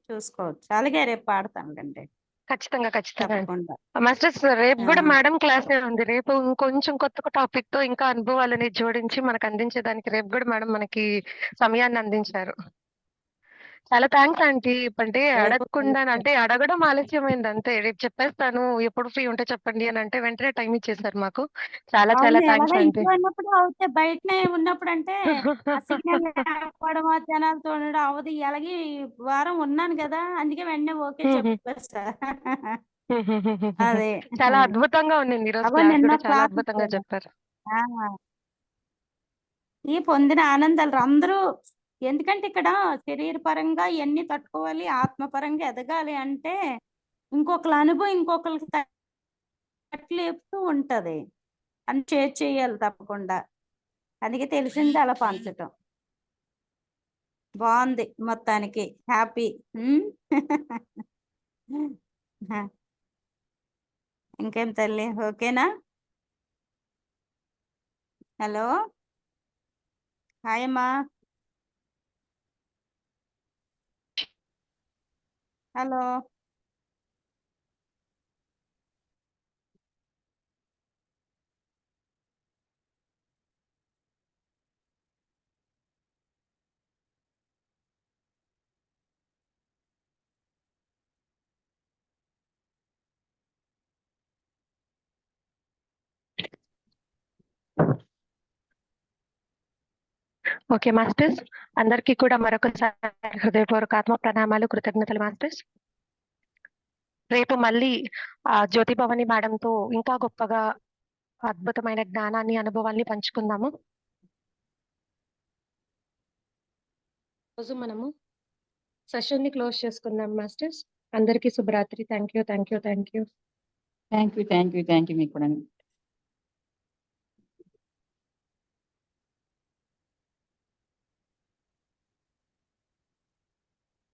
చూసుకోవచ్చు. అలాగే రేపు పాడతానులేండి ఖచ్చితంగా ఖచ్చితంగా. తప్పకుండా. మాస్టర్స్ రేపు కూడా మేడం క్లాసే ఉంది. రేపు ఇంకొంచెం కొత్త టాపిక్ తో ఇంకా అనుభవాలని జోడించి మనకు అందించేదానికి రేపు కూడా మేడం మనకి సమయాన్ని అందించారు. చాలా థ్యాంక్స్ ఆంటీ. అంటే అడగకుండా, అంటే అడగడం ఆలస్యమైంది అంతే. రేపు చెప్పేస్తాను, ఎప్పుడు ఫ్రీ ఉంటే చెప్పండి అని అంటే వెంటనే టైం ఇచ్చేసారు మాకు. చాలా చాలా అవును, థ్యాంక్స్ ఎలాగో ఆంటీ. ఇంట్లో ఉన్నప్పుడు అవుతే బయటనే ఉన్నప్పుడు అంటే ఆ సిగ్నల్ లేకపోవడం, ఆ జనాలతో ఉండడం అవదు. అలాగే ఈ వారం ఉన్నాను కదా, అందుకే వెంటనే ఓకే చెప్పేస్తా. అదే చాలా అద్భుతంగా ఉండింది ఈ రోజు అగో క్లాస్ నిన్న కూడా. చాలా క్లాస్ అద్భుతంగా ఇచ్చారు. చెప్పారు. ఈ పొందిన ఆనందాలు అందరూ, ఎందుకంటే ఇక్కడ శరీర పరంగా ఎన్ని తట్టుకోవాలి, ఆత్మపరంగా ఎదగాలి అంటే ఇంకొకరి అనుభవం ఇంకొకరికి తట్లేపుతూ ఉంటది. అని షేర్ చేయాలి తప్పకుండా. అందుకే తెలిసింది అలా పంచటం. బాగుంది మొత్తానికి. హ్యాపీ. ఇంకేం తల్లి, ఓకేనా? హలో, హాయ్ అమ్మా. హలో, ఓకే మాస్టర్స్, అందరికీ కూడా మరొకసారి హృదయపూర్వక ఆత్మ ప్రణామాలు, కృతజ్ఞతలు మాస్టర్స్. రేపు మళ్ళీ జ్యోతిభవని మేడంతో ఇంకా గొప్పగా అద్భుతమైన జ్ఞానాన్ని, అనుభవాల్ని పంచుకుందాము. రోజు మనము సెషన్ ని క్లోజ్ చేసుకుందాం మాస్టర్స్. అందరికీ శుభరాత్రి. Thank you, thank you, thank you. Thank you మీకు కూడా.